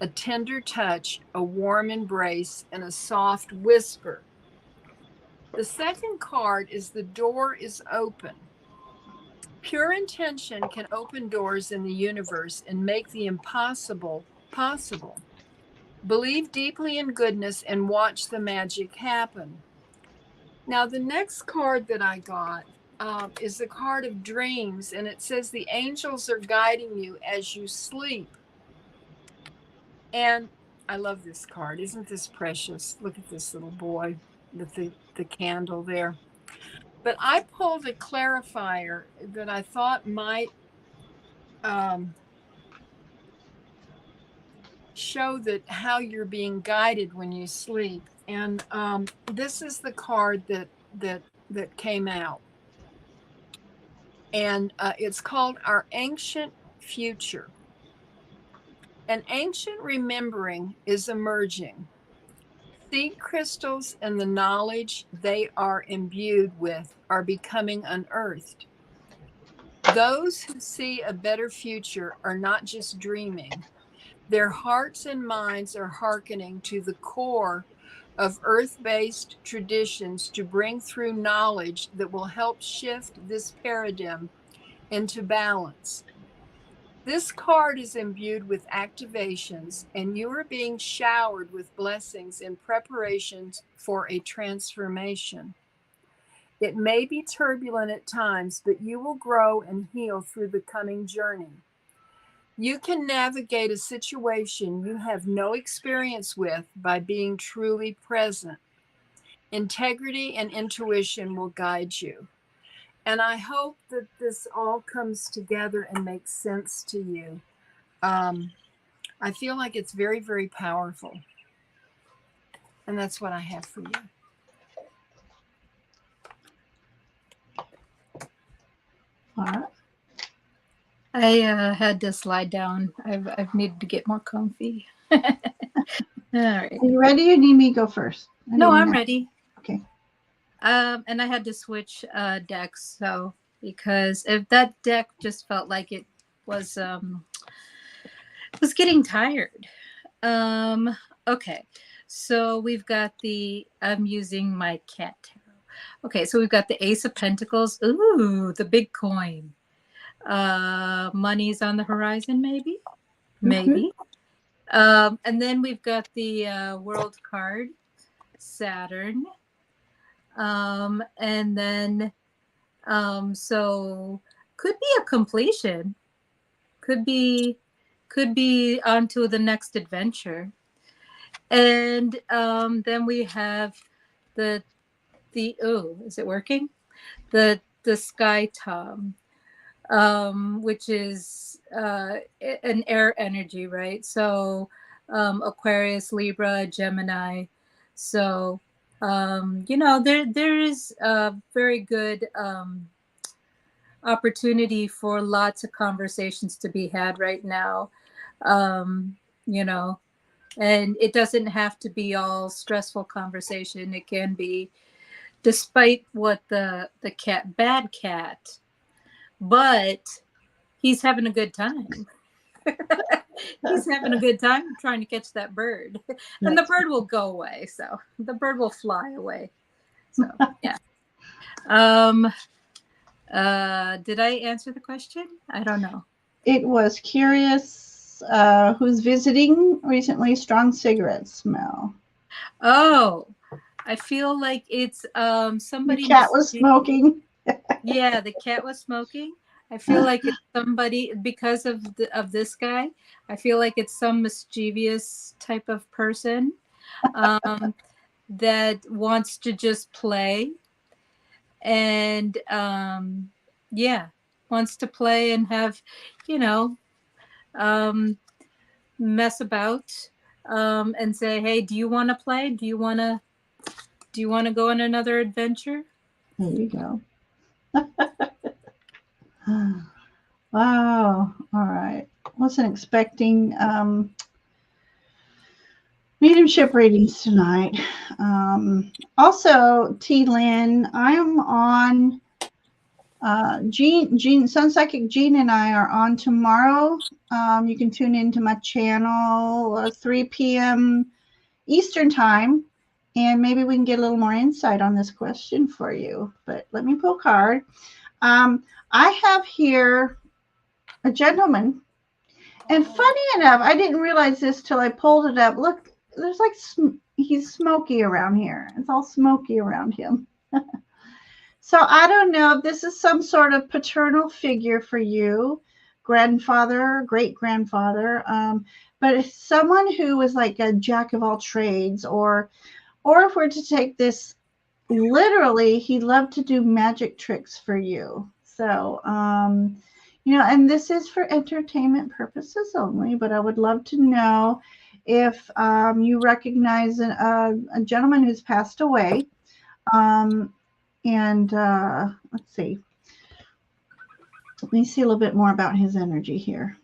a tender touch, a warm embrace, and a soft whisper. The second card is the door is open. Pure intention can open doors in the universe and make the impossible possible. Believe deeply in goodness and watch the magic happen. Now, the next card that I got is the card of dreams, and it says the angels are guiding you as you sleep. And I love this card. Isn't this precious? Look at this little boy with the candle there. But I pulled a clarifier that I thought might show that how you're being guided when you sleep. And this is the card that came out. And it's called Our Ancient Future. An ancient remembering is emerging. Seed crystals and the knowledge they are imbued with are becoming unearthed. Those who see a better future are not just dreaming. Their hearts and minds are hearkening to the core of earth-based traditions to bring through knowledge that will help shift this paradigm into balance. This card is imbued with activations, and you are being showered with blessings in preparations for a transformation. It may be turbulent at times, but you will grow and heal through the coming journey. You can navigate a situation you have no experience with by being truly present. Integrity and intuition will guide you. And I hope that this all comes together and makes sense to you. I feel like it's very, very powerful. And that's what I have for you. Farah? I had to slide down. I've needed to get more comfy. All right. Are you ready or need me to go first? No, I'm ready. Okay. And I had to switch decks, so because if that deck just felt like it was getting tired. Okay, so we've got I'm using my cat tarot. Okay, so we've got the Ace of Pentacles. Ooh, the big coin. Money's on the horizon, maybe. And then we've got the World card, Saturn. And then so could be a completion, could be on to the next adventure. And then we have the is it working? The Sky Tom, which is an air energy, right? So Aquarius, Libra, Gemini. So there is a very good opportunity for lots of conversations to be had right now. And it doesn't have to be all stressful conversation. It can be, despite what the bad cat, but he's having a good time. He's having a good time trying to catch that bird, and the bird will go away. So the bird will fly away. So yeah. Did I answer the question? I don't know. It was curious. Who's visiting recently? Strong cigarette smell. Oh, I feel like it's somebody. The cat was smoking. Yeah, the cat was smoking. I feel like it's somebody, because of this guy, I feel like it's some mischievous type of person that wants to just play and wants to play and have, mess about and say, hey, do you want to play? Do you want to go on another adventure? There you go. Wow. All right. wasn't expecting mediumship readings tonight. Also, T. Lynn, I'm on Jean, Sun Psychic Jean and I are on tomorrow. You can tune into my channel 3 p.m. Eastern time, and maybe we can get a little more insight on this question for you. But let me pull a card. I have here a gentleman, and funny enough, I didn't realize this till I pulled it up. Look, there's like he's smoky around here. It's all smoky around him. So I don't know if this is some sort of paternal figure for you, grandfather, great grandfather, but it's someone who was like a jack of all trades, or if we're to take this literally, he loved to do magic tricks for you. So, you know, and this is for entertainment purposes only, but I would love to know if you recognize a gentleman who's passed away. And let's see. Let me see a little bit more about his energy here.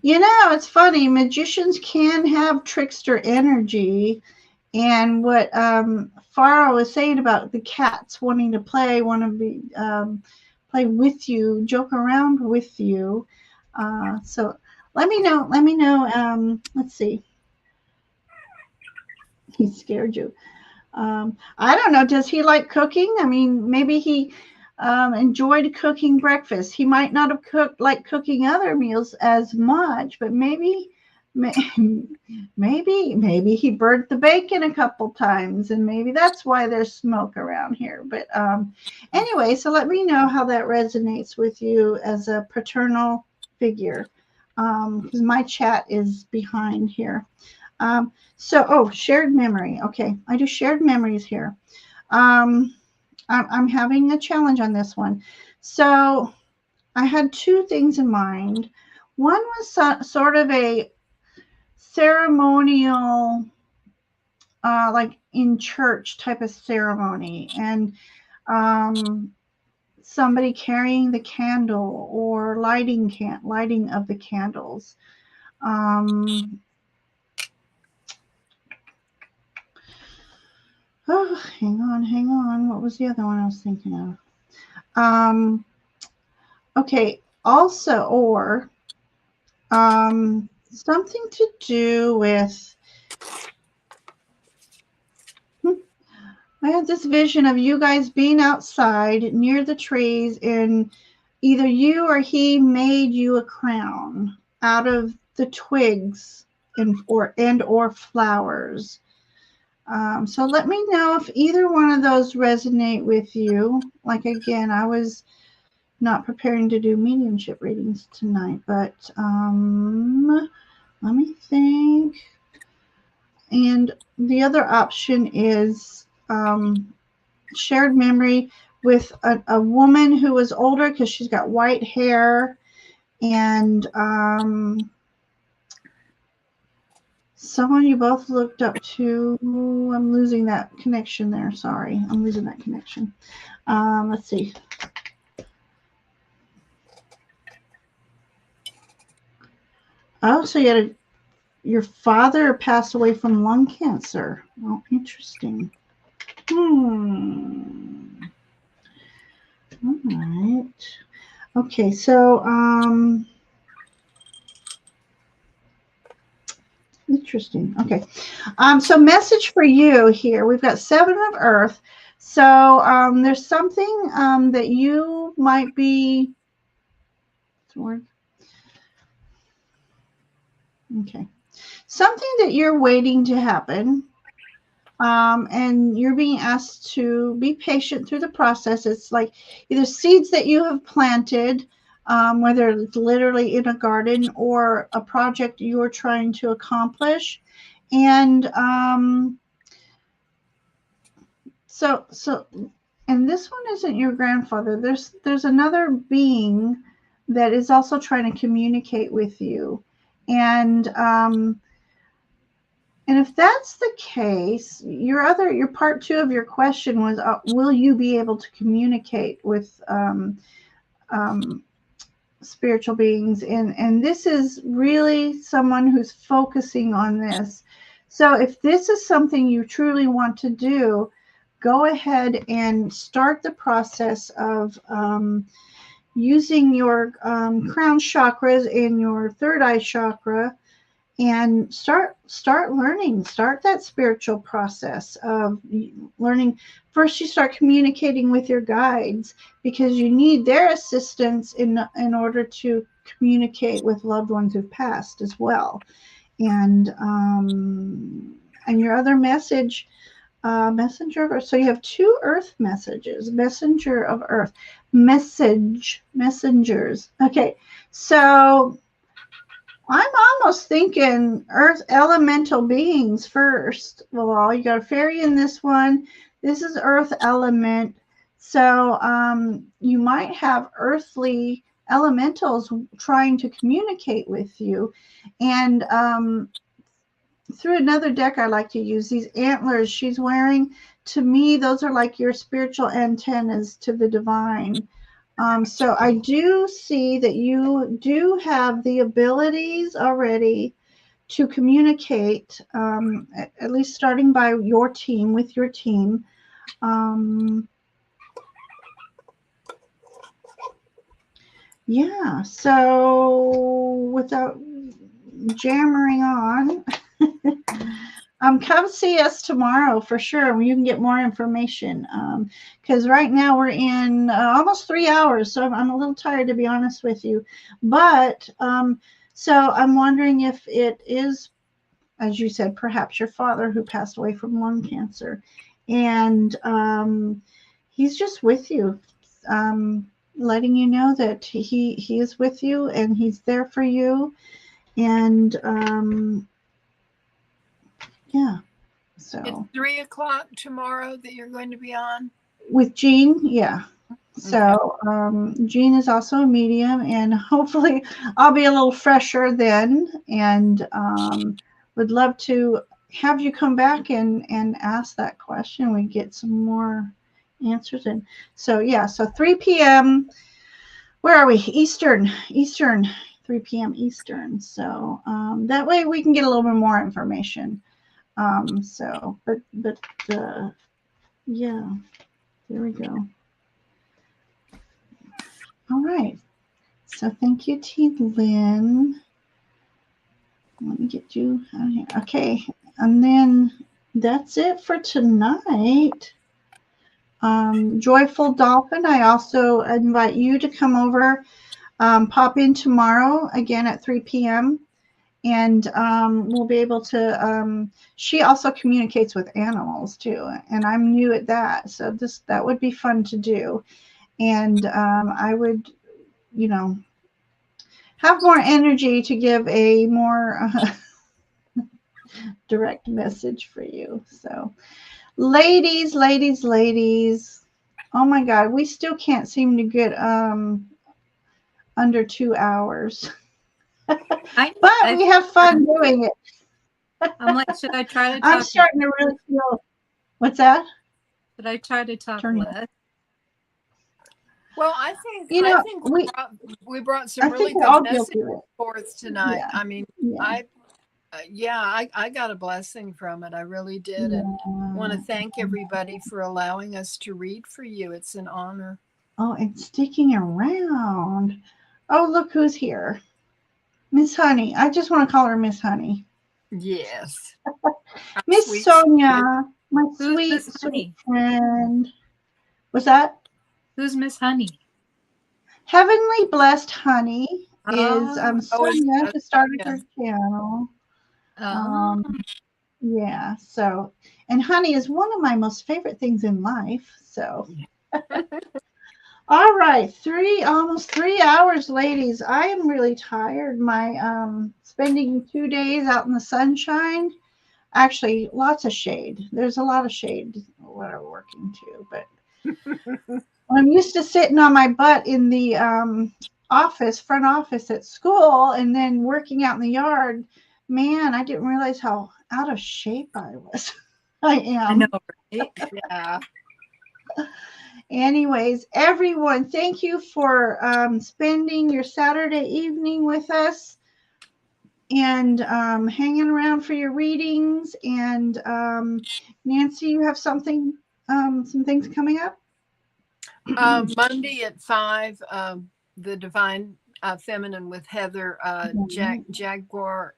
You know, it's funny. Magicians can have trickster energy. And what Farah was saying about the cats wanting to play, want to be play with you, joke around with you. So let me know. Let me know. Let's see. He scared you. I don't know. Does he like cooking? I mean, maybe he enjoyed cooking breakfast. He might not have liked cooking other meals as much, but maybe he burnt the bacon a couple times, and maybe that's why there's smoke around here. But anyway, so let me know how that resonates with you as a paternal figure, because my chat is behind here. So, shared memory. Okay, I do shared memories here. I'm having a challenge on this one. So I had two things in mind. One was sort of a ceremonial, like in church type of ceremony, and somebody carrying the candle or lighting of the candles. Oh, hang on. What was the other one I was thinking of? Okay, also, or something to do with, I had this vision of you guys being outside near the trees, and either you or he made you a crown out of the twigs or flowers. So let me know if either one of those resonate with you. Like, again, I was not preparing to do mediumship readings tonight, but let me think. And the other option is shared memory with a woman who was older because she's got white hair, and someone you both looked up to. I'm losing that connection there. Sorry, I'm losing that connection. Let's see. Oh, so your father passed away from lung cancer. Oh, interesting. All right. Okay, so interesting. Okay. So message for you here. We've got 7 of Earth. So there's something that you might be. Okay. Something that you're waiting to happen. And you're being asked to be patient through the process. It's like either seeds that you have planted, whether it's literally in a garden or a project you're trying to accomplish. And so and this one isn't your grandfather. There's another being that is also trying to communicate with you. And And if that's the case, your part 2 of your question was, will you be able to communicate with spiritual beings? And this is really someone who's focusing on this. So if this is something you truly want to do, go ahead and start the process of using your crown chakras and your third eye chakra, and start learning, start that spiritual process of learning. First, you start communicating with your guides, because you need their assistance in order to communicate with loved ones who've passed as well. And your other message, messenger of earth. So you have 2 earth messages, messenger of earth, messengers. Okay, so I'm almost thinking earth elemental beings first of all. You got a fairy in this one. This is earth element. So you might have earthly elementals trying to communicate with you. And through another deck I like to use, these antlers she's wearing, to me, those are like your spiritual antennas to the divine. So I do see that you do have the abilities already to communicate, at least starting by your team, with your team. Yeah, so without jammering on, come see us tomorrow for sure. You can get more information, because right now we're in almost 3 hours, so I'm a little tired, to be honest with you. But so I'm wondering if it is, as you said, perhaps your father who passed away from lung cancer, and he's just with you, letting you know that he is with you and he's there for you. And yeah, so it's 3 o'clock tomorrow that you're going to be on with Jean. Yeah. So Jean is also a medium, and hopefully I'll be a little fresher then, and would love to have you come back and ask that question. We get some more answers. And so yeah, so 3 p.m. where are we? Eastern, 3 p.m. Eastern. So that way we can get a little bit more information. So but yeah, there we go. All right. So thank you, T. Lynn. Let me get you out here. Okay. And then that's it for tonight. Joyful Dolphin, I also invite you to come over, pop in tomorrow again at 3 p.m. And we'll be able to, she also communicates with animals too. And I'm new at that. So that would be fun to do. And I would, have more energy to give a more direct message for you. So ladies, oh my God, we still can't seem to get under 2 hours. But we have fun doing it. I'm like, should I try to talk? I'm starting to really feel. What's that? Should I try to talk less? Well, I think we brought some really good messages forth tonight. Yeah. I mean, yeah. I got a blessing from it. I really did. And want to thank everybody for allowing us to read for you. It's an honor. Oh, and sticking around. Oh, look who's here. Miss Honey. I just want to call her Miss Honey. Yes. Miss Sonia, my sweet friend. What's that? Who's Miss Honey? Heavenly Blessed Honey is Sonia who started her channel. Yeah, so, and honey is one of my most favorite things in life. So all right, almost 3 hours, ladies. I am really tired. My spending 2 days out in the sunshine. Actually, lots of shade. There's a lot of shade where we're working too, but I'm used to sitting on my butt in the front office at school, and then working out in the yard. Man, I didn't realize how out of shape I was. I am. I know, right? Yeah. Anyways, everyone, thank you for spending your Saturday evening with us and hanging around for your readings. And Nancy, you have something, some things coming up? Monday at 5, the Divine Feminine with Heather, Jaguar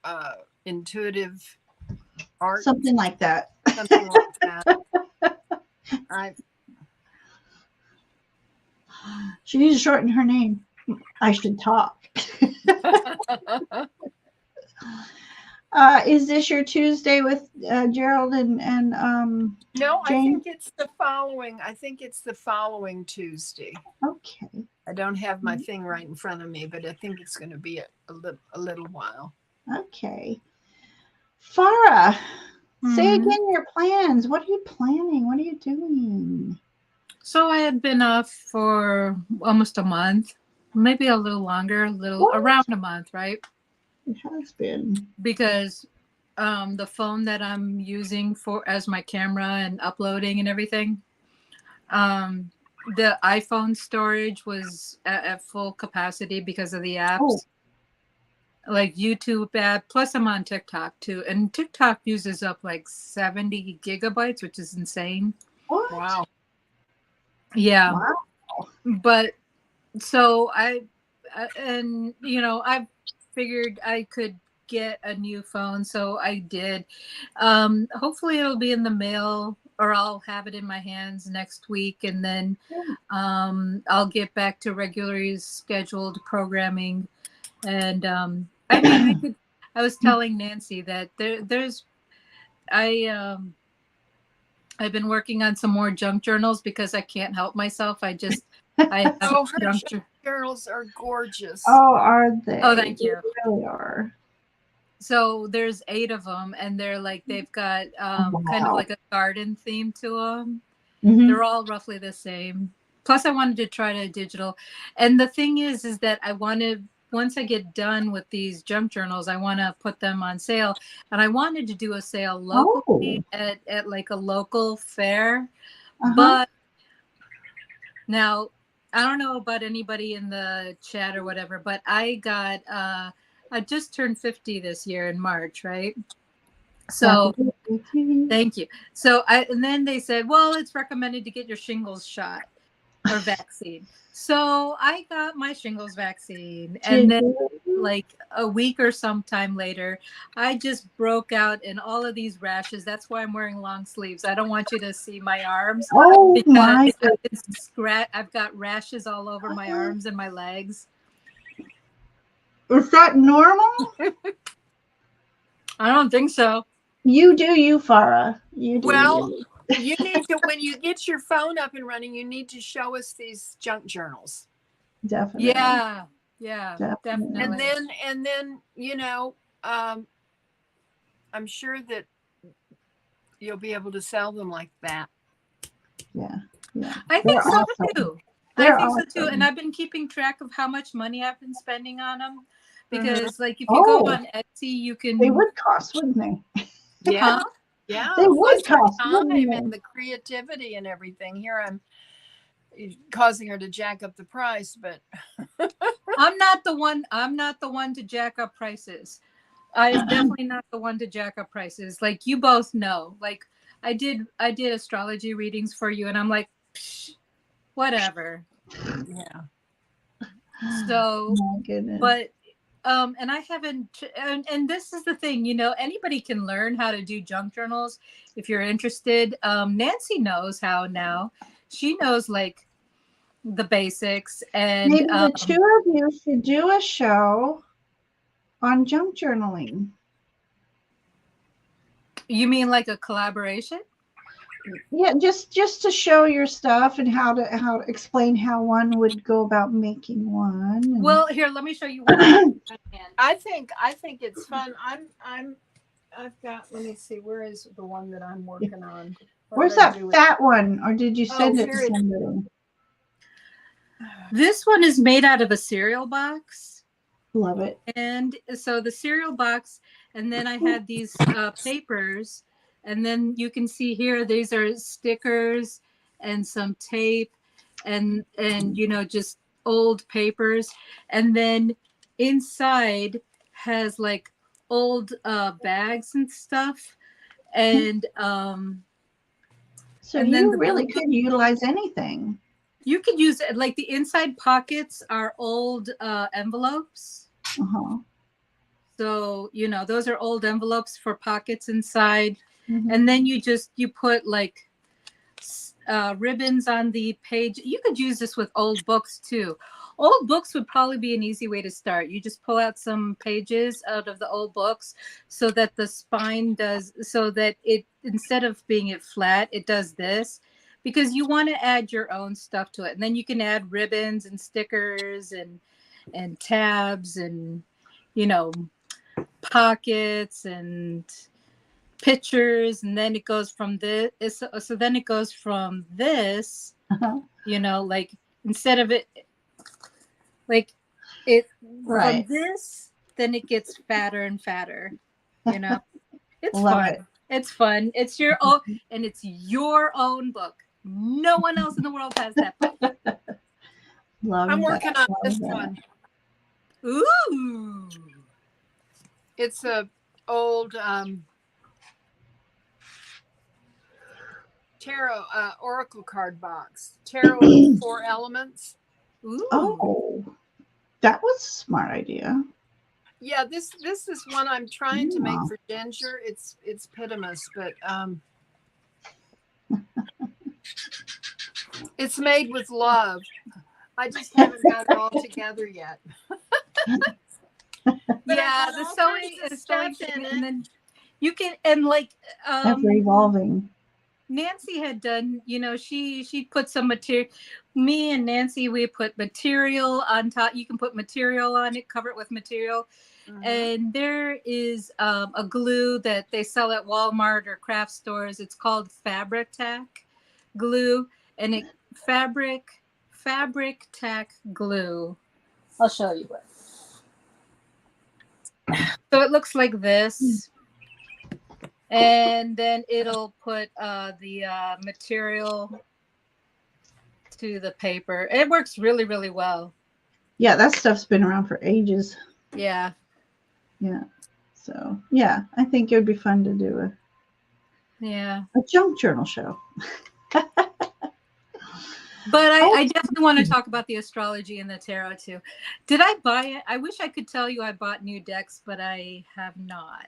Intuitive Art. Something like that. Something like that. She needs to shorten her name. I should talk. Is this your Tuesday with Gerald and No, Jane? I think it's the following. I think it's the following Tuesday. Okay. I don't have my thing right in front of me, but I think it's going to be a little while. Okay. Farah, say again your plans. What are you planning? What are you doing? So I had been off for almost a month, maybe a little longer, around a month, right? It has been. Because the phone that I'm using as my camera and uploading and everything, the iPhone storage was at full capacity because of the apps, like YouTube app. Plus, I'm on TikTok too, and TikTok uses up like 70 gigabytes, which is insane. What? Wow. Yeah. Wow. But so I figured I could get a new phone, so I did. Hopefully it'll be in the mail, or I'll have it in my hands next week, and then I'll get back to regularly scheduled programming. And I was telling Nancy that I've been working on some more junk journals because I can't help myself. I have junk journals are gorgeous. Oh, are they? Oh, thank you. They really are. So there's 8 of them, and they've got kind of like a garden theme to them. Mm-hmm. They're all roughly the same. Plus, I wanted to try to digital. And the thing is that I wanted, once I get done with these junk journals, I want to put them on sale. And I wanted to do a sale locally at like a local fair. But now, I don't know about anybody in the chat or whatever, but I just turned 50 this year in March, right? So thank you. So and then they said, well, it's recommended to get your shingles shot or vaccine. So I got my shingles vaccine, and then like a week or sometime later, I just broke out in all of these rashes. That's why I'm wearing long sleeves. I don't want you to see my arms. Oh my! I've got rashes all over my arms and my legs. Is that normal? I don't think so. You do, you, Farah. You do. Well, you need to, when you get your phone up and running, you need to show us these junk journals. Definitely. Yeah, definitely. And then I'm sure that you'll be able to sell them like that. Yeah. I think so too. I think so too. And I've been keeping track of how much money I've been spending on them. Because like if you go on Etsy, you can. They would cost, wouldn't they? Yeah. Yeah. They would cost. Time and the creativity and everything. Here I'm causing her to jack up the price, but I'm not the one to jack up prices. I'm definitely not the one to jack up prices. Like you both know. Like I did astrology readings for you, and I'm like, whatever. Yeah. So, my goodness. But and I haven't, and this is the thing, anybody can learn how to do junk journals if you're interested. Nancy knows how now. She knows like the basics, and maybe the two of you should do a show on junk journaling. You mean like a collaboration? Yeah, just to show your stuff and how to explain how one would go about making one. Well, here, let me show you one. I think it's fun. I've got, let me see, where is the one that I'm working on? Where's that fat one? Or did you send it to somebody? This one is made out of a cereal box. Love it. And so the cereal box, and then I had these papers, and then you can see here, these are stickers and some tape and you know, just old papers. And then inside has like old bags and stuff. And So and then you the really blue, could utilize anything. you could use it, like the inside pockets are old envelopes. Uh-huh. So, you know, those are old envelopes for pockets inside. Mm-hmm. And then you put like ribbons on the page. You could use this with old books too. Old books would probably be an easy way to start. You just pull out some pages out of the old books so that the spine does, so that it, instead of being it flat, it does this, because you want to add your own stuff to it. And then you can add ribbons and stickers and tabs and, you know, pockets and pictures, and then it goes from this. So then it goes from this, you know, like instead of it, like it Right. from this, then it gets fatter and fatter. You know, it's Love fun. it. It's fun. It's your own, and it's your own book. No one else in the world has that book. Love I'm that. working on Love this that. one. Ooh. It's a old tarot oracle card box. Tarot of 4 elements. Ooh. Oh, that was a smart idea. Yeah, this is one I'm trying to make for Ginger. It's pitomous, but it's made with love. I just haven't got it all together yet. Yeah, the sewing is stuff in it. And then you can, and like Ever evolving. Nancy had done, you know, she put some material. Me and Nancy, we put material on top. You can put material on it, cover it with material. Mm-hmm. And there is a glue that they sell at Walmart or craft stores. It's called Fabric Tack glue, and it fabric tack glue. I'll show you it. So it looks like this. And then it'll put the material to the paper. It works really, really well. Yeah, that stuff's been around for ages. Yeah. Yeah. So, yeah, I think it would be fun to do a junk journal show. But I definitely want to talk about the astrology and the tarot too. Did I buy it? I wish I could tell you I bought new decks, but I have not.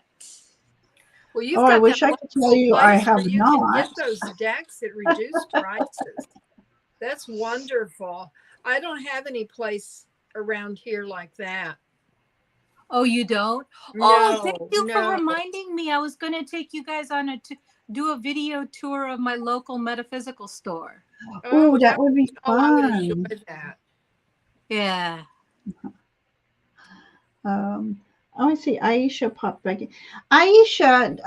Well, you've got I wish I could tell you I have you not. can get those decks at reduced prices. That's wonderful. I don't have any place around here like that. Oh, you don't? No, thank you for reminding me. I was going to take you guys on do a video tour of my local metaphysical store. Oh, that would be fun. I would enjoy that. Yeah. I see Aisha popped back in. Aisha,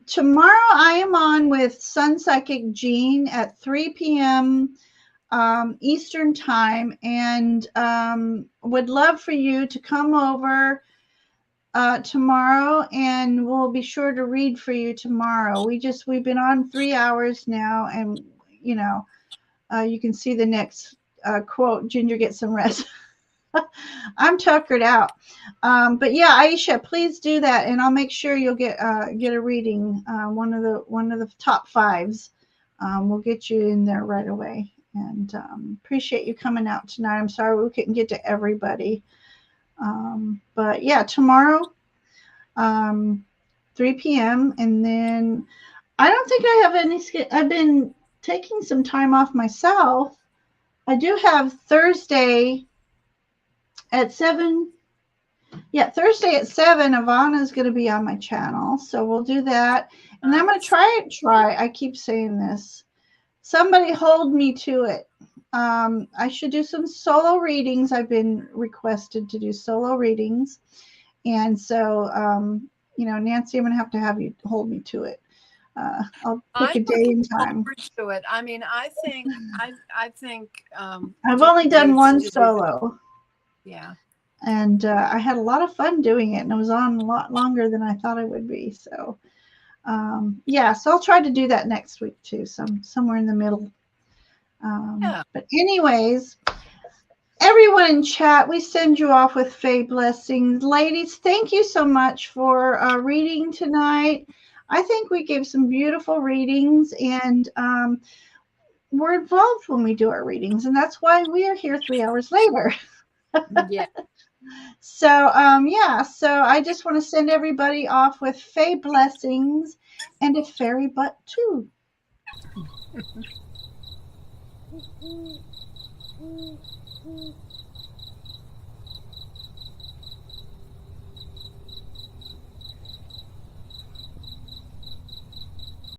tomorrow I am on with Sun Psychic Jean at 3 p.m. Eastern time, and would love for you to come over tomorrow, and we'll be sure to read for you tomorrow. We've been on 3 hours now, and you know, you can see the next quote, Ginger, get some rest. I'm tuckered out. But yeah, Aisha, please do that, and I'll make sure you'll get a reading. One of the top 5s. We'll get you in there right away. And appreciate you coming out tonight. I'm sorry we couldn't get to everybody. But yeah, tomorrow, 3 p.m. And then I don't think I have any. I've been taking some time off myself. I do have Thursday at 7. Yeah, Thursday at 7, Ivana's going to be on my channel. So we'll do that. And I'm going to try. I keep saying this. Somebody hold me to it. I should do some solo readings. I've been requested to do solo readings. And so, you know, Nancy, I'm going to have you hold me to it. I'll pick a day and time. To it. I mean, I think I've only done one solo. Yeah. And I had a lot of fun doing it, and it was on a lot longer than I thought it would be. So, yeah, so I'll try to do that next week too, somewhere in the middle. Yeah. But anyways, everyone in chat, we send you off with Faye blessings. Ladies, thank you so much for reading tonight. I think we gave some beautiful readings, and we're involved when we do our readings, and that's why we are here 3 hours later. Yeah. So, yeah, so I just want to send everybody off with Faye blessings and a fairy butt too.